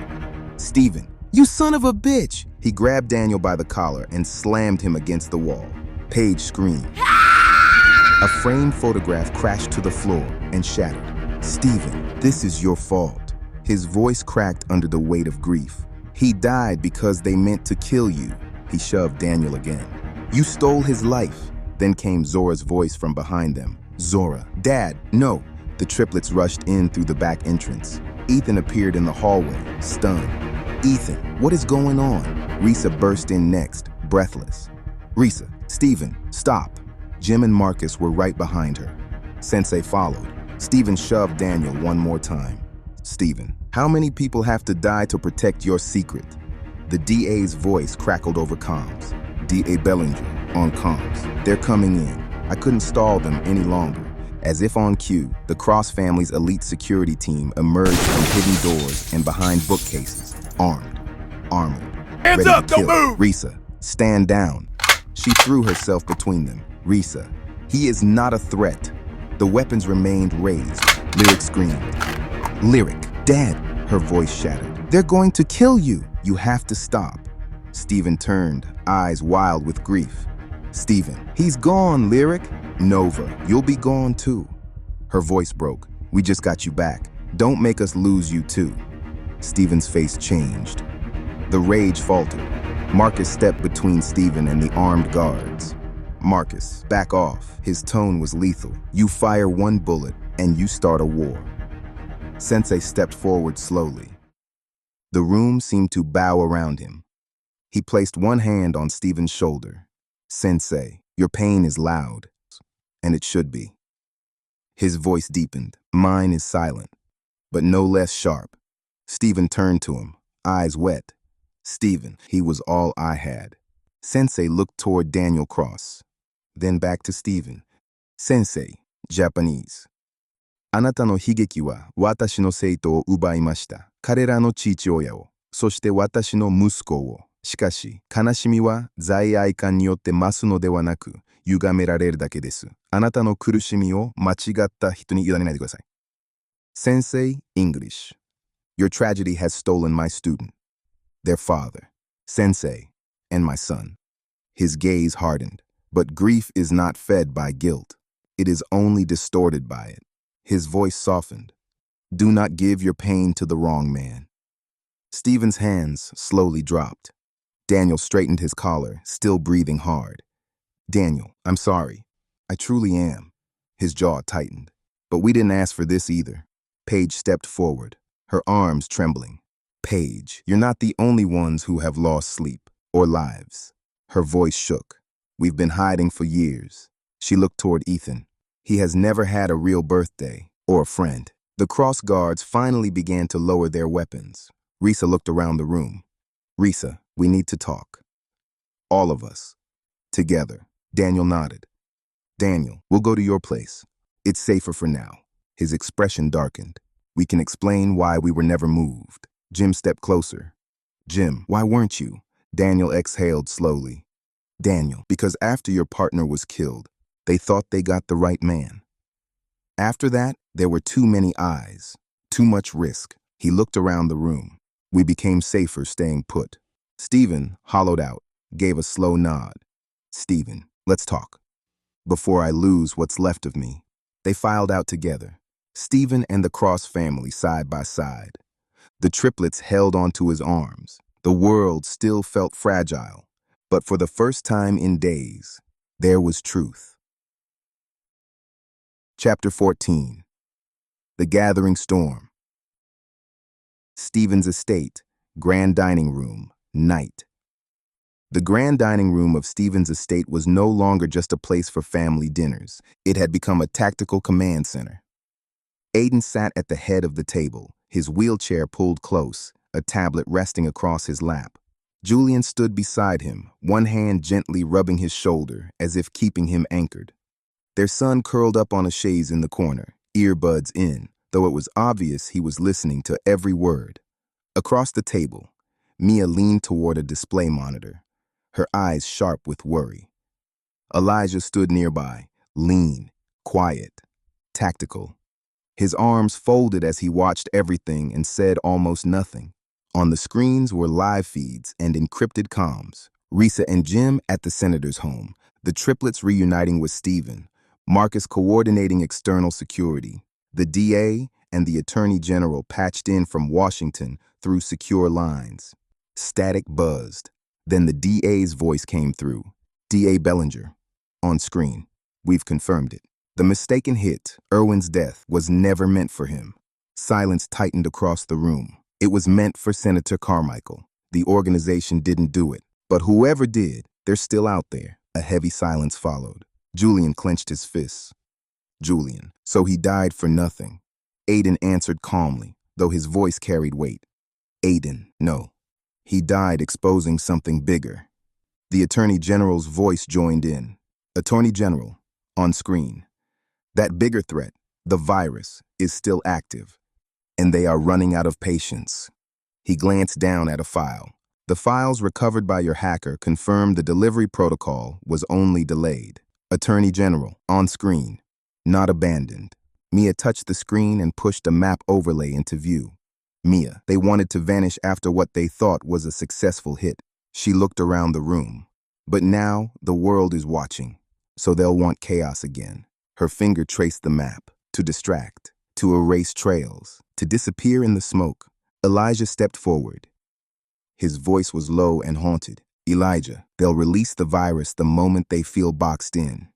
Stephen, you son of a bitch! He grabbed Daniel by the collar and slammed him against the wall. Paige screamed. A framed photograph crashed to the floor and shattered. Stephen, this is your fault. His voice cracked under the weight of grief. He died because they meant to kill you. He shoved Daniel again. You stole his life. Then came Zora's voice from behind them. Zora, Dad, no. The triplets rushed in through the back entrance. Ethan appeared in the hallway, stunned. Ethan, what is going on? Risa burst in next, breathless. Risa, Stephen, stop. Jim and Marcus were right behind her. Sensei followed. Stephen shoved Daniel one more time. Stephen, how many people have to die to protect your secret? The DA's voice crackled over comms. DA Bellinger, on comms. They're coming in. I couldn't stall them any longer. As if on cue, the Cross family's elite security team emerged from hidden doors and behind bookcases, armed, armored, Hands ready up, to kill. don't move! Risa, stand down. She threw herself between them. Risa, he is not a threat. The weapons remained raised. Lyric screamed. Lyric, Dad, her voice shattered. They're going to kill you. You have to stop. Stephen turned, eyes wild with grief. Stephen, he's gone, Lyric. Nova, you'll be gone too. Her voice broke. We just got you back. Don't make us lose you too. Stephen's face changed. The rage faltered. Marcus stepped between Stephen and the armed guards. Marcus, back off. His tone was lethal. You fire one bullet and you start a war. Sensei stepped forward slowly. The room seemed to bow around him. He placed one hand on Stephen's shoulder. Sensei, your pain is loud, and it should be. His voice deepened. Mine is silent, but no less sharp. Stephen turned to him, eyes wet. Stephen, he was all I had. Sensei looked toward Daniel Cross, then back to Stephen. Sensei, Japanese. あなたの悲劇は私の生徒を奪いました。彼らの父親を、そして私の息子を。しかし、悲しみは罪悪感によって増すのではなく、歪められるだけです。あなたの苦しみを間違った人に委ねないでください。Sensei, English. Your tragedy has stolen my student, their father, Sensei, and my son. His gaze hardened. But grief is not fed by guilt. It is only distorted by it. His voice softened. Do not give your pain to the wrong man. Stephen's hands slowly dropped. Daniel straightened his collar, still breathing hard. Daniel, I'm sorry. I truly am. His jaw tightened. But we didn't ask for this either. Paige stepped forward, her arms trembling. Paige, you're not the only ones who have lost sleep or lives. Her voice shook. We've been hiding for years. She looked toward Ethan. He has never had a real birthday or a friend. The cross guards finally began to lower their weapons. Risa looked around the room. Risa, we need to talk. All of us. Together. Daniel nodded. Daniel, we'll go to your place. It's safer for now. His expression darkened. We can explain why we were never moved. Jim stepped closer. Jim, why weren't you? Daniel exhaled slowly. Daniel, because after your partner was killed, they thought they got the right man. After that, there were too many eyes, too much risk. He looked around the room. We became safer staying put. Stephen hollowed out, gave a slow nod. Stephen, let's talk. Before I lose what's left of me. They filed out together. Stephen and the Cross family side by side. The triplets held onto his arms. The world still felt fragile. But for the first time in days, there was truth. Chapter 14. The gathering storm. Stephen's estate, grand dining room, night. The grand dining room of Stephen's estate was no longer just a place for family dinners. It had become a tactical command center. Aidan sat at the head of the table, his wheelchair pulled close, a tablet resting across his lap. Julian stood beside him, one hand gently rubbing his shoulder, as if keeping him anchored. Their son curled up on a chaise in the corner, earbuds in, though it was obvious he was listening to every word. Across the table, Mia leaned toward a display monitor, her eyes sharp with worry. Elijah stood nearby, lean, quiet, tactical. His arms folded as he watched everything and said almost nothing. On the screens were live feeds and encrypted comms. Risa and Jim at the senator's home, the triplets reuniting with Stephen, Marcus coordinating external security, the DA and the Attorney General patched in from Washington through secure lines. Static buzzed. Then the DA's voice came through. DA Bellinger. On screen. We've confirmed it. The mistaken hit, Irwin's death, was never meant for him. Silence tightened across the room. It was meant for Senator Carmichael. The organization didn't do it. But whoever did, they're still out there. A heavy silence followed. Julian clenched his fists. Julian. So he died for nothing. Aidan answered calmly, though his voice carried weight. Aidan, no. He died exposing something bigger. The Attorney General's voice joined in. Attorney General, on screen. That bigger threat, the virus, is still active, and they are running out of patience. He glanced down at a file. The files recovered by your hacker confirmed the delivery protocol was only delayed. Attorney General, on screen. Not abandoned. Mia touched the screen and pushed a map overlay into view. Mia, they wanted to vanish after what they thought was a successful hit. She looked around the room. But now, the world is watching, so they'll want chaos again. Her finger traced the map, to distract, to erase trails, to disappear in the smoke. Elijah stepped forward. His voice was low and haunted. Elijah, they'll release the virus the moment they feel boxed in.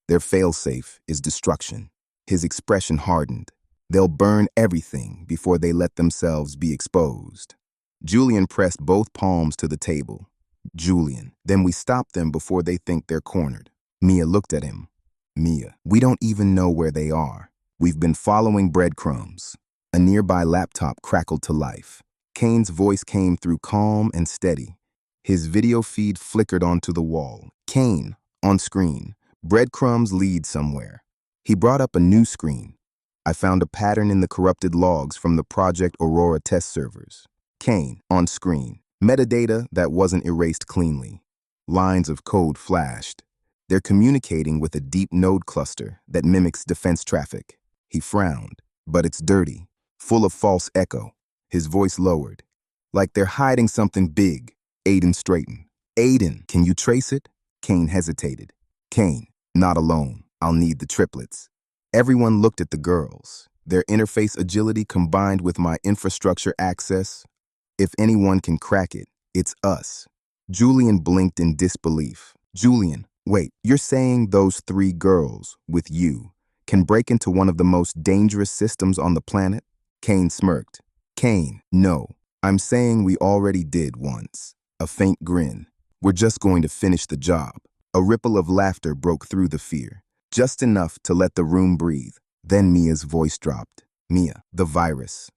Their failsafe is destruction. His expression hardened. They'll burn everything before they let themselves be exposed. Julian pressed both palms to the table. Julian, then we stop them before they think they're cornered. Mia looked at him. Mia, we don't even know where they are. We've been following breadcrumbs. A nearby laptop crackled to life. Kane's voice came through calm and steady. His video feed flickered onto the wall. Kane, on screen. Breadcrumbs lead somewhere. He brought up a new screen. I found a pattern in the corrupted logs from the Project Aurora test servers. Kane, on screen. Metadata that wasn't erased cleanly. Lines of code flashed. They're communicating with a deep node cluster that mimics defense traffic. He frowned. But it's dirty, full of false echo. His voice lowered. Like they're hiding something big. Aidan straightened. Aidan, can you trace it? Kane hesitated. Kane, not alone. I'll need the triplets. Everyone looked at the girls. Their interface agility combined with my infrastructure access. If anyone can crack it, it's us. Julian blinked in disbelief. Julian, wait, you're saying those 3 girls, with you, can break into one of the most dangerous systems on the planet? Kane smirked. Kane, no. I'm saying we already did once. A faint grin. We're just going to finish the job. A ripple of laughter broke through the fear. Just enough to let the room breathe. Then Mia's voice dropped. Mia, the virus.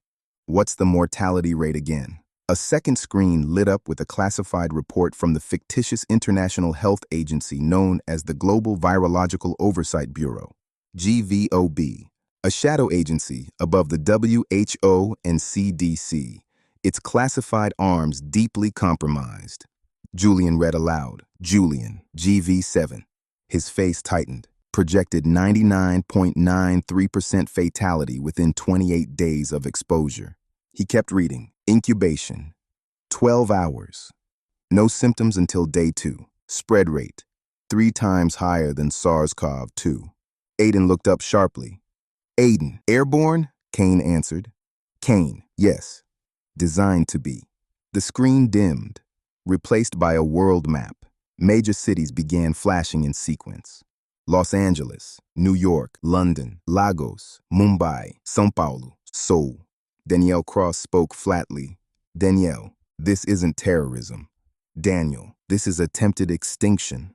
What's the mortality rate again? A second screen lit up with a classified report from the fictitious international health agency known as the Global Virological Oversight Bureau, GVOB, a shadow agency above the WHO and CDC, its classified arms deeply compromised. Julian read aloud. Julian, GV7. His face tightened. Projected 99.93% fatality within 28 days of exposure. He kept reading. Incubation, 12 hours. No symptoms until day 2. Spread rate, 3 times higher than SARS-CoV-2. Aidan looked up sharply. Aidan, airborne? Kane answered. Kane, yes. Designed to be. The screen dimmed, replaced by a world map. Major cities began flashing in sequence. Los Angeles, New York, London, Lagos, Mumbai, São Paulo, Seoul. Danielle Cross spoke flatly. Danielle, this isn't terrorism. Daniel, this is attempted extinction.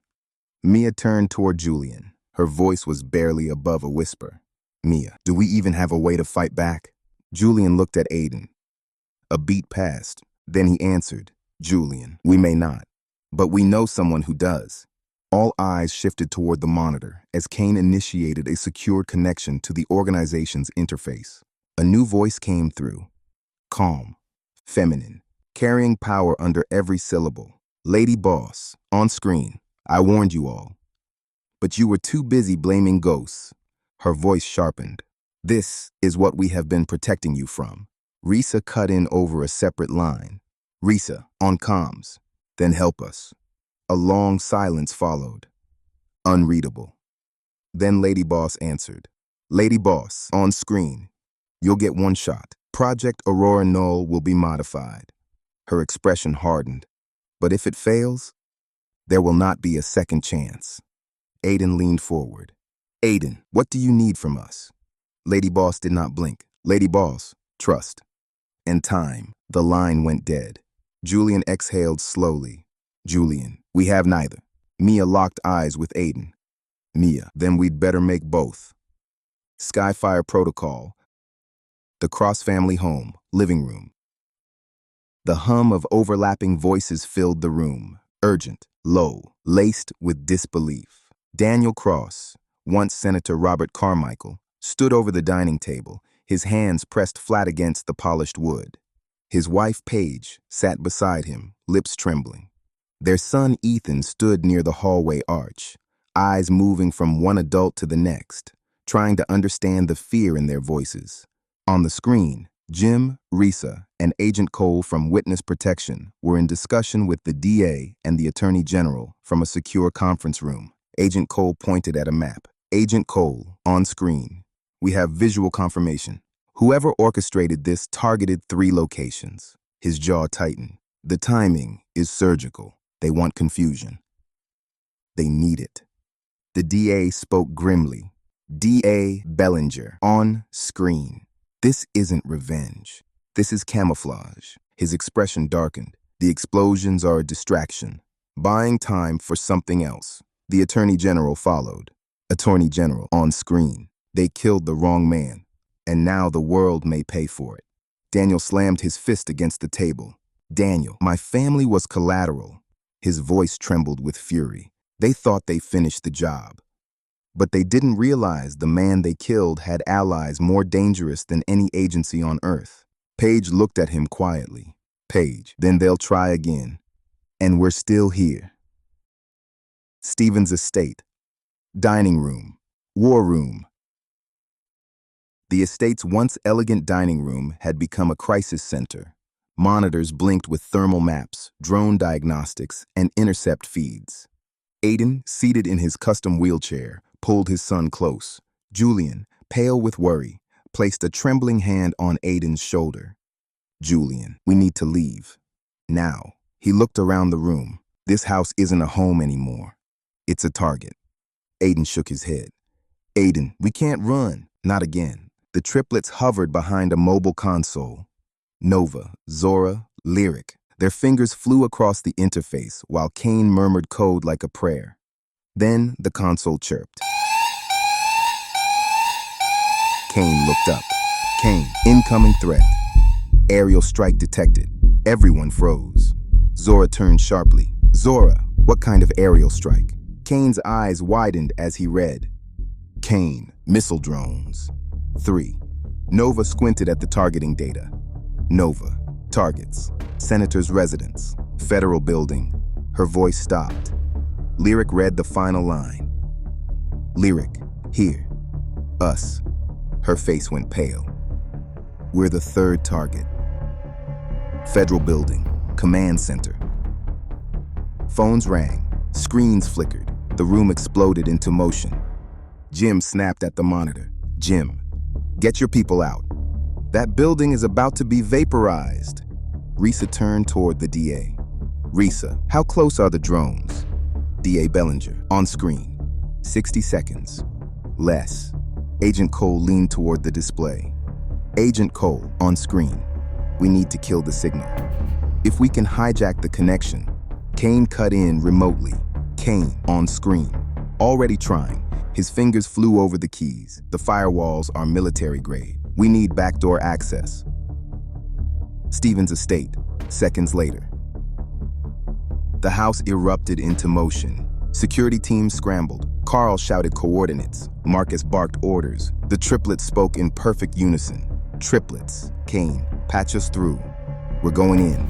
Mia turned toward Julian. Her voice was barely above a whisper. Mia, do we even have a way to fight back? Julian looked at Aiden. A beat passed. Then he answered, Julian, we may not, but we know someone who does. All eyes shifted toward the monitor as Kane initiated a secured connection to the organization's interface. A new voice came through. Calm, feminine, carrying power under every syllable. Lady Boss, on screen, I warned you all. But you were too busy blaming ghosts. Her voice sharpened. This is what we have been protecting you from. Risa cut in over a separate line. Risa, on comms, then help us. A long silence followed. Unreadable. Then Lady Boss answered. Lady Boss, on screen. You'll get one shot. Project Aurora Null will be modified. Her expression hardened. But if it fails, there will not be a second chance. Aiden leaned forward. Aiden, what do you need from us? Lady Boss did not blink. Lady Boss, trust. And time. The line went dead. Julian exhaled slowly. Julian, we have neither. Mia locked eyes with Aiden. Mia, then we'd better make both. Skyfire Protocol. The Cross family home, living room. The hum of overlapping voices filled the room, urgent, low, laced with disbelief. Daniel Cross, once Senator Robert Carmichael, stood over the dining table, his hands pressed flat against the polished wood. His wife, Paige, sat beside him, lips trembling. Their son, Ethan, stood near the hallway arch, eyes moving from one adult to the next, trying to understand the fear in their voices. On the screen, Jim, Risa, and Agent Cole from Witness Protection were in discussion with the DA and the Attorney General from a secure conference room. Agent Cole pointed at a map. Agent Cole, on screen. We have visual confirmation. Whoever orchestrated this targeted 3 locations. His jaw tightened. The timing is surgical. They want confusion. They need it. The DA spoke grimly. DA Bellinger, on screen. This isn't revenge. This is camouflage. His expression darkened. The explosions are a distraction. Buying time for something else. The Attorney General followed. Attorney General, on screen. They killed the wrong man, and now the world may pay for it. Daniel slammed his fist against the table. Daniel, my family was collateral. His voice trembled with fury. They thought they finished the job. But they didn't realize the man they killed had allies more dangerous than any agency on Earth. Paige looked at him quietly. Paige, then they'll try again. And we're still here. Stephen's estate. Dining room. War room. The estate's once elegant dining room had become a crisis center. Monitors blinked with thermal maps, drone diagnostics, and intercept feeds. Aiden, seated in his custom wheelchair, pulled his son close. Julian, pale with worry, placed a trembling hand on Aiden's shoulder. Julian, we need to leave. Now. He looked around the room. This house isn't a home anymore. It's a target. Aiden shook his head. Aiden, we can't run. Not again. The triplets hovered behind a mobile console. Nova, Zora, Lyric. Their fingers flew across the interface while Kane murmured code like a prayer. Then the console chirped. Kane looked up. Kane, incoming threat. Aerial strike detected. Everyone froze. Zora turned sharply. Zora, what kind of aerial strike? Kane's eyes widened as he read. Kane, missile drones. 3. Nova squinted at the targeting data. Nova, targets. Senator's residence. Federal building. Her voice stopped. Lyric read the final line. Lyric, here. Us. Her face went pale. We're the 3rd target. Federal building. Command center. Phones rang. Screens flickered. The room exploded into motion. Jim snapped at the monitor. Jim, get your people out. That building is about to be vaporized. Risa turned toward the DA. Risa, how close are the drones? DA Bellinger, on screen. 60 seconds. Less. Agent Cole leaned toward the display. Agent Cole, on screen. We need to kill the signal. If we can hijack the connection. Kane cut in remotely. Kane, on screen. Already trying. His fingers flew over the keys. The firewalls are military grade. We need backdoor access. Stevens' estate, seconds later. The house erupted into motion. Security teams scrambled. Carl shouted coordinates. Marcus barked orders. The triplets spoke in perfect unison. Triplets, Kane, patch us through. We're going in.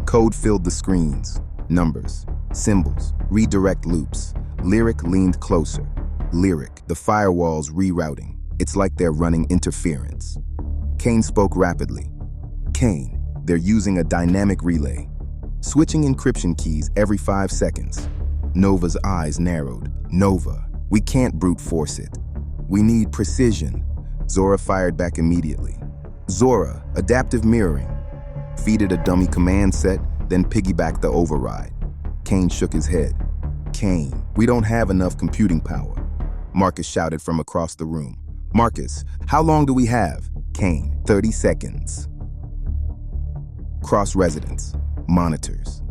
Code filled the screens. Numbers, symbols, redirect loops. Lyric leaned closer. Lyric, the firewalls rerouting. It's like they're running interference. Kane spoke rapidly. Kane, they're using a dynamic relay. Switching encryption keys every 5 seconds. Nova's eyes narrowed. Nova, we can't brute force it. We need precision. Zora fired back immediately. Zora, adaptive mirroring. Feeded a dummy command set, then piggybacked the override. Kane shook his head. Kane, we don't have enough computing power. Marcus shouted from across the room. Marcus, how long do we have? Kane, 30 seconds. Cross-residence, monitors.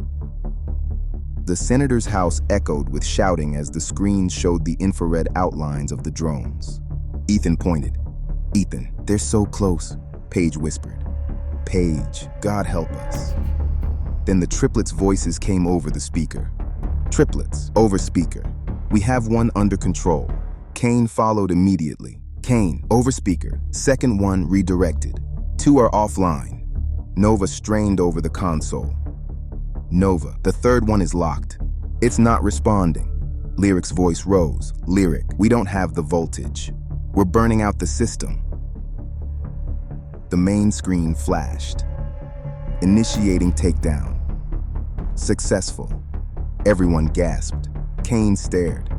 The senator's house echoed with shouting as the screen showed the infrared outlines of the drones. Ethan pointed. Ethan, they're so close, Paige whispered. Paige, God help us. Then the triplets' voices came over the speaker. Triplets, over speaker. We have one under control. Kane followed immediately. Kane, over speaker. Second one redirected. 2 are offline. Nova strained over the console. Nova, the third one is locked. It's not responding. Lyric's voice rose. Lyric, we don't have the voltage. We're burning out the system. The main screen flashed. Initiating takedown. Successful. Everyone gasped. Kane stared.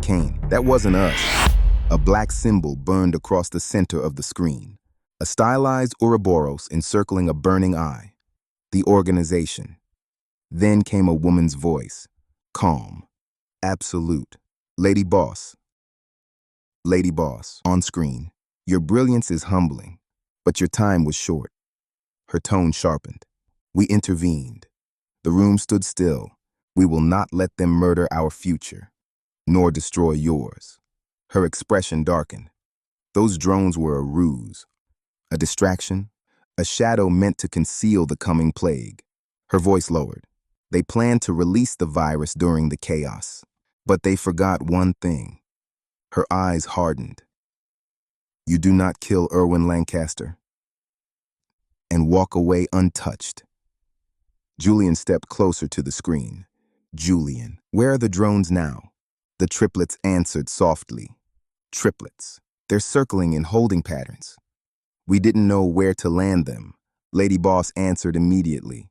Kane, that wasn't us. A black symbol burned across the center of the screen. A stylized Ouroboros encircling a burning eye. The organization. Then came a woman's voice. Calm. Absolute. Lady Boss. Lady Boss, on screen. Your brilliance is humbling, but your time was short. Her tone sharpened. We intervened. The room stood still. We will not let them murder our future, nor destroy yours. Her expression darkened. Those drones were a ruse, a distraction, a shadow meant to conceal the coming plague. Her voice lowered. They planned to release the virus during the chaos, but they forgot one thing. Her eyes hardened. You do not kill Erwin Lancaster and walk away untouched. Julian stepped closer to the screen. Julian, where are the drones now? The triplets answered softly. Triplets. They're circling in holding patterns. We didn't know where to land them. Lady Boss answered immediately.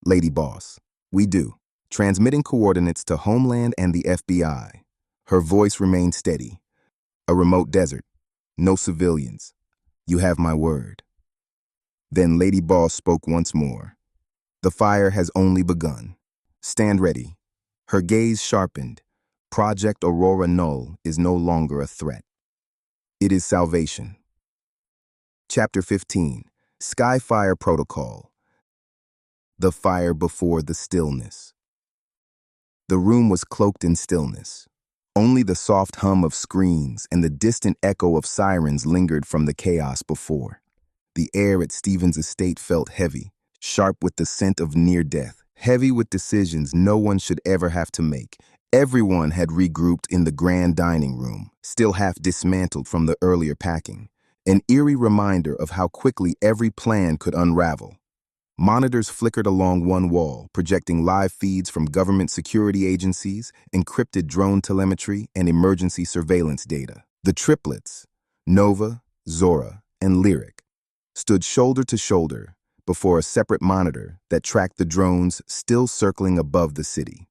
Lady Boss, we do. Transmitting coordinates to Homeland and the FBI. Her voice remained steady. A remote desert. No civilians. You have my word. Then Lady Boss spoke once more. The fire has only begun. Stand ready. Her gaze sharpened. Project Aurora Null is no longer a threat. It is salvation. Chapter 15. Skyfire Protocol. The fire before the stillness. The room was cloaked in stillness. Only the soft hum of screens and the distant echo of sirens lingered from the chaos before. The air at Stevens' estate felt heavy, sharp with the scent of near death, heavy with decisions no one should ever have to make. Everyone had regrouped in the grand dining room, still half dismantled from the earlier packing, an eerie reminder of how quickly every plan could unravel. Monitors flickered along one wall, projecting live feeds from government security agencies, encrypted drone telemetry, and emergency surveillance data. The triplets, Nova, Zora, and Lyric, stood shoulder to shoulder before a separate monitor that tracked the drones still circling above the city.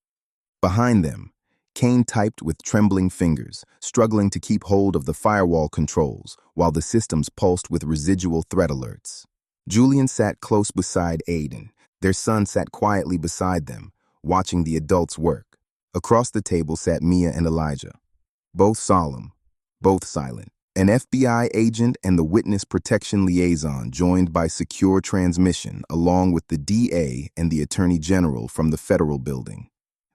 Behind them, Kane typed with trembling fingers, struggling to keep hold of the firewall controls while the systems pulsed with residual threat alerts. Julian sat close beside Aiden. Their son sat quietly beside them, watching the adults work. Across the table sat Mia and Elijah. Both solemn, both silent. An FBI agent and the witness protection liaison joined by secure transmission along with the DA and the Attorney General from the federal building.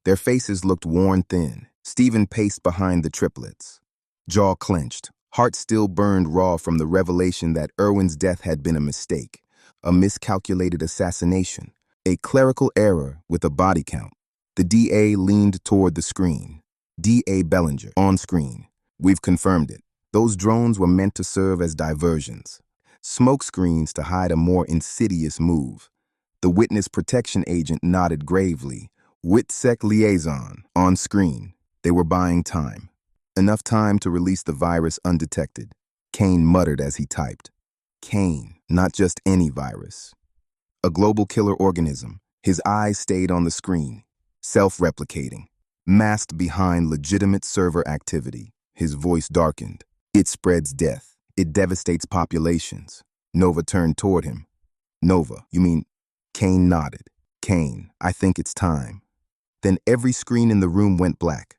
Their faces looked worn thin. Stephen paced behind the triplets, jaw clenched, heart still burned raw from the revelation that Irwin's death had been a mistake, a miscalculated assassination, a clerical error with a body count. The DA leaned toward the screen. D.A. Bellinger, on screen. We've confirmed it. Those drones were meant to serve as diversions, smoke screens to hide a more insidious move. The witness protection agent nodded gravely. WITSEC liaison, on screen. They were buying time. Enough time to release the virus undetected. Kane muttered as he typed. Kane, not just any virus. A global killer organism. His eyes stayed on the screen, self-replicating, masked behind legitimate server activity. His voice darkened. It spreads death. It devastates populations. Nova turned toward him. Nova, you mean? Kane nodded. Kane, I think it's time. Then every screen in the room went black.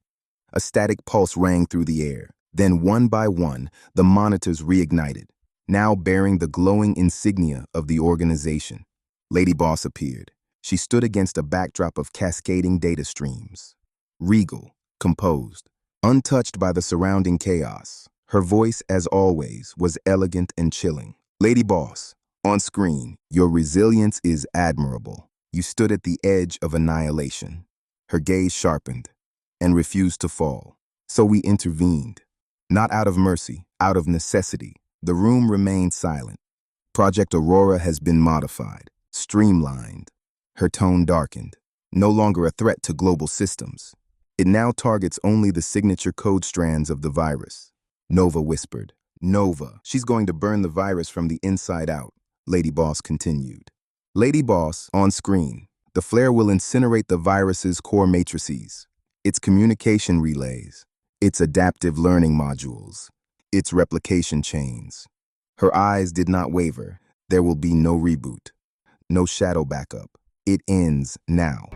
A static pulse rang through the air. Then one by one, the monitors reignited, now bearing the glowing insignia of the organization. Lady Boss appeared. She stood against a backdrop of cascading data streams. Regal, composed, untouched by the surrounding chaos. Her voice, as always, was elegant and chilling. Lady Boss, on screen, your resilience is admirable. You stood at the edge of annihilation. Her gaze sharpened and refused to fall. So we intervened. Not out of mercy, out of necessity. The room remained silent. Project Aurora has been modified, streamlined. Her tone darkened. No longer a threat to global systems. It now targets only the signature code strands of the virus. Nova whispered. Nova, she's going to burn the virus from the inside out, Lady Boss continued. Lady Boss, on screen. The flare will incinerate the virus's core matrices, its communication relays, its adaptive learning modules, its replication chains. Her eyes did not waver. There will be no reboot, no shadow backup. It ends now.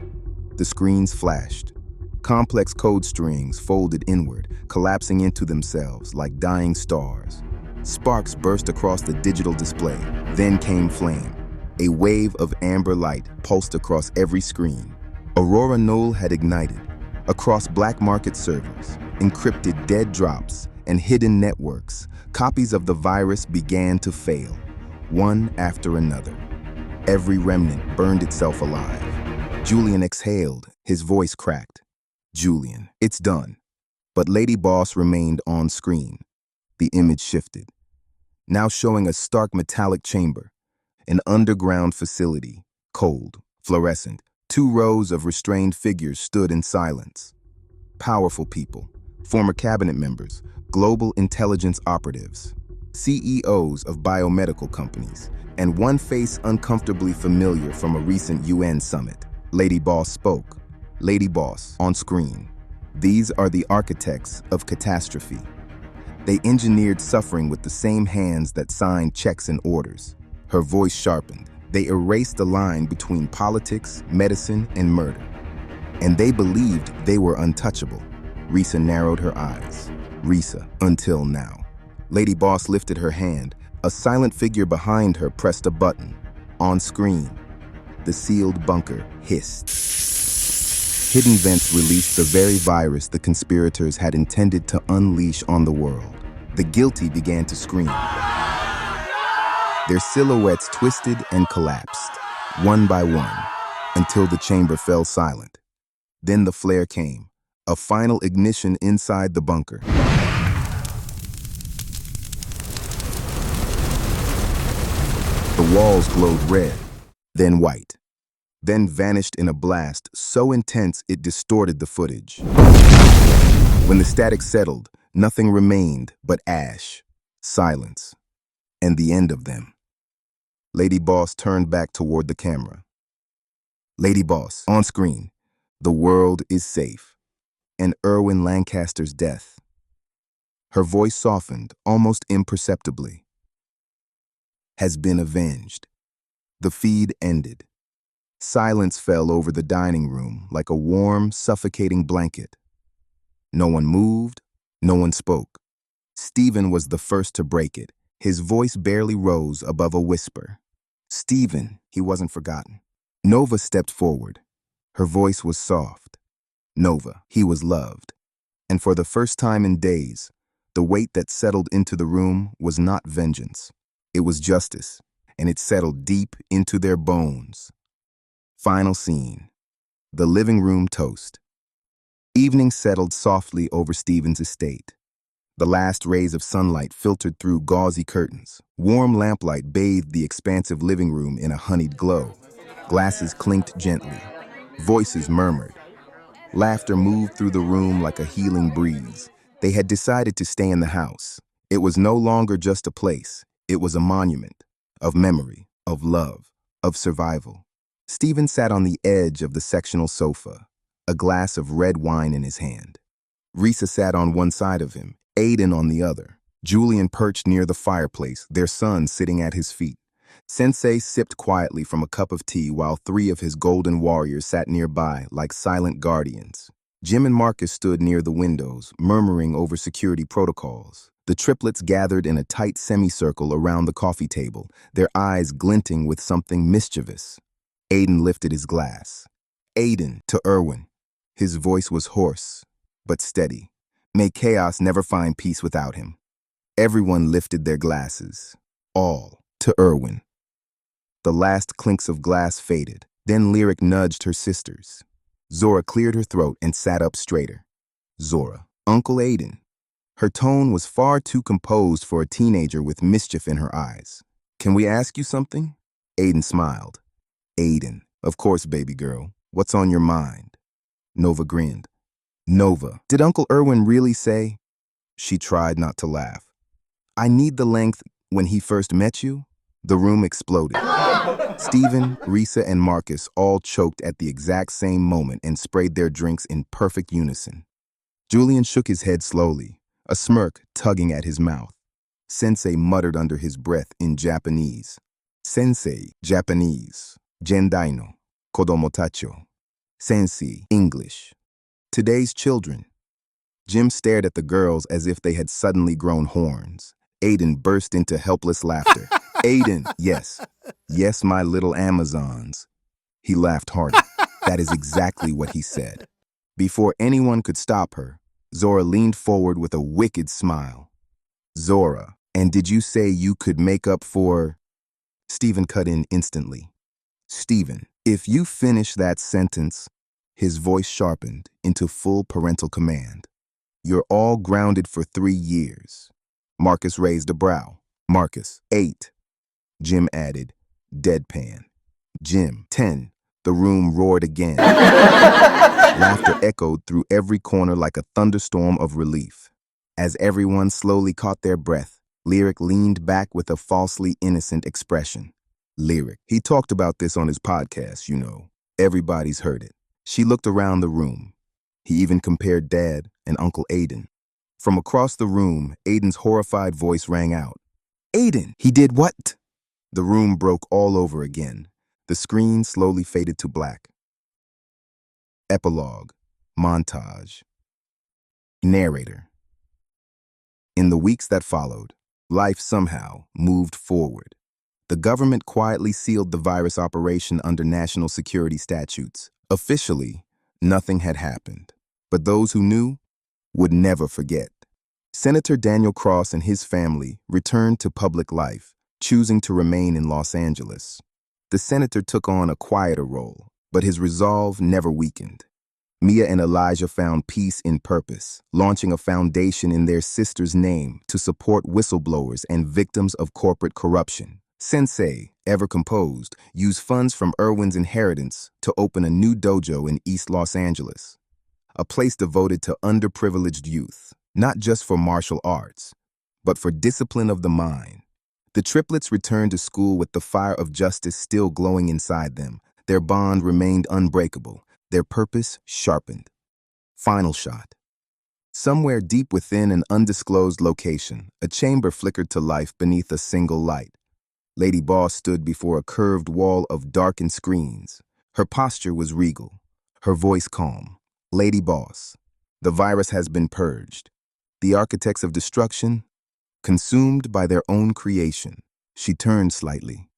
The screens flashed. Complex code strings folded inward, collapsing into themselves like dying stars. Sparks burst across the digital display. Then came flame. A wave of amber light pulsed across every screen. Aurora Knoll had ignited. Across black market servers, encrypted dead drops, and hidden networks, copies of the virus began to fail, one after another. Every remnant burned itself alive. Julian exhaled, his voice cracked. Julian, it's done. But Lady Boss remained on screen. The image shifted, now showing a stark metallic chamber, an underground facility, cold, fluorescent. 2 rows of restrained figures stood in silence. Powerful people, former cabinet members, global intelligence operatives, CEOs of biomedical companies, and one face uncomfortably familiar from a recent UN summit. Lady Boss spoke. Lady Boss, on screen. These are the architects of catastrophe. They engineered suffering with the same hands that signed checks and orders. Her voice sharpened. They erased the line between politics, medicine, and murder. And they believed they were untouchable. Risa narrowed her eyes. Risa, until now. Lady Boss lifted her hand. A silent figure behind her pressed a button. On screen, the sealed bunker hissed. Hidden vents released the very virus the conspirators had intended to unleash on the world. The guilty began to scream. Their silhouettes twisted and collapsed, one by one, until the chamber fell silent. Then the flare came, a final ignition inside the bunker. The walls glowed red, then white, then vanished in a blast so intense it distorted the footage. When the static settled, nothing remained but ash, silence, and the end of them. Lady Boss turned back toward the camera. Lady Boss, on screen. The world is safe. And Irwin Lancaster's death. Her voice softened, almost imperceptibly. Has been avenged. The feed ended. Silence fell over the dining room like a warm, suffocating blanket. No one moved, No one spoke. Stephen was the first to break it. His voice barely rose above a whisper. Stephen, he wasn't forgotten. Nova stepped forward. Her voice was soft. Nova, he was loved. And for the first time in days, the weight that settled into the room was not vengeance. It was justice, and it settled deep into their bones. Final scene. The living room toast. Evening settled softly over Stephen's estate. The last rays of sunlight filtered through gauzy curtains. Warm lamplight bathed the expansive living room in a honeyed glow. Glasses clinked gently. Voices murmured. Laughter moved through the room like a healing breeze. They had decided to stay in the house. It was no longer just a place. It was a monument of memory, of love, of survival. Stephen sat on the edge of the sectional sofa, a glass of red wine in his hand. Risa sat on one side of him, Aiden on the other. Julian perched near the fireplace, their son sitting at his feet. Sensei sipped quietly from a cup of tea while three of his golden warriors sat nearby like silent guardians. Jim and Marcus stood near the windows, murmuring over security protocols. The triplets gathered in a tight semicircle around the coffee table, their eyes glinting with something mischievous. Aiden lifted his glass. Aiden, to Erwin. His voice was hoarse, but steady. May chaos never find peace without him. Everyone lifted their glasses. All to Erwin. The last clinks of glass faded. Then Lyric nudged her sisters. Zora cleared her throat and sat up straighter. Zora, Uncle Aiden. Her tone was far too composed for a teenager with mischief in her eyes. Can we ask you something? Aiden smiled. Aiden, of course, baby girl. What's on your mind? Nova grinned. Nova, did Uncle Erwin really say? She tried not to laugh. I need the length when he first met you? The room exploded. Stephen, Risa, and Marcus all choked at the exact same moment and sprayed their drinks in perfect unison. Julian shook his head slowly, a smirk tugging at his mouth. Sensei muttered under his breath in Japanese. Sensei, Japanese. Jendai no kodomo tacho. Sensei, English. Today's children. Jim stared at the girls as if they had suddenly grown horns. Aiden burst into helpless laughter. Aiden, yes. Yes, my little Amazons. He laughed harder. That is exactly what he said. Before anyone could stop her, Zora leaned forward with a wicked smile. Zora, and did you say you could make up for... Stephen cut in instantly. Stephen, if you finish that sentence, his voice sharpened into full parental command. You're all grounded for 3 years. Marcus raised a brow. Marcus, 8. Jim added, deadpan. Jim, 10. The room roared again. Laughter echoed through every corner like a thunderstorm of relief. As everyone slowly caught their breath, Lyric leaned back with a falsely innocent expression. Lyric, he talked about this on his podcast, you know. Everybody's heard it. She looked around the room. He even compared Dad and Uncle Aiden. From across the room, Aiden's horrified voice rang out. Aiden, he did what? The room broke all over again. The screen slowly faded to black. Epilogue. Montage. Narrator. In the weeks that followed, life somehow moved forward. The government quietly sealed the virus operation under national security statutes. Officially, nothing had happened. But those who knew would never forget. Senator Daniel Cross and his family returned to public life, choosing to remain in Los Angeles. The senator took on a quieter role, but his resolve never weakened. Mia and Elijah found peace in purpose, launching a foundation in their sister's name to support whistleblowers and victims of corporate corruption. Sensei, ever composed, used funds from Erwin's inheritance to open a new dojo in East Los Angeles, a place devoted to underprivileged youth, not just for martial arts, but for discipline of the mind. The triplets returned to school with the fire of justice still glowing inside them. Their bond remained unbreakable, their purpose sharpened. Final shot. Somewhere deep within an undisclosed location, a chamber flickered to life beneath a single light. Lady Boss stood before a curved wall of darkened screens. Her posture was regal, her voice calm. Lady Boss, the virus has been purged. The architects of destruction, consumed by their own creation. She turned slightly.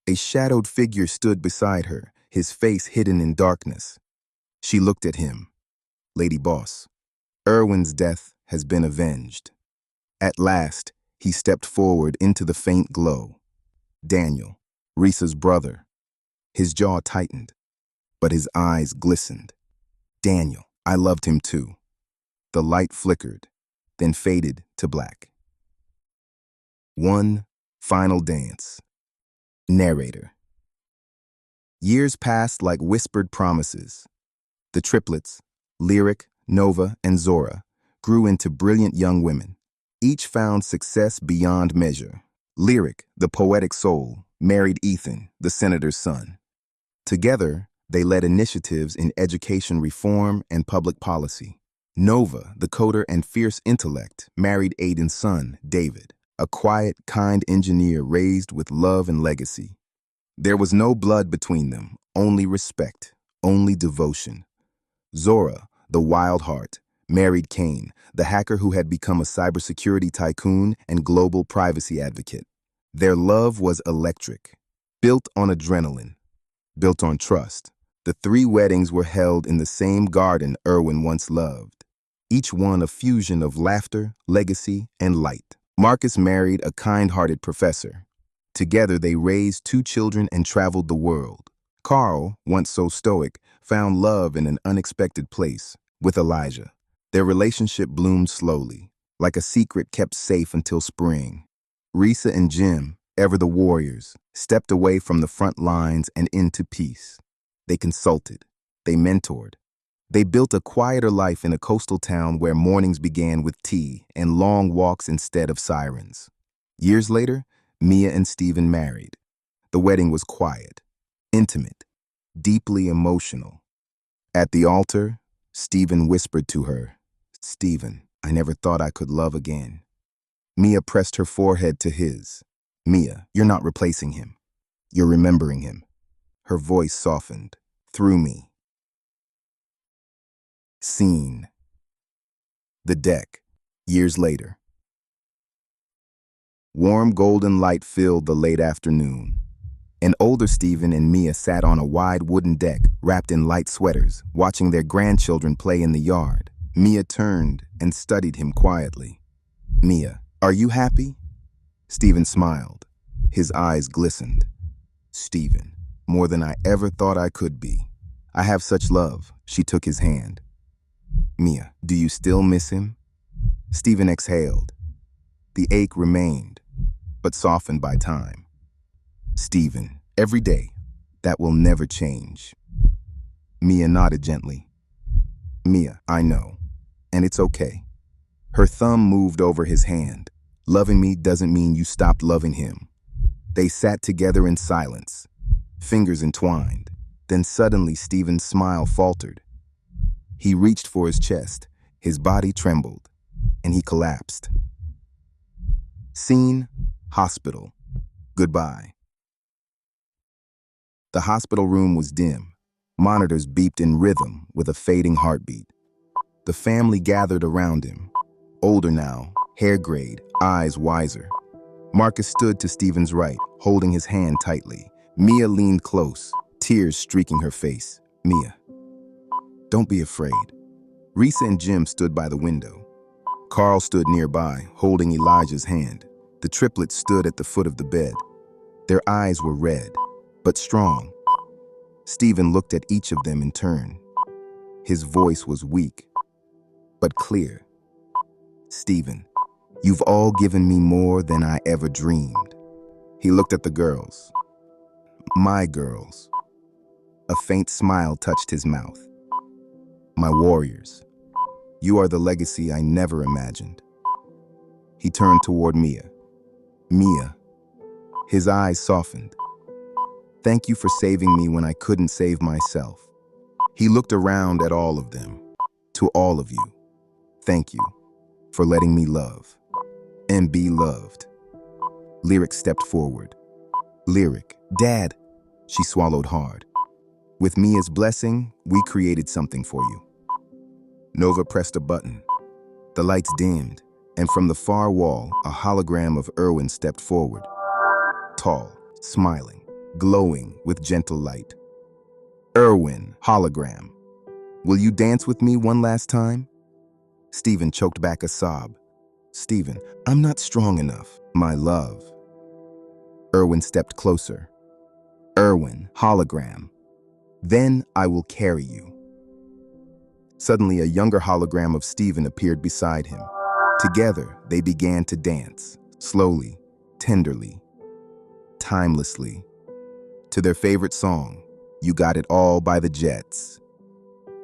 A shadowed figure stood beside her, his face hidden in darkness. She looked at him. Lady Boss, Erwin's death has been avenged. At last, he stepped forward into the faint glow. Daniel, Risa's brother. His jaw tightened, but his eyes glistened. Daniel, I loved him too. The light flickered, then faded to black. One final dance. Narrator. Years passed like whispered promises. The triplets, Lyric, Nova, and Zora, grew into brilliant young women. Each found success beyond measure. Lyric, the poetic soul, married Ethan, the senator's son. Together, they led initiatives in education reform and public policy. Nova, the coder and fierce intellect, married Aiden's son, David, a quiet, kind engineer raised with love and legacy. There was no blood between them, only respect, only devotion. Zora, the wild heart, married Kane, the hacker who had become a cybersecurity tycoon and global privacy advocate. Their love was electric, built on adrenaline, built on trust. The three weddings were held in the same garden Erwin once loved, each one a fusion of laughter, legacy, and light. Marcus married a kind-hearted professor. Together they raised 2 children and traveled the world. Carl, once so stoic, found love in an unexpected place, with Elijah. Their relationship bloomed slowly, like a secret kept safe until spring. Risa and Jim, ever the warriors, stepped away from the front lines and into peace. They consulted, they mentored. They built a quieter life in a coastal town where mornings began with tea and long walks instead of sirens. Years later, Mia and Stephen married. The wedding was quiet, intimate, deeply emotional. At the altar, Stephen whispered to her, "Stephen, I never thought I could love again." Mia pressed her forehead to his. "Mia, you're not replacing him. You're remembering him." Her voice softened. "Through me." Scene. The deck, years later. Warm golden light filled the late afternoon. An older Stephen and Mia sat on a wide wooden deck, wrapped in light sweaters, watching their grandchildren play in the yard. Mia turned and studied him quietly. "Mia, are you happy?" Stephen smiled. His eyes glistened. "Stephen, more than I ever thought I could be. I have such love." She took his hand. "Mia, do you still miss him?" Stephen exhaled. The ache remained, but softened by time. "Stephen, every day, that will never change." Mia nodded gently. "Mia, I know, and it's okay." Her thumb moved over his hand. "Loving me doesn't mean you stopped loving him." They sat together in silence, fingers entwined. Then suddenly Stephen's smile faltered. He reached for his chest, his body trembled, and he collapsed. Scene, hospital. Goodbye. The hospital room was dim. Monitors beeped in rhythm with a fading heartbeat. The family gathered around him. Older now, hair grayed, eyes wiser. Marcus stood to Stephen's right, holding his hand tightly. Mia leaned close, tears streaking her face. "Mia, don't be afraid." Risa and Jim stood by the window. Carl stood nearby, holding Elijah's hand. The triplets stood at the foot of the bed. Their eyes were red, but strong. Stephen looked at each of them in turn. His voice was weak, but clear. "Stephen, you've all given me more than I ever dreamed." He looked at the girls. "My girls." A faint smile touched his mouth. "My warriors. You are the legacy I never imagined." He turned toward Mia. "Mia." His eyes softened. "Thank you for saving me when I couldn't save myself." He looked around at all of them. "To all of you, thank you for letting me love and be loved." Lyric stepped forward. "Lyric, Dad." She swallowed hard. "With Mia's blessing, we created something for you." Nova pressed a button. The lights dimmed. and from the far wall, a hologram of Erwin stepped forward. Tall, smiling, glowing with gentle light. Erwin, hologram. Will you dance with me one last time? Stephen choked back a sob. Stephen, I'm not strong enough, my love. Erwin stepped closer. Erwin, hologram. Then I will carry you. Suddenly, a younger hologram of Stephen appeared beside him. Together, they began to dance, slowly, tenderly, timelessly, to their favorite song, You Got It All by the Jets.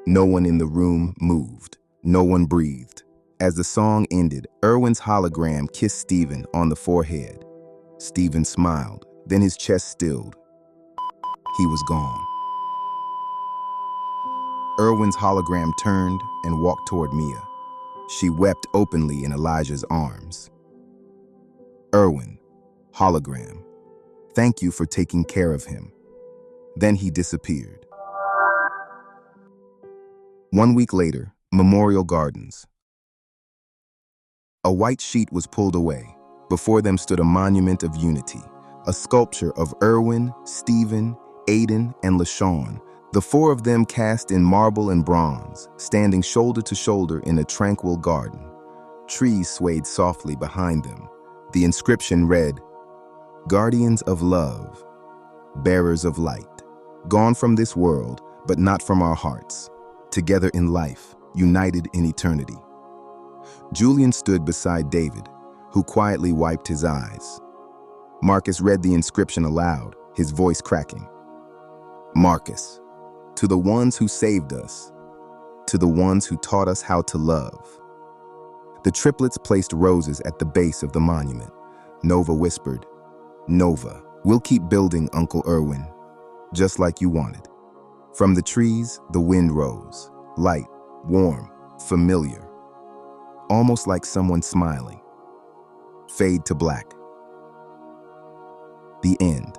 No one in the room moved. No one breathed. As the song ended, Erwin's hologram kissed Stephen on the forehead. Stephen smiled, then his chest stilled. He was gone. Erwin's hologram turned and walked toward Mia. She wept openly in Elijah's arms. Erwin, hologram, thank you for taking care of him. Then he disappeared. 1 week later, Memorial Gardens. A white sheet was pulled away. Before them stood a monument of unity, a sculpture of Erwin, Stephen, Aiden, and LaShawn, the four of them cast in marble and bronze, standing shoulder to shoulder in a tranquil garden. Trees swayed softly behind them. The inscription read, Guardians of love, bearers of light, gone from this world, but not from our hearts, together in life, united in eternity. Julian stood beside David, who quietly wiped his eyes. Marcus read the inscription aloud, his voice cracking. Marcus, to the ones who saved us, to the ones who taught us how to love. The triplets placed roses at the base of the monument. Nova whispered, Nova, we'll keep building, Uncle Erwin, just like you wanted. From the trees, the wind rose, light, warm, familiar, almost like someone smiling. Fade to black. The end.